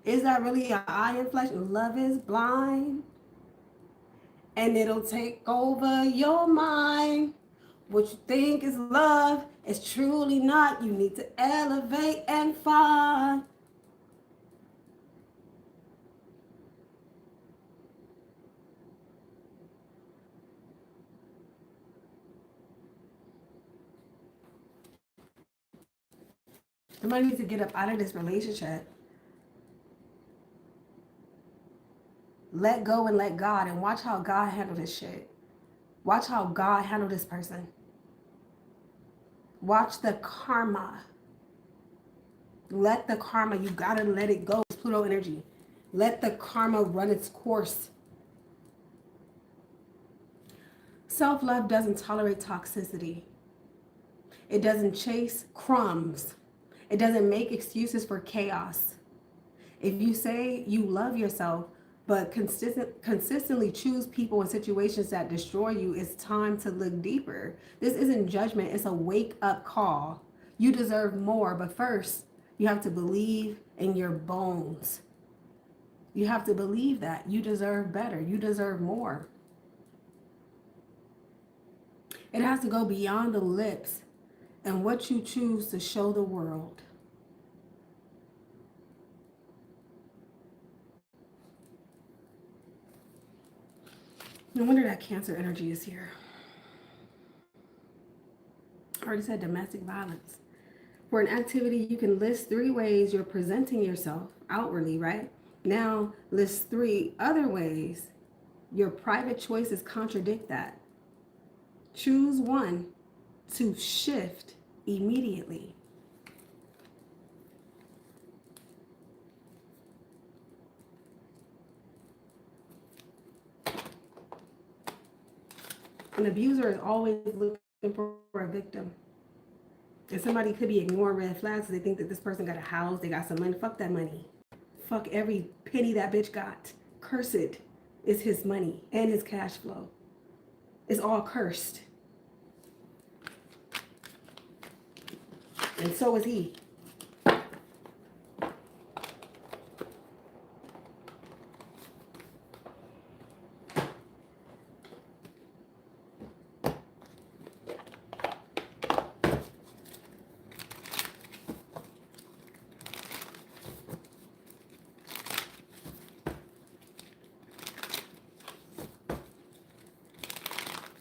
Is that really an eye infection? Love is blind. And it'll take over your mind. What you think is love is truly not. You need to elevate and find. Somebody needs to get up out of this relationship. Let go and let God, and watch how God handle this shit. Watch how God handle this person. Watch the karma. Let the karma, you gotta let it go. It's Pluto energy. Let the karma run its course. Self-love doesn't tolerate toxicity. It doesn't chase crumbs. It doesn't make excuses for chaos. If you say you love yourself, but consistently choose people and situations that destroy you, it's time to look deeper. This isn't judgment, it's a wake-up call. You deserve more, but first, you have to believe in your bones. You have to believe that. You deserve better. You deserve more. It has to go beyond the lips and what you choose to show the world. No wonder that Cancer energy is here. I already said domestic violence. For an activity, you can list 3 ways you're presenting yourself outwardly, right? Now, list 3 other ways your private choices contradict that. Choose one to shift immediately. An abuser is always looking for a victim. And somebody could be ignoring red flags because they think that this person got a house, they got some money. Fuck that money. Fuck every penny that bitch got. Cursed is his money and his cash flow. It's all cursed. And so is he.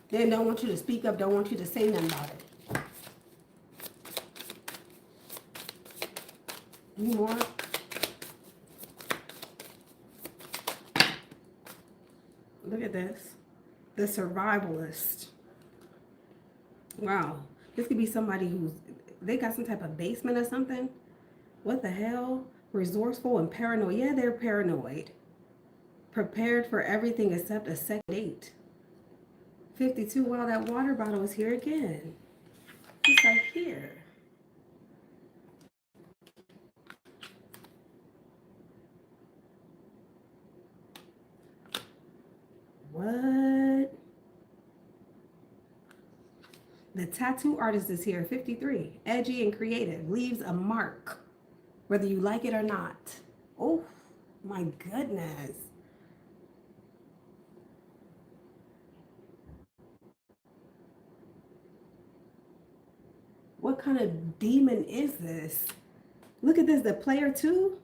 They don't want you to speak up, don't want you to say nothing about it. Any more? Look at this. The survivalist. Wow. This could be somebody who's, they got some type of basement or something. What the hell? Resourceful and paranoid. Yeah, they're paranoid. Prepared for everything except a second date. 52. Wow, that water bottle is here again. It's like here. What? The tattoo artist is here. 53. Edgy and creative. Leaves a mark, whether you like it or not. Oh, my goodness. What kind of demon is this? Look at this, the player 2,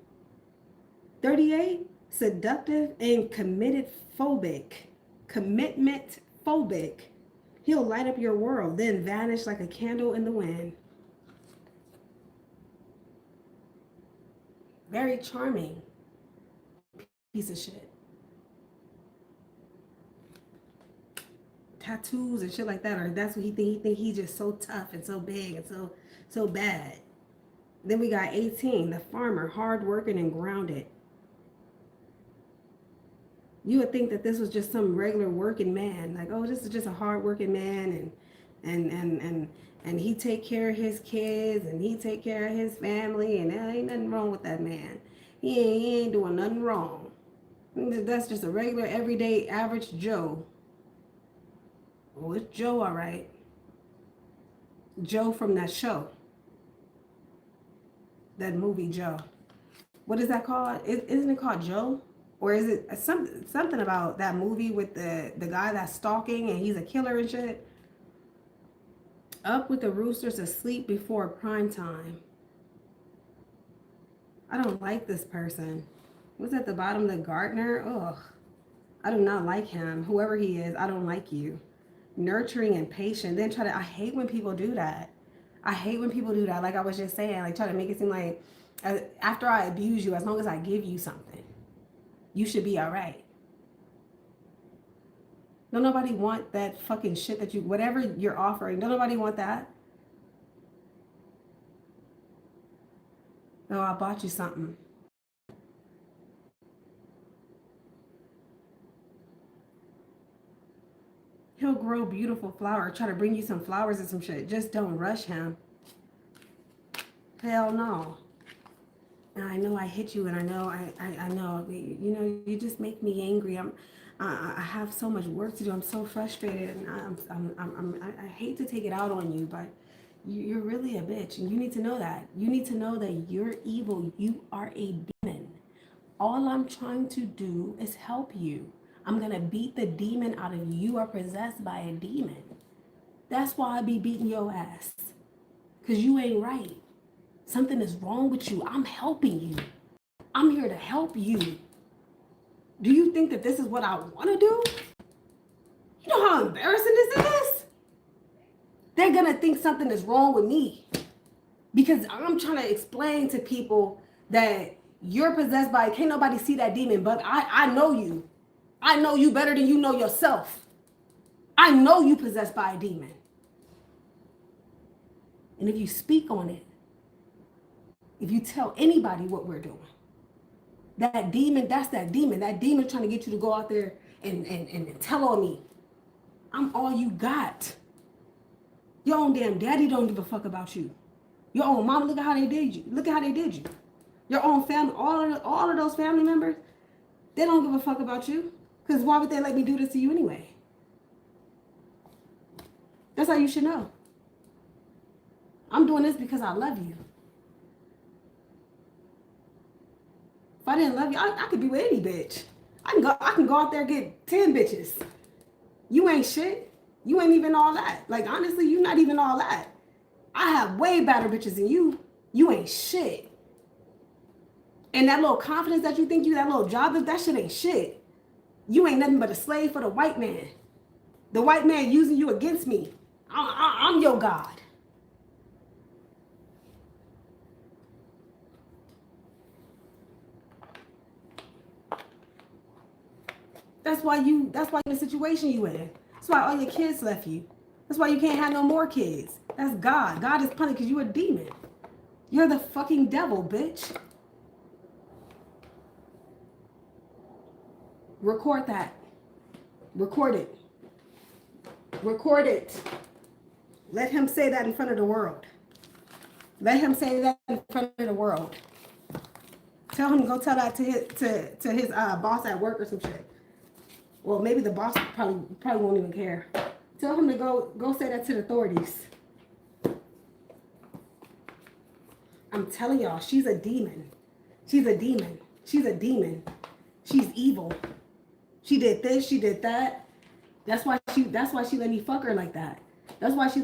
38, seductive and commitment phobic. He'll light up your world, then vanish like a candle in the wind. Very charming piece of shit. Tattoos and shit like that, or that's what he think. He think he's just so tough and so big and so bad. Then we got 18, the farmer, hardworking and grounded. You would think that this was just some regular working man, like, oh, this is just a hardworking man, and he take care of his kids and he take care of his family, and there ain't nothing wrong with that man. He ain't doing nothing wrong. That's just a regular, everyday, average Joe. Oh, it's Joe, all right. Joe from that show. That movie, Joe. What is that called? Isn't it called Joe? Or is it something about that movie with the guy that's stalking and he's a killer and shit? Up with the roosters, asleep before prime time. I don't like this person. What's at the bottom? The gardener? Ugh. I do not like him. Whoever he is, I don't like you. Nurturing and patient. Then try to, I hate when people do that. I hate when people do that. Like I was just saying, like try to make it seem like after I abuse you, as long as I give you something, you should be all right. Don't nobody want that fucking shit that you, whatever you're offering, don't nobody want that. No, I bought you something. He'll grow beautiful flowers, try to bring you some flowers and some shit. Just don't rush him. Hell no. And I know I hit you, and I know I know, you know, you just make me angry. I have so much work to do. I'm so frustrated, and I hate to take it out on you, but you're really a bitch, and you need to know that. You need to know that you're evil. You are a demon. All I'm trying to do is help you. I'm gonna beat the demon out of you. You are possessed by a demon. That's why I be beating your ass, because you ain't right. Something is wrong with you. I'm helping you. I'm here to help you. Do you think that this is what I want to do? You know how embarrassing this is? They're going to think something is wrong with me because I'm trying to explain to people that you're possessed by, can't nobody see that demon, but I know you. I know you better than you know yourself. I know you possessed by a demon. And if you speak on it, if you tell anybody what we're doing, that demon, that's that demon. That demon trying to get you to go out there and tell on me. I'm all you got. Your own damn daddy don't give a fuck about you. Your own mama, look at how they did you. Look at how they did you. Your own family, all of those family members, they don't give a fuck about you. Because why would they let me do this to you anyway? That's how you should know. I'm doing this because I love you. If I didn't love you, I could be with any bitch. I can go out there and get 10 bitches. You ain't shit. You ain't even all that. Like, honestly, you not even all that. I have way better bitches than you. You ain't shit. And that little confidence that you think you, that little job, that shit ain't shit. You ain't nothing but a slave for the white man. The white man using you against me. I'm your God. That's why in the situation you in. That's why all your kids left you. That's why you can't have no more kids. That's God. God is punishing because you a demon. You're the fucking devil, bitch. Record that. Record it. Record it. Let him say that in front of the world. Let him say that in front of the world. Tell him to go tell that to his boss at work or some shit. Well, maybe the boss probably won't even care. Tell him to go say that to the authorities. I'm telling y'all, she's a demon. She's a demon. She's a demon. She's evil. She did this, she did that. That's why she let me fuck her like that. That's why she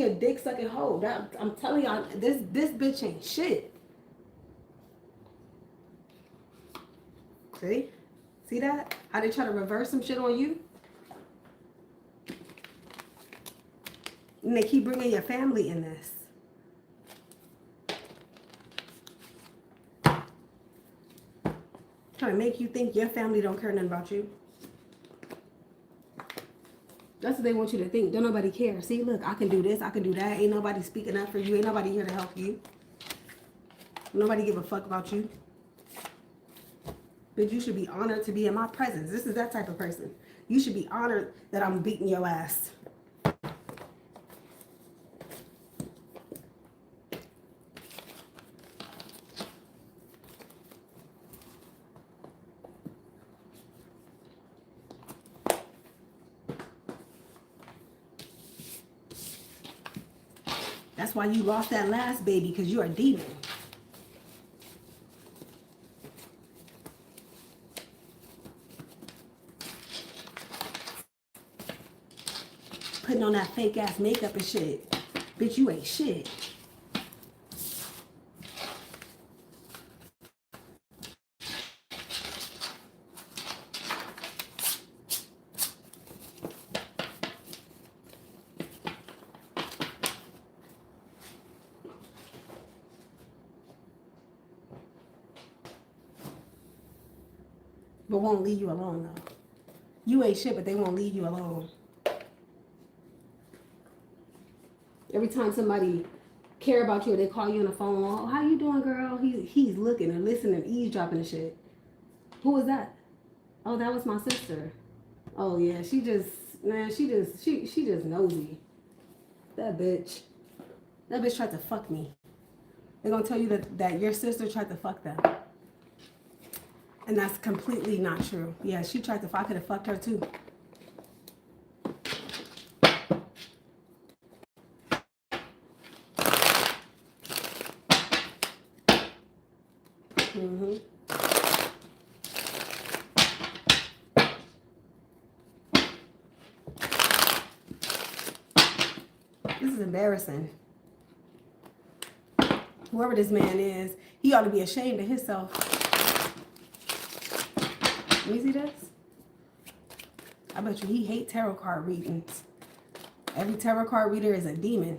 a dick sucking hoe. I'm telling y'all, this bitch ain't shit. See that? How they try to reverse some shit on you? And they keep bringing your family in this. Trying to make you think your family don't care nothing about you. That's what they want you to think. Don't nobody care. See, look, I can do this, I can do that. Ain't nobody speaking up for you. Ain't nobody here to help you. Nobody give a fuck about you. But you should be honored to be in my presence. This is that type of person. You should be honored that I'm beating your ass. That's why you lost that last baby, because you're a demon. Putting on that fake ass makeup and shit. Bitch, you ain't shit. But won't leave you alone though. You ain't shit, but they won't leave you alone. Every time somebody care about you or they call you on the phone, oh, how you doing, girl? He's looking and listening, eavesdropping and shit. Who was that? Oh, that was my sister. Oh yeah, she just nosy. That bitch tried to fuck me. They're gonna tell you that your sister tried to fuck them. And that's completely not true. Yeah, she tried to fuck. I could have fucked her too. Mm-hmm. This is embarrassing. Whoever this man is, he ought to be ashamed of himself. Let me see this. I bet you he hates tarot card readings. Every tarot card reader is a demon.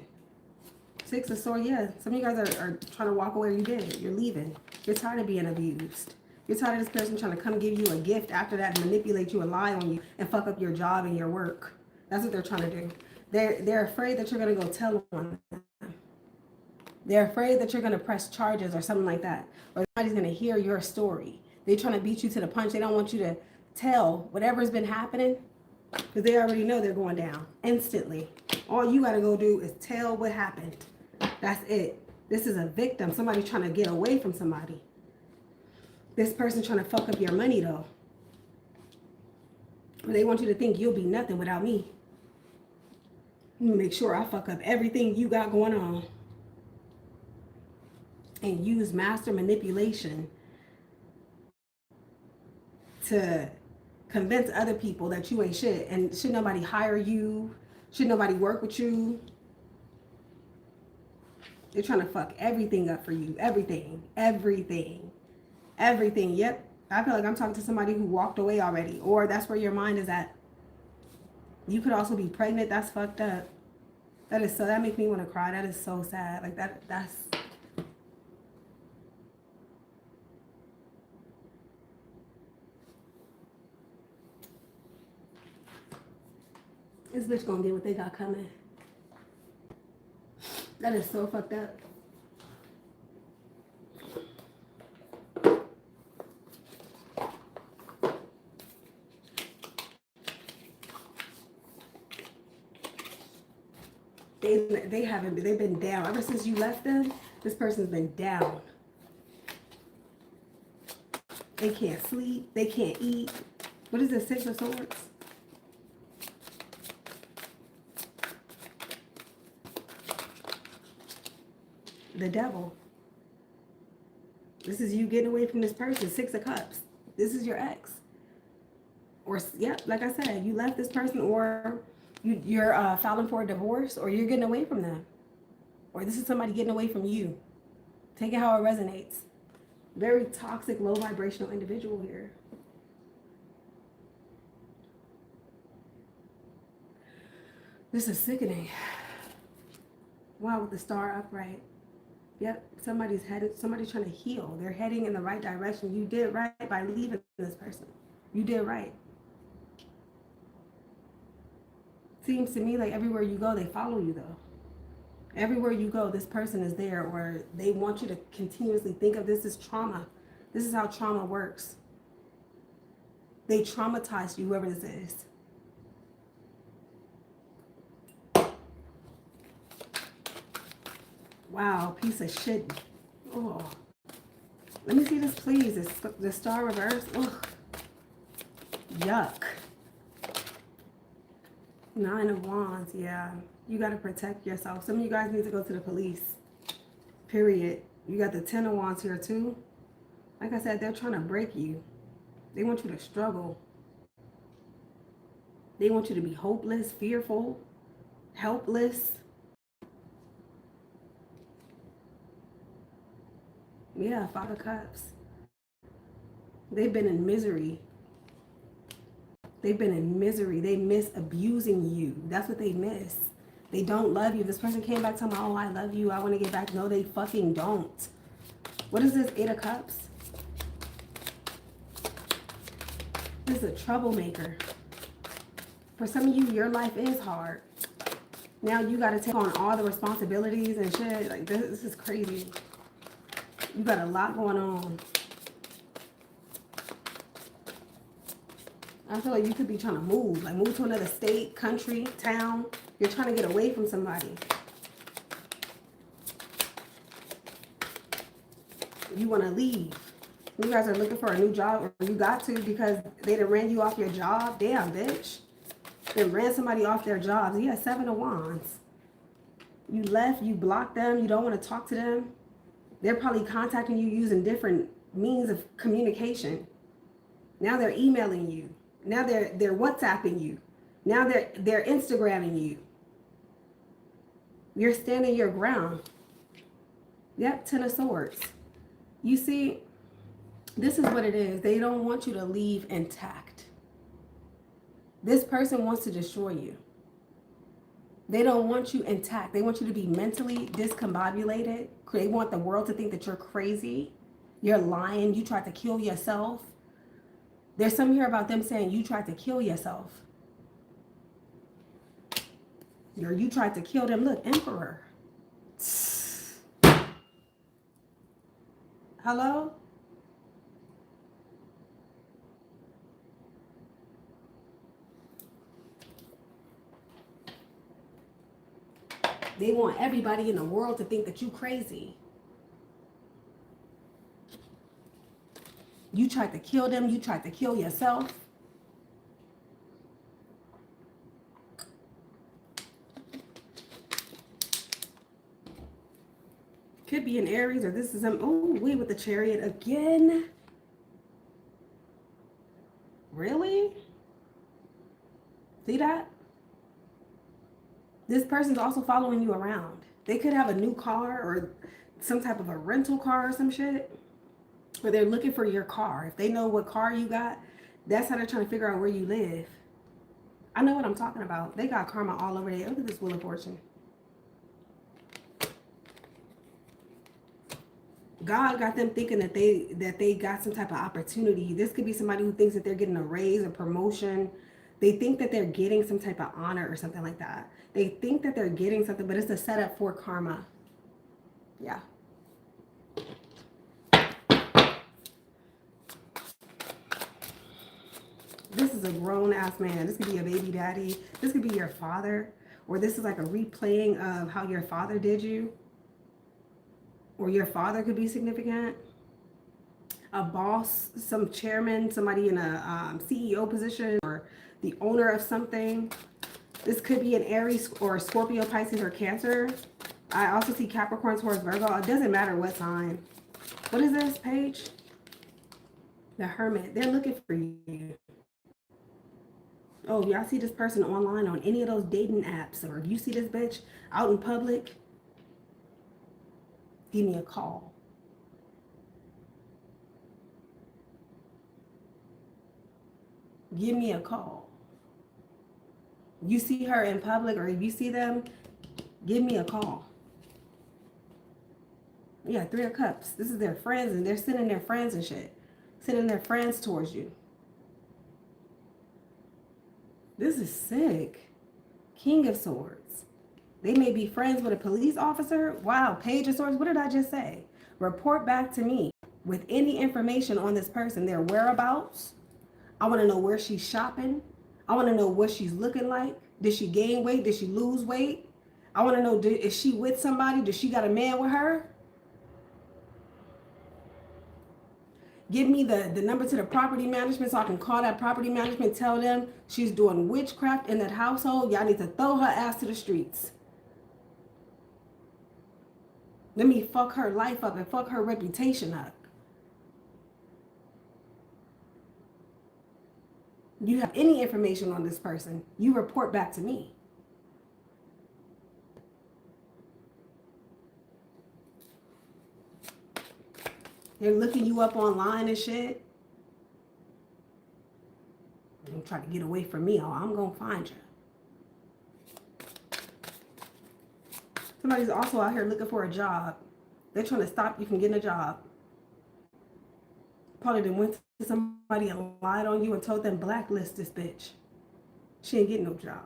Six of Swords, yeah. Some of you guys are trying to walk away. You did. You're leaving. You're tired of being abused. You're tired of this person trying to come give you a gift after that, manipulate you and lie on you and fuck up your job and your work. That's what they're trying to do. They're afraid that you're going to go tell on them. They're afraid that you're going to press charges or something like that. Or somebody's going to hear your story. They're trying to beat you to the punch. They don't want you to tell whatever's been happening because they already know they're going down instantly. All you got to go do is tell what happened. That's it. This is a victim. Somebody trying to get away from somebody. This person trying to fuck up your money though. They want you to think you'll be nothing without me. Make sure I fuck up everything you got going on. And use master manipulation to convince other people that you ain't shit. And should nobody hire you? Should nobody work with you? They're trying to fuck everything up for you. Everything. Everything. Everything. Yep. I feel like I'm talking to somebody who walked away already. Or that's where your mind is at. You could also be pregnant. That's fucked up. That is so, that makes me want to cry. That is so sad. Like that's... This bitch gonna get what they got coming. That is so fucked up. They've been down. Ever since you left them, this person's been down. They can't sleep. They can't eat. What is this, Six of Swords? The devil. This is you getting away from this person. Six of Cups. This is your ex. Or, yeah, like I said, you left this person, or you're filing for a divorce, or you're getting away from them. Or this is somebody getting away from you. Take it how it resonates. Very toxic, low vibrational individual here. This is sickening. Wow, with the star upright. Yep, somebody's trying to heal. They're heading in the right direction. You did right by leaving this person. You did right. Seems to me like everywhere you go, they follow you though. Everywhere you go, this person is there, or they want you to continuously think of this as trauma. This is how trauma works. They traumatized you, whoever this is. Wow, piece of shit. Oh. Let me see this, please. The star reverse. Ugh. Yuck. Nine of Wands, yeah. You got to protect yourself. Some of you guys need to go to the police. Period. You got the Ten of Wands here too. Like I said, they're trying to break you. They want you to struggle. They want you to be hopeless, fearful, helpless. Yeah, Five of Cups. They've been in misery. They've been in misery. They miss abusing you. That's what they miss. They don't love you. This person came back telling me, oh, I love you. I want to get back. No, they fucking don't. What is this? Eight of Cups. This is a troublemaker. For some of you, your life is hard. Now you got to take on all the responsibilities and shit. Like, this is crazy. You got a lot going on. I feel like you could be trying to move. Like, move to another state, country, town. You're trying to get away from somebody. You want to leave. You guys are looking for a new job, or you got to because they done ran you off your job. Damn, bitch. They ran somebody off their jobs. You had Seven of Wands. You left, you blocked them, you don't want to talk to them. They're probably contacting you using different means of communication. Now they're emailing you. Now they're WhatsApping you. Now they're Instagramming you. You're standing your ground. Yep, Ten of Swords. You see, this is what it is. They don't want you to leave intact. This person wants to destroy you. They don't want you intact. They want you to be mentally discombobulated. They want the world to think that you're crazy. You're lying. You tried to kill yourself. There's some here about them saying you tried to kill yourself. Or you tried to kill them. Look, Emperor. Hello? They want everybody in the world to think that you crazy. You tried to kill them. You tried to kill yourself. Could be an Aries, or this is some, oh, we with the Chariot again. Really? See that? This person's also following you around. They could have a new car or some type of a rental car or some shit. Or they're looking for your car. If they know what car you got, that's how they're trying to figure out where you live. I know what I'm talking about. They got karma all over there. Look at this Wheel of Fortune. God got them thinking that they got some type of opportunity. This could be somebody who thinks that they're getting a raise, a promotion. They think that they're getting some type of honor or something like that. They think that they're getting something, but it's a setup for karma. Yeah. This is a grown-ass man. This could be a baby daddy. This could be your father. Or this is like a replaying of how your father did you. Or your father could be significant. A boss, some chairman, somebody in a CEO position, or the owner of something. This could be an Aries or Scorpio, Pisces, or Cancer. I also see Capricorn, Taurus, Virgo. It doesn't matter what sign. What is this page? The Hermit. They're looking for you. Oh, y'all see this person online on any of those dating apps, or you see this bitch out in public, give me a call. Give me a call. You see her in public, or if you see them, give me a call. Yeah, Three of Cups. This is their friends, and they're sending their friends and shit. Sending their friends towards you. This is sick. King of Swords. They may be friends with a police officer. Wow, Page of Swords. What did I just say? Report back to me with any information on this person, their whereabouts. I want to know where she's shopping. I want to know what she's looking like. Did she gain weight? Did she lose weight? I want to know, is she with somebody? Does she got a man with her? Give me the number to the property management so I can call that property management, tell them she's doing witchcraft in that household. Y'all need to throw her ass to the streets. Let me fuck her life up and fuck her reputation up. You have any information on this person, you report back to me. They're looking you up online and shit. Don't try to get away from me, or I'm gonna find you. Somebody's also out here looking for a job. They're trying to stop you from getting a job. Probably done went to somebody and lied on you and told them blacklist this bitch. She ain't getting no job.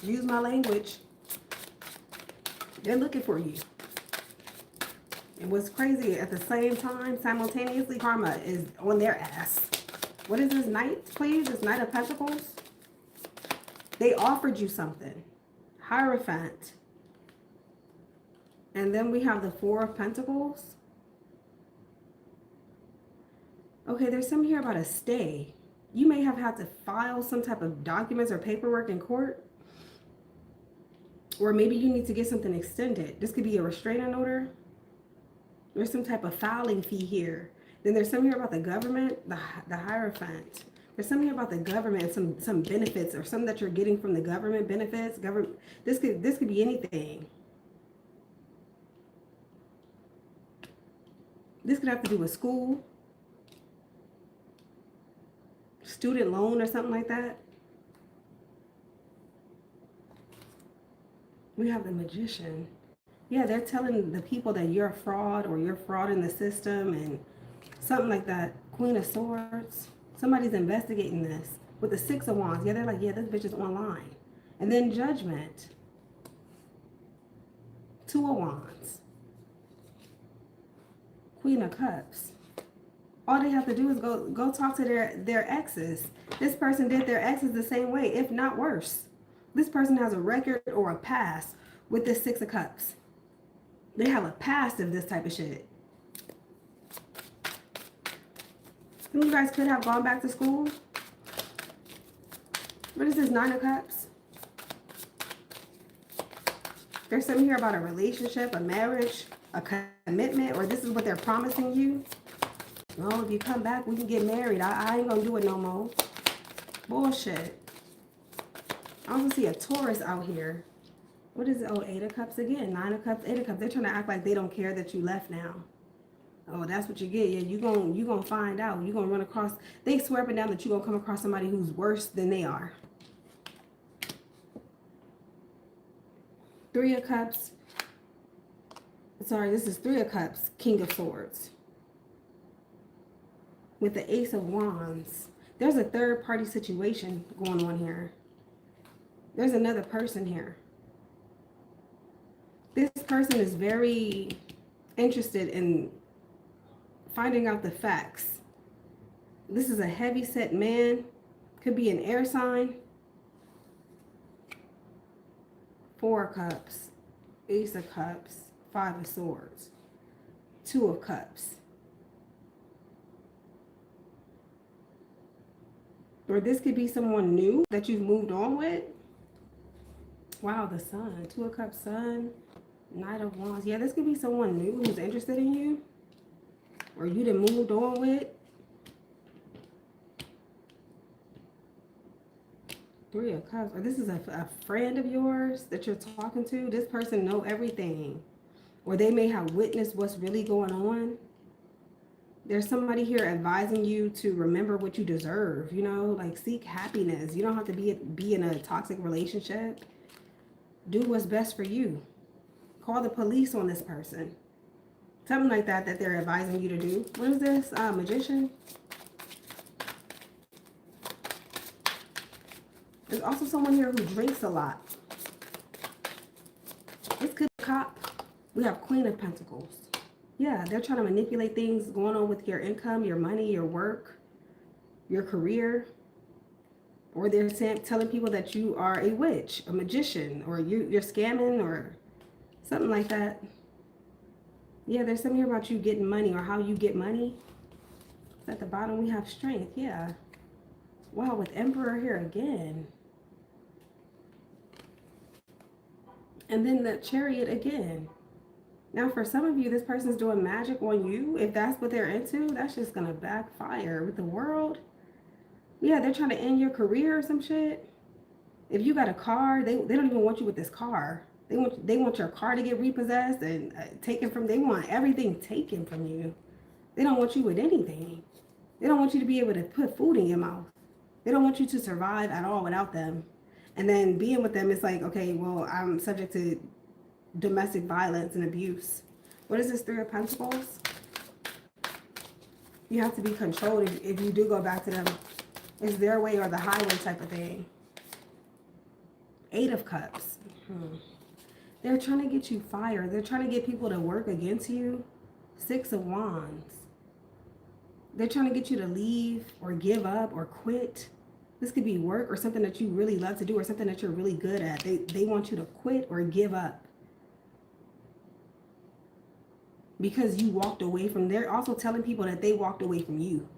Use my language. They're looking for you. And what's crazy, at the same time, simultaneously, karma is on their ass. What is this Knight, please? This Knight of Pentacles? They offered you something. Hierophant. And then we have the Four of Pentacles. Okay, there's something here about a stay. You may have had to file some type of documents or paperwork in court. Or maybe you need to get something extended. This could be a restraining order. There's some type of filing fee here. Then there's something here about the government, the Hierophant. There's something here about the government, some benefits or something that you're getting from the government, benefits. This could be anything. This could have to do with school, student loan or something like that. We have the Magician. Yeah, they're telling the people that you're a fraud or you're fraud in the system and something like that. Queen of Swords. Somebody's investigating this. With the Six of Wands. Yeah, they're like, yeah, this bitch is online. And then Judgment. Two of Wands. Queen of Cups. All they have to do is go talk to their exes. This person did their exes the same way, if not worse. This person has a record or a past with this Six of Cups. They have a past of this type of shit. Some of you guys could have gone back to school. What is this Nine of Cups? There's something here about a relationship, a marriage, a commitment, or this is what they're promising you. No, if you come back, we can get married. I ain't gonna do it no more. Bullshit. I also see a Taurus out here. What is it? Oh, Eight of Cups again. Nine of Cups, Eight of Cups. They're trying to act like they don't care that you left now. Oh, that's what you get. Yeah, you gonna find out. You're gonna run across. They swear up and down that you're gonna come across somebody who's worse than they are. Three of Cups. Sorry, this is Three of Cups. King of Swords. With the Ace of Wands. There's a third party situation going on here. There's another person here. This person is very interested in finding out the facts. This is a heavy-set man. Could be an air sign. Four of Cups. Ace of Cups. Five of Swords. Two of Cups. Or this could be someone new that you've moved on with. Wow, the Sun. Two of Cups, Sun. Knight of Wands. Yeah, this could be someone new who's interested in you. Or you done moved on with. Three of Cups. Or this is a friend of yours that you're talking to. This person know everything. Or they may have witnessed what's really going on. There's somebody here advising you to remember what you deserve. You know, like seek happiness. You don't have to be in a toxic relationship. Do what's best for you. Call the police on this person. Something like that they're advising you to do. What is this? Magician. There's also someone here who drinks a lot. This could be a cop. We have Queen of Pentacles. Yeah, they're trying to manipulate things going on with your income, your money, your work, your career. Or they're telling people that you are a witch, a magician, or you're scamming or something like that. Yeah, there's something here about you getting money or how you get money. At the bottom, we have strength. Yeah. Wow, with Emperor here again. And then the Chariot again. Now, for some of you, this person's doing magic on you. If that's what they're into, that's just going to backfire with the World. Yeah, they're trying to end your career or some shit. If you got a car, they don't even want you with this car. They want your car to get repossessed and taken from. They want everything taken from you. They don't want you with anything. They don't want you to be able to put food in your mouth. They don't want you to survive at all without them. And then being with them, it's like, okay, well, I'm subject to domestic violence and abuse. What is this 3 of Pentacles? You have to be controlled if you do go back to them. It's their way or the highway type of thing. 8 of Cups. They're trying to get you fired. They're trying to get people to work against you. 6 of Wands. They're trying to get you to leave or give up or quit. This could be work or something that you really love to do or something that you're really good at. They want you to quit or give up. Because you walked away from, they're also telling people that they walked away from you.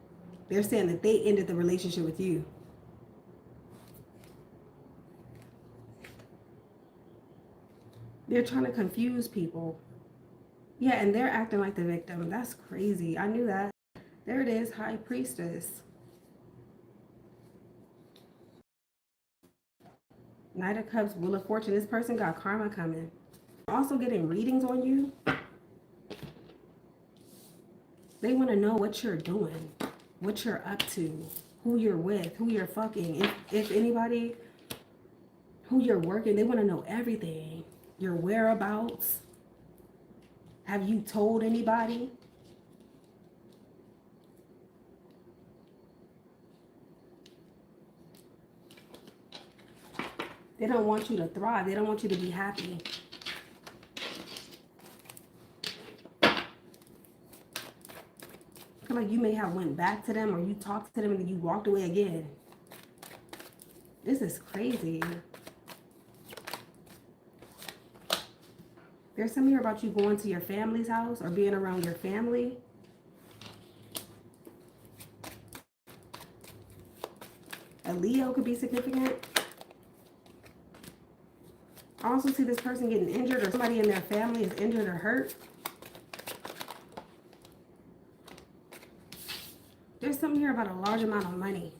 They're saying that they ended the relationship with you. They're trying to confuse people. Yeah, and they're acting like the victim. That's crazy. I knew that. There it is, High Priestess. Knight of Cups, Wheel of Fortune. This person got karma coming. Also getting readings on you. They want to know what you're doing, what you're up to, who you're with, who you're fucking. If anybody, who you're working, they want to know everything. Your whereabouts. Have you told anybody? They don't want you to thrive. They don't want you to be happy. I feel like you may have went back to them or you talked to them and then you walked away again. This is crazy. There's something here about you going to your family's house or being around your family. A Leo could be significant. I also see this person getting injured or somebody in their family is injured or hurt. There's something here about a large amount of money.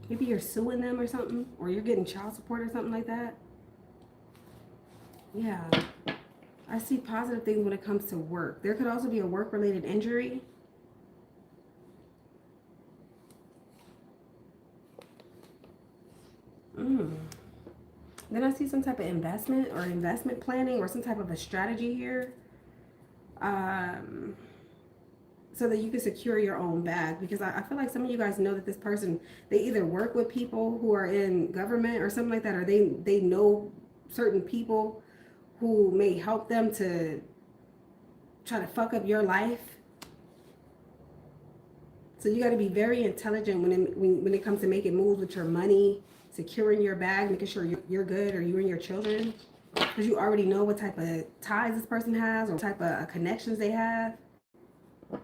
Maybe you're suing them or something, or you're getting child support or something like that. Yeah. I see positive things when it comes to work. There could also be a work-related injury. Then I see some type of investment or investment planning or some type of a strategy here. So that you can secure your own bag. Because I feel like some of you guys know that this person, they either work with people who are in government or something like that, or they know certain people who may help them to try to fuck up your life. So you got to be very intelligent when it comes to making moves with your money, securing your bag, making sure you're good, or you and your children. Because you already know what type of ties this person has or what type of connections they have. I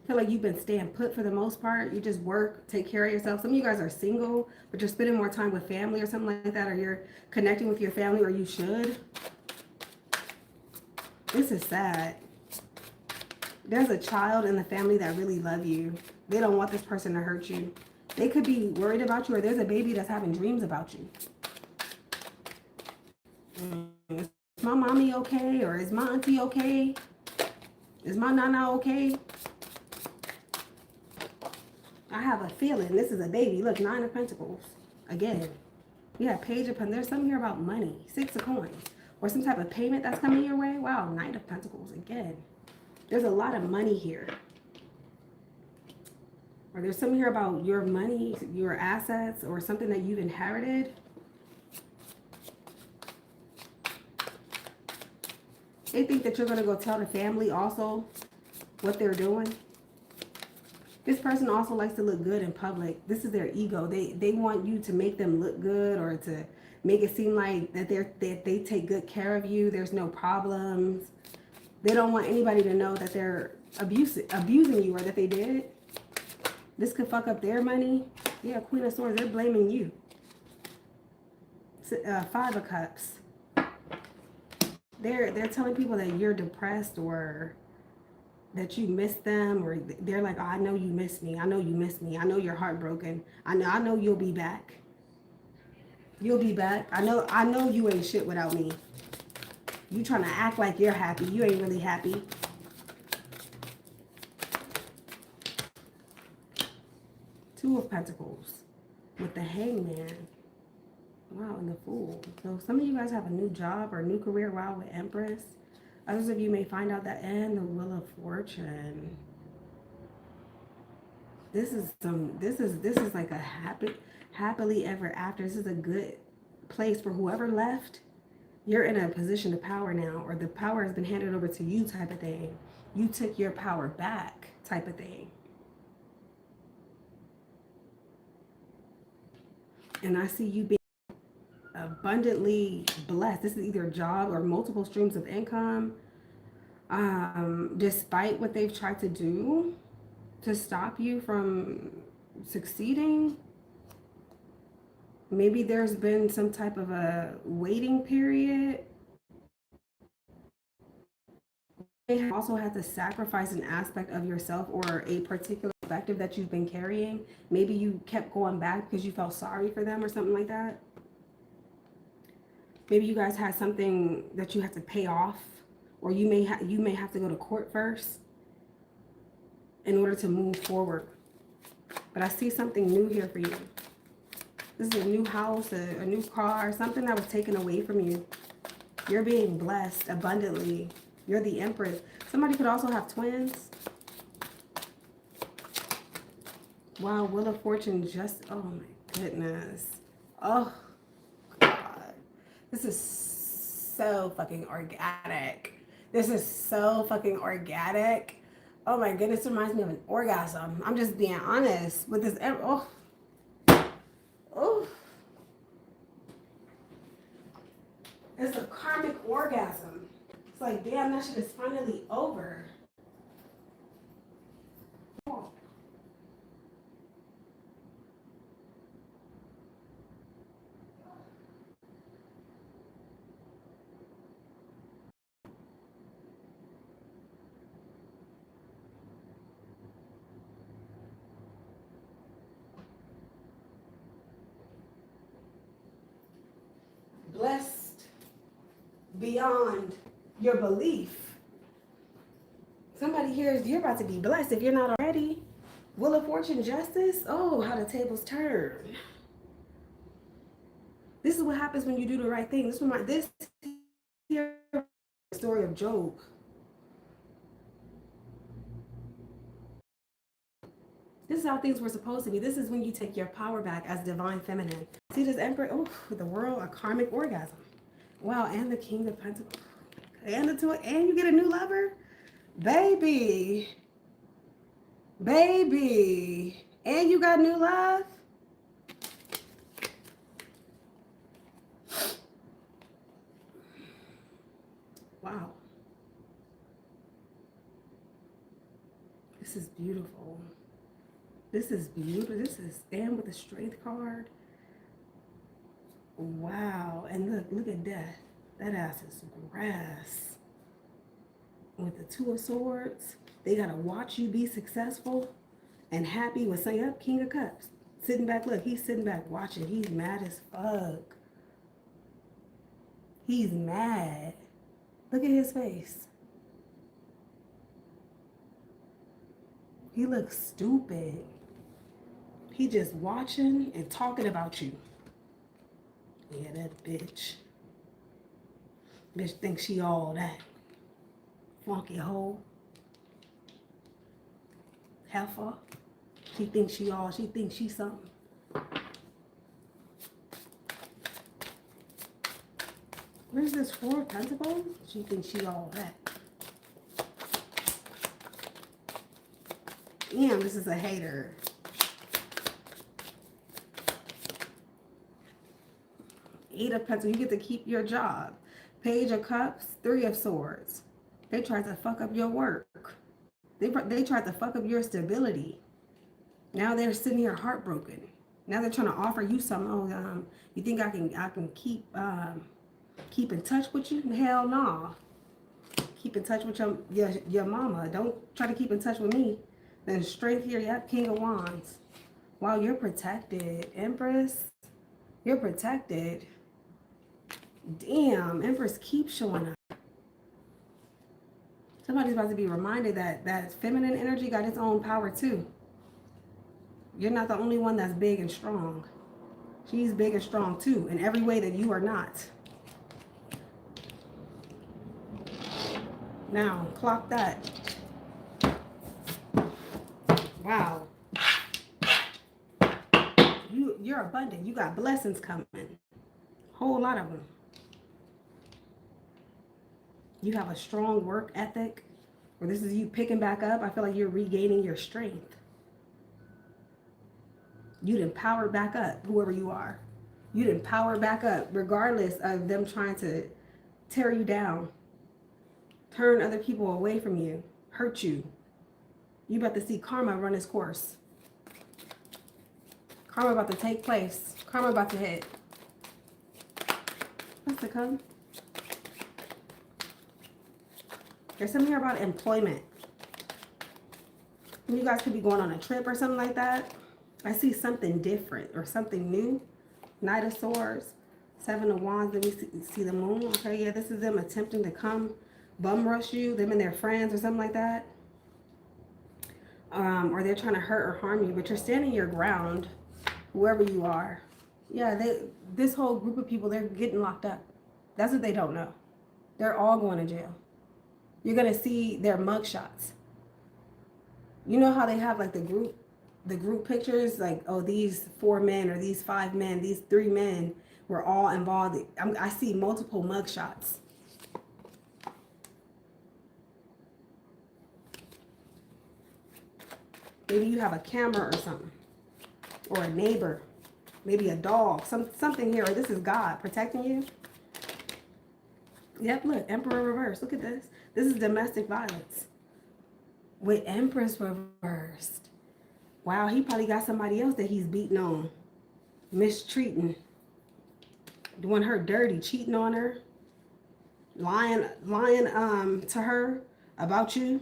feel like you've been staying put for the most part. You just work, take care of yourself. Some of you guys are single, but you're spending more time with family or something like that, or you're connecting with your family, or you should. This is sad. There's a child in the family that really love you. They don't want this person to hurt you. They could be worried about you, or there's a baby that's having dreams about you. Is my mommy okay? Or is my auntie okay? Is my nana okay? I have a feeling this is a baby. Look, 9 of Pentacles. Again. Yeah, Page of Pentacles. There's something here about money. 6 of Coins. Or some type of payment that's coming your way. Wow, 9 of Pentacles again. There's a lot of money here. Or there's something here about your money, your assets, or something that you've inherited. They think that you're going to go tell the family also what they're doing. This person also likes to look good in public. This is their ego. They want you to make them look good, or to make it seem like that they take good care of you. There's no problems. They don't want anybody to know that they're abusing you, or that they did. This could fuck up their money. Yeah, Queen of Swords, they're blaming you. Five of Cups. They're telling people that you're depressed, or that you miss them, or they're like, oh, I know you miss me. I know you miss me. I know you're heartbroken. I know you'll be back. You'll be back. I know you ain't shit without me. You trying to act like you're happy. You ain't really happy. Two of Pentacles with the Hangman. Wow, and the Fool. So some of you guys have a new job or new career. Wow, with Empress. Others of you may find out that, and the Wheel of Fortune. This is like a happily ever after. This is a good place for whoever left. You're in a position of power now, or the power has been handed over to you, type of thing. You took your power back, type of thing. And I see you being abundantly blessed. This is either a job or multiple streams of income. Despite what they've tried to do to stop you from succeeding. Maybe there's been some type of a waiting period. You also had to sacrifice an aspect of yourself, or a particular perspective that you've been carrying. Maybe you kept going back because you felt sorry for them or something like that. Maybe you guys had something that you had to pay off, or you may have to go to court first in order to move forward. But I see something new here for you. This is a new house, a new car, something that was taken away from you. You're being blessed abundantly. You're the Empress. Somebody could also have twins. Wow, Wheel of Fortune just, oh my goodness. Oh, God. This is so fucking organic. This is so fucking organic. Oh my goodness, it reminds me of an orgasm. I'm just being honest with this. Oh. Oh. It's a karmic orgasm. It's like, damn, that shit is finally over. Oh. Blessed beyond your belief. Somebody here is, you're about to be blessed if you're not already. Wheel of Fortune, Justice. Oh, how the tables turn. This is what happens when you do the right thing. This here story of Job. This is how things were supposed to be. This is when you take your power back as divine feminine. See this Emperor? Oh, the world, a karmic orgasm. Wow, and the King of Pentacles. And the two, and you get a new lover? Baby. Baby. And you got new love? Wow. This is beautiful. This is beautiful. This is Stand with the Strength card. Wow. And look at Death. That ass is grass. With the Two of Swords, they gotta watch you be successful and happy with saying, up, King of Cups. Sitting back, look, he's sitting back watching. He's mad as fuck. He's mad. Look at his face. He looks stupid. He just watching and talking about you. Yeah, that bitch. Bitch thinks she all that. Funky hoe. Heifer. She thinks she's something. Where's this Four of Pentacles? She thinks she all that. Damn, this is a hater. Eight of Pentacles, you get to keep your job. Page of Cups, Three of Swords. They tried to fuck up your work. They tried to fuck up your stability. Now they're sitting here heartbroken. Now they're trying to offer you something. Oh, you think I can keep in touch with you? Hell no. Keep in touch with your mama. Don't try to keep in touch with me. Then straight here, yep, King of Wands. Wow, you're protected, Empress. You're protected. Damn, Empress keeps showing up. Somebody's about to be reminded that feminine energy got its own power too. You're not the only one that's big and strong. She's big and strong too, in every way that you are not. Now, clock that. Wow. You're abundant. You got blessings coming. Whole lot of them. You have a strong work ethic, or this is you picking back up. I feel like you're regaining your strength. You'd empower back up, whoever you are. You'd empower back up, regardless of them trying to tear you down, turn other people away from you, hurt you. You about to see karma run its course. Karma about to take place. Karma about to hit. What's the come? There's something here about employment. You guys could be going on a trip or something like that. I see something different or something new. Knight of Swords, Seven of Wands. Let me see the moon. Okay, yeah, this is them attempting to come bum rush you, them and their friends or something like that. Or they're trying to hurt or harm you, but you're standing your ground, whoever you are. Yeah, this whole group of people, they're getting locked up. That's what they don't know. They're all going to jail. You're going to see their mugshots. You know how they have like the group pictures, like, oh, these 4 men or these 5 men, these 3 men were all involved. I see multiple mugshots. Maybe you have a camera or something, or a neighbor, maybe a dog, something here. Or this is God protecting you. Yep, look, Emperor reversed. Look at this. This is domestic violence with Empress reversed. Wow, he probably got somebody else that he's beating on, mistreating, doing her dirty, cheating on her, lying to her about you.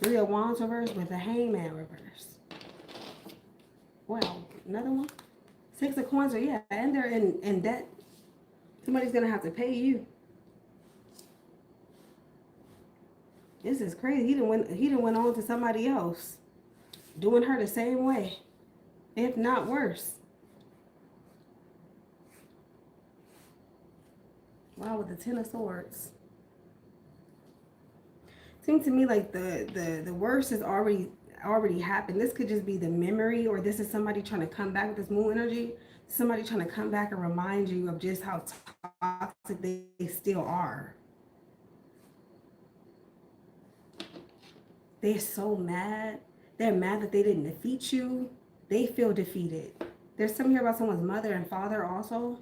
3 of Wands reversed with the Hangman reversed. Wow, another one. 6 of Coins, yeah, and they're in debt. Somebody's gonna have to pay you. This is crazy. He done went on to somebody else, doing her the same way, if not worse. Wow, with the 10 of Swords. Seems to me like the worst has already happened. This could just be the memory, or this is somebody trying to come back with this moon energy. Somebody trying to come back and remind you of just how toxic they still are. They're so mad. They're mad that they didn't defeat you. They feel defeated. There's something here about someone's mother and father also.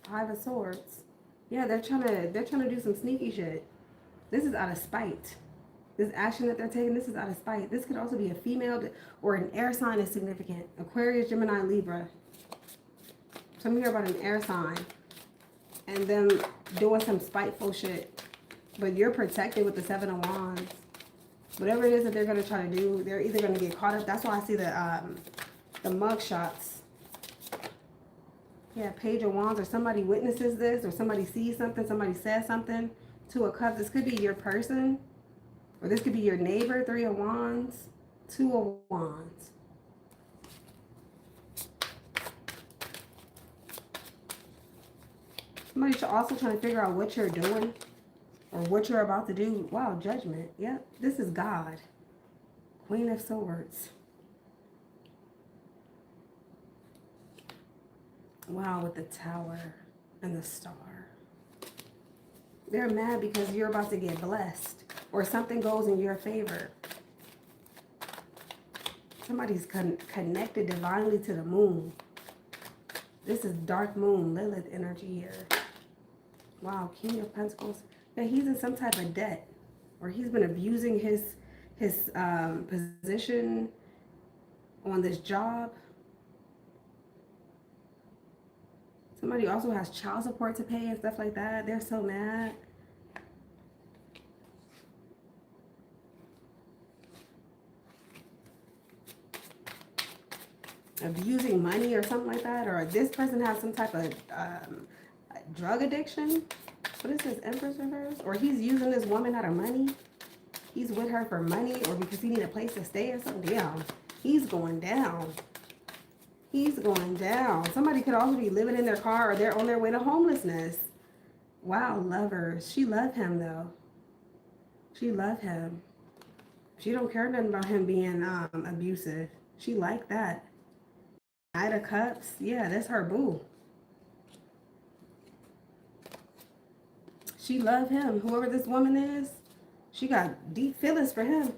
Five of Swords. Yeah, they're trying to do some sneaky shit. This is out of spite. This action that they're taking, this is out of spite. This could also be a female or an air sign is significant. Aquarius, Gemini, Libra. Something here about an air sign and them doing some spiteful shit. But you're protected with the 7 of Wands. Whatever it is that they're going to try to do, they're either going to get caught up. That's why I see the mug shots. Yeah, Page of Wands, or somebody witnesses this, or somebody sees something, somebody says something. 2 of Cups. This could be your person, or this could be your neighbor. 3 of Wands, 2 of Wands. Somebody's also trying to figure out what you're doing or what you're about to do. Wow, Judgment. Yep, this is God. Queen of Swords. Wow, with the Tower and the Star. They're mad because you're about to get blessed or something goes in your favor. Somebody's connected divinely to the moon. This is dark moon, Lilith energy here. Wow, King of Pentacles. Yeah, he's in some type of debt, or he's been abusing his position on this job. Somebody also has child support to pay and stuff like that. They're so mad. Abusing money or something like that, or this person has some type of drug addiction. What is this, Empress reverse? Or he's using this woman out of money. He's with her for money or because he need a place to stay or something. Damn, he's going down. He's going down. Somebody could also be living in their car or they're on their way to homelessness. Wow, lovers. She loved him though. She loved him. She don't care nothing about him being abusive. She liked that. Knight of Cups. Yeah, that's her boo. She loved him. Whoever this woman is, she got deep feelings for him.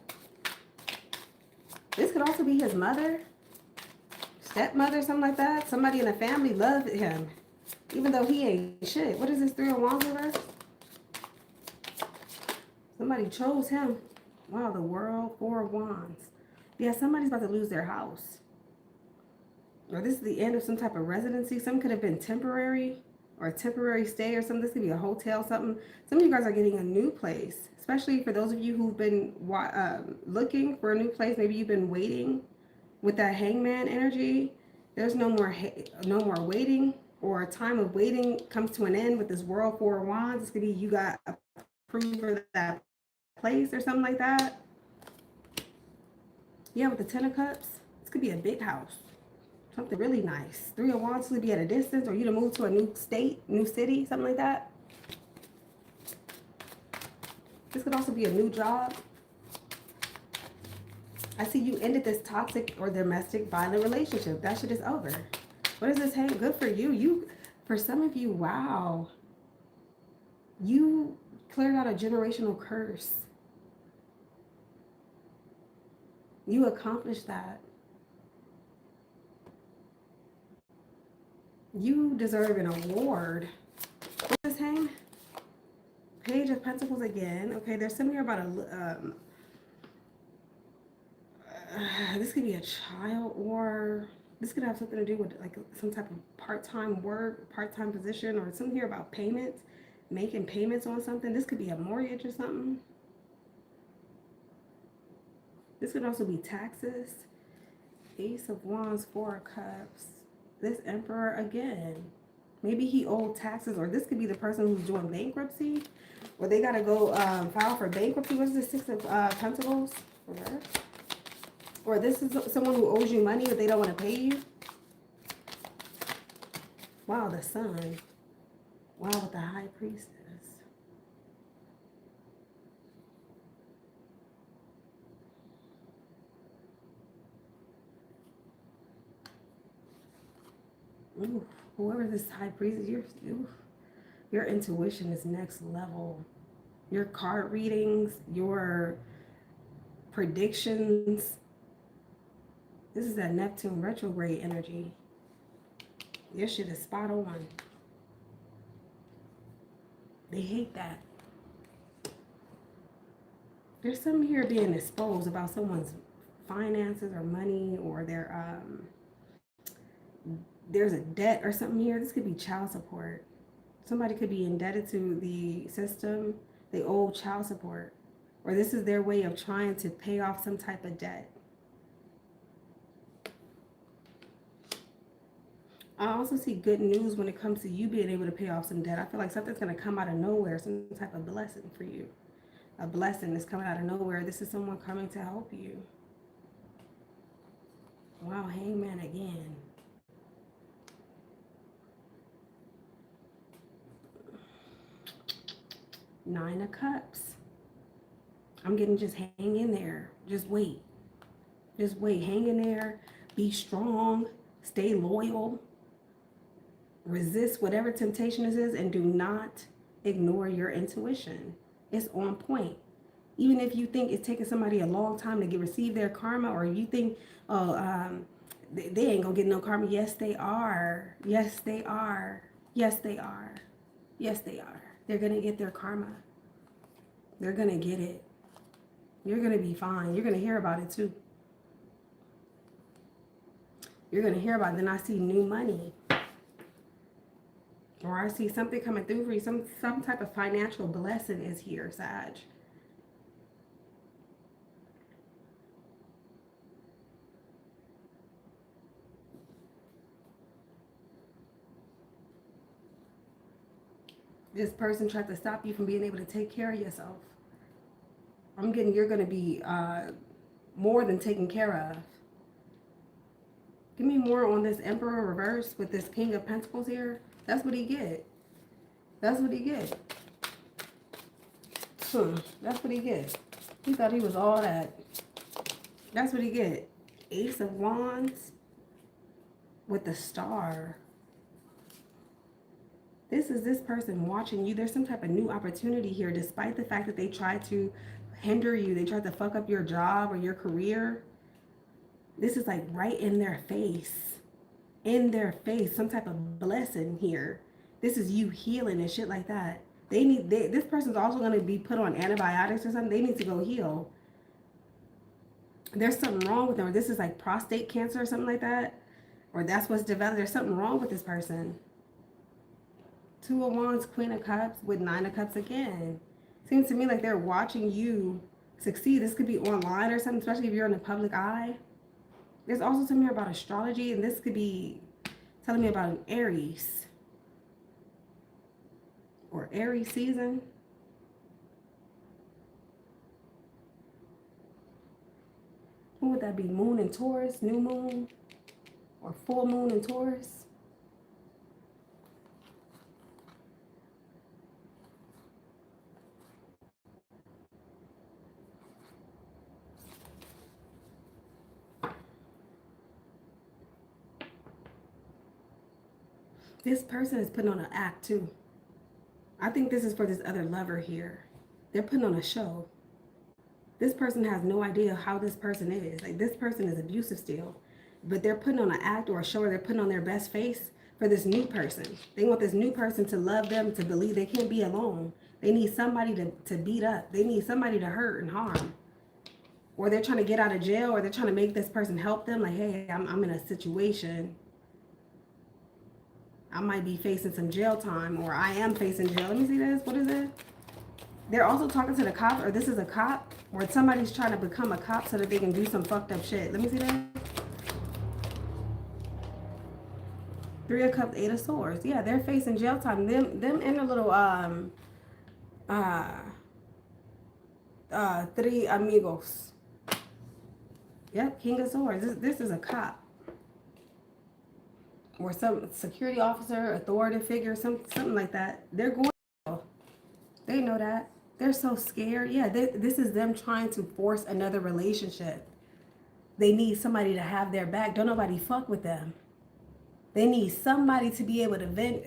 This could also be his mother, stepmother, something like that. Somebody in the family loved him, even though he ain't shit. What is this, 3 of Wands reverse? Somebody chose him. Wow, the World, 4 of Wands. Yeah, somebody's about to lose their house. Or this is the end of some type of residency. Some could have been temporary or a temporary stay or something. This could be a hotel, something. Some of you guys are getting a new place, especially for those of you who've been looking for a new place. Maybe you've been waiting with that Hangman energy. There's no more waiting, or a time of waiting comes to an end with this World, 4 of Wands. This could be you got approved for that place or something like that. Yeah, with the 10 of Cups, this could be a big house. Something really nice. 3 of Wands to be at a distance, or you to move to a new state, new city, something like that. This could also be a new job. I see you ended this toxic or domestic violent relationship. That shit is over. What is this? Hey, good for you. For some of you, wow. You cleared out a generational curse. You accomplished that. You deserve an award. What's this, Hang? Page of Pentacles again. Okay, there's something here about a this could be a child, or this could have something to do with like some type of part-time work, part-time position, or something here about payments, making payments on something. This could be a mortgage or something. This could also be taxes. Ace of Wands, 4 of Cups. This Emperor again. Maybe he owed taxes, or this could be the person who's doing bankruptcy, or they gotta go file for bankruptcy. What's the 6 of Pentacles? Or this is someone who owes you money, but they don't want to pay you. Wow, the Sun. Wow, with the High Priestess. Ooh, whoever this High Priest is, your intuition is next level. Your card readings, your predictions. This is that Neptune retrograde energy. Your shit is spot on. They hate that. There's something here being exposed about someone's finances or money, or their there's a debt or something here. This could be child support. Somebody could be indebted to the system. They owe child support, or this is their way of trying to pay off some type of debt. I also see good news when it comes to you being able to pay off some debt. I feel like something's going to come out of nowhere, some type of blessing for you. A blessing is coming out of nowhere. This is someone coming to help you. Wow, Hangman again. Nine of Cups. I'm getting just hang in there. Just wait. Just wait. Hang in there. Be strong. Stay loyal. Resist whatever temptation this is, and do not ignore your intuition. It's on point. Even if you think it's taking somebody a long time to receive their karma, or you think, oh, they ain't gonna get no karma. Yes, they are. Yes, they are. Yes, they are. Yes, they are. They're gonna get their karma. They're gonna get it. You're gonna be fine. You're gonna hear about it too. You're gonna hear about it. Then I see new money. Or I see something coming through for you. Some type of financial blessing is here, Sag. This person tried to stop you from being able to take care of yourself. I'm getting you're going to be more than taken care of. Give me more on this Emperor reverse with this King of Pentacles here. That's what he get. That's what he get. That's what he get. He thought he was all that. That's what he get. Ace of Wands with the Star. This is this person watching you. There's some type of new opportunity here, despite the fact that they tried to hinder you. They tried to fuck up your job or your career. This is like right in their face. In their face. Some type of blessing here. This is you healing and shit like that. This person's also going to be put on antibiotics or something. They need to go heal. There's something wrong with them. Or this is like prostate cancer or something like that. Or that's what's developed. There's something wrong with this person. Two of Wands, Queen of Cups with Nine of Cups again. Seems to me like they're watching you succeed. This could be online or something, especially if you're in the public eye. There's also something here about astrology, and this could be telling me about an Aries. Or Aries season. What would that be? Moon in Taurus, new moon, or full moon in Taurus? This person is putting on an act too. I think this is for this other lover here. They're putting on a show. This person has no idea how this person is. Like, this person is abusive still. But they're putting on an act or a show, or they're putting on their best face for this new person. They want this new person to love them, to believe they can't be alone. They need somebody to beat up. They need somebody to hurt and harm. Or they're trying to get out of jail, or they're trying to make this person help them. Like, hey, I'm in a situation. I might be facing some jail time, or I am facing jail. Let me see this. What is it? They're also talking to the cop, or this is a cop, or somebody's trying to become a cop so that they can do some fucked up shit. Let me see that. Three of Cups, Eight of Swords. Yeah, they're facing jail time. Them and a little three amigos. Yep, King of Swords. This is a cop. Or some security officer, authoritative figure, something like that. They're going to jail. They know that. They're so scared. Yeah, this is them trying to force another relationship. They need somebody to have their back. Don't nobody fuck with them. They need somebody to be able to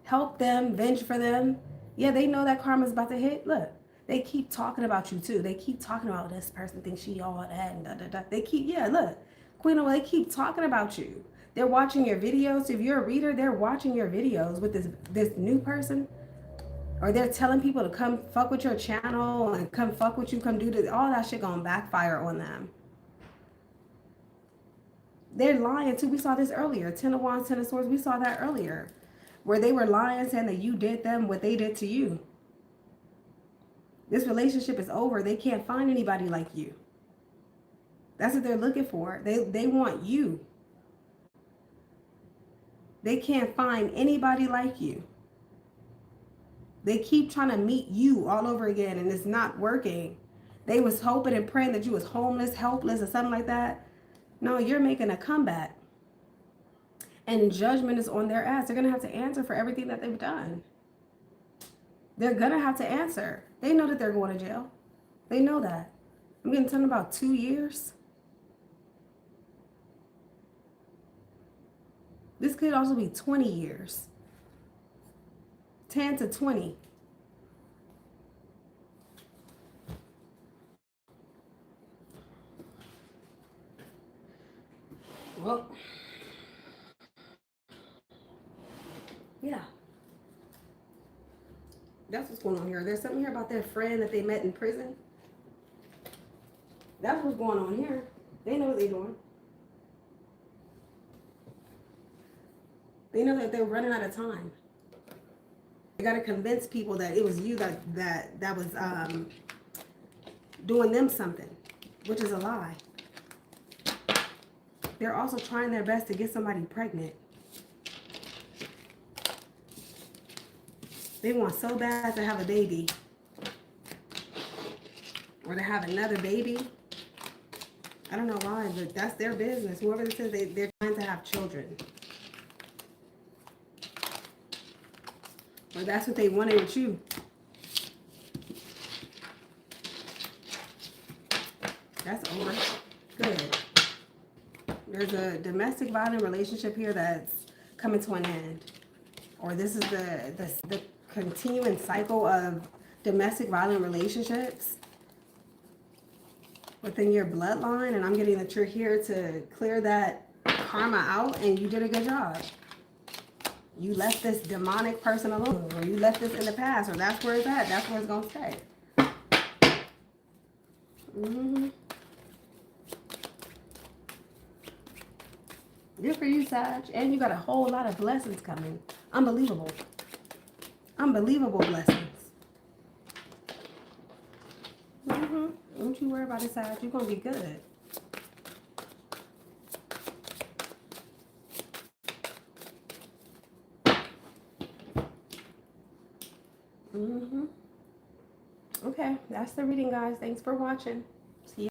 help them, venge for them. Yeah, they know that karma's about to hit. Look, they keep talking about you too. They keep talking about this person thinks she all that and da da da. They keep, yeah, look, Queen of, they keep talking about you. They're watching your videos. If you're a reader, they're watching your videos with this new person. Or they're telling people to come fuck with your channel and come fuck with you, come do this. All that shit gonna backfire on them. They're lying too. We saw this earlier. Ten of Wands, Ten of Swords. We saw that earlier. Where they were lying, saying that you did them what they did to you. This relationship is over. They can't find anybody like you. That's what they're looking for. They want you. They can't find anybody like you. They keep trying to meet you all over again, and it's not working. They was hoping and praying that you was homeless, helpless, or something like that. No, you're making a comeback. And judgment is on their ass. They're going to have to answer for everything that they've done. They're going to have to answer. They know that they're going to jail. They know that. I'm getting something about 2 years. This could also be 20 years. 10 to 20. Well, yeah. That's what's going on here. There's something here about their friend that they met in prison. That's what's going on here. They know what they're doing. They know that they're running out of time. They got to convince people that it was you that was doing them something, which is a lie. They're also trying their best to get somebody pregnant. They want so bad to have a baby or to have another baby. I don't know why, but that's their business. Whoever this is, they're trying to have children. Or that's what they wanted with you. That's over. Good. There's a domestic violent relationship here that's coming to an end. Or this is the continuing cycle of domestic violent relationships within your bloodline. And I'm getting that you're here to clear that karma out, and you did a good job. You left this demonic person alone, or you left this in the past, or that's where it's at. That's where it's going to stay. Good for you, Sag. And you got a whole lot of blessings coming. Unbelievable. Unbelievable blessings. Don't you worry about it, Sag. You're going to be good. Okay, that's the reading, guys. Thanks for watching.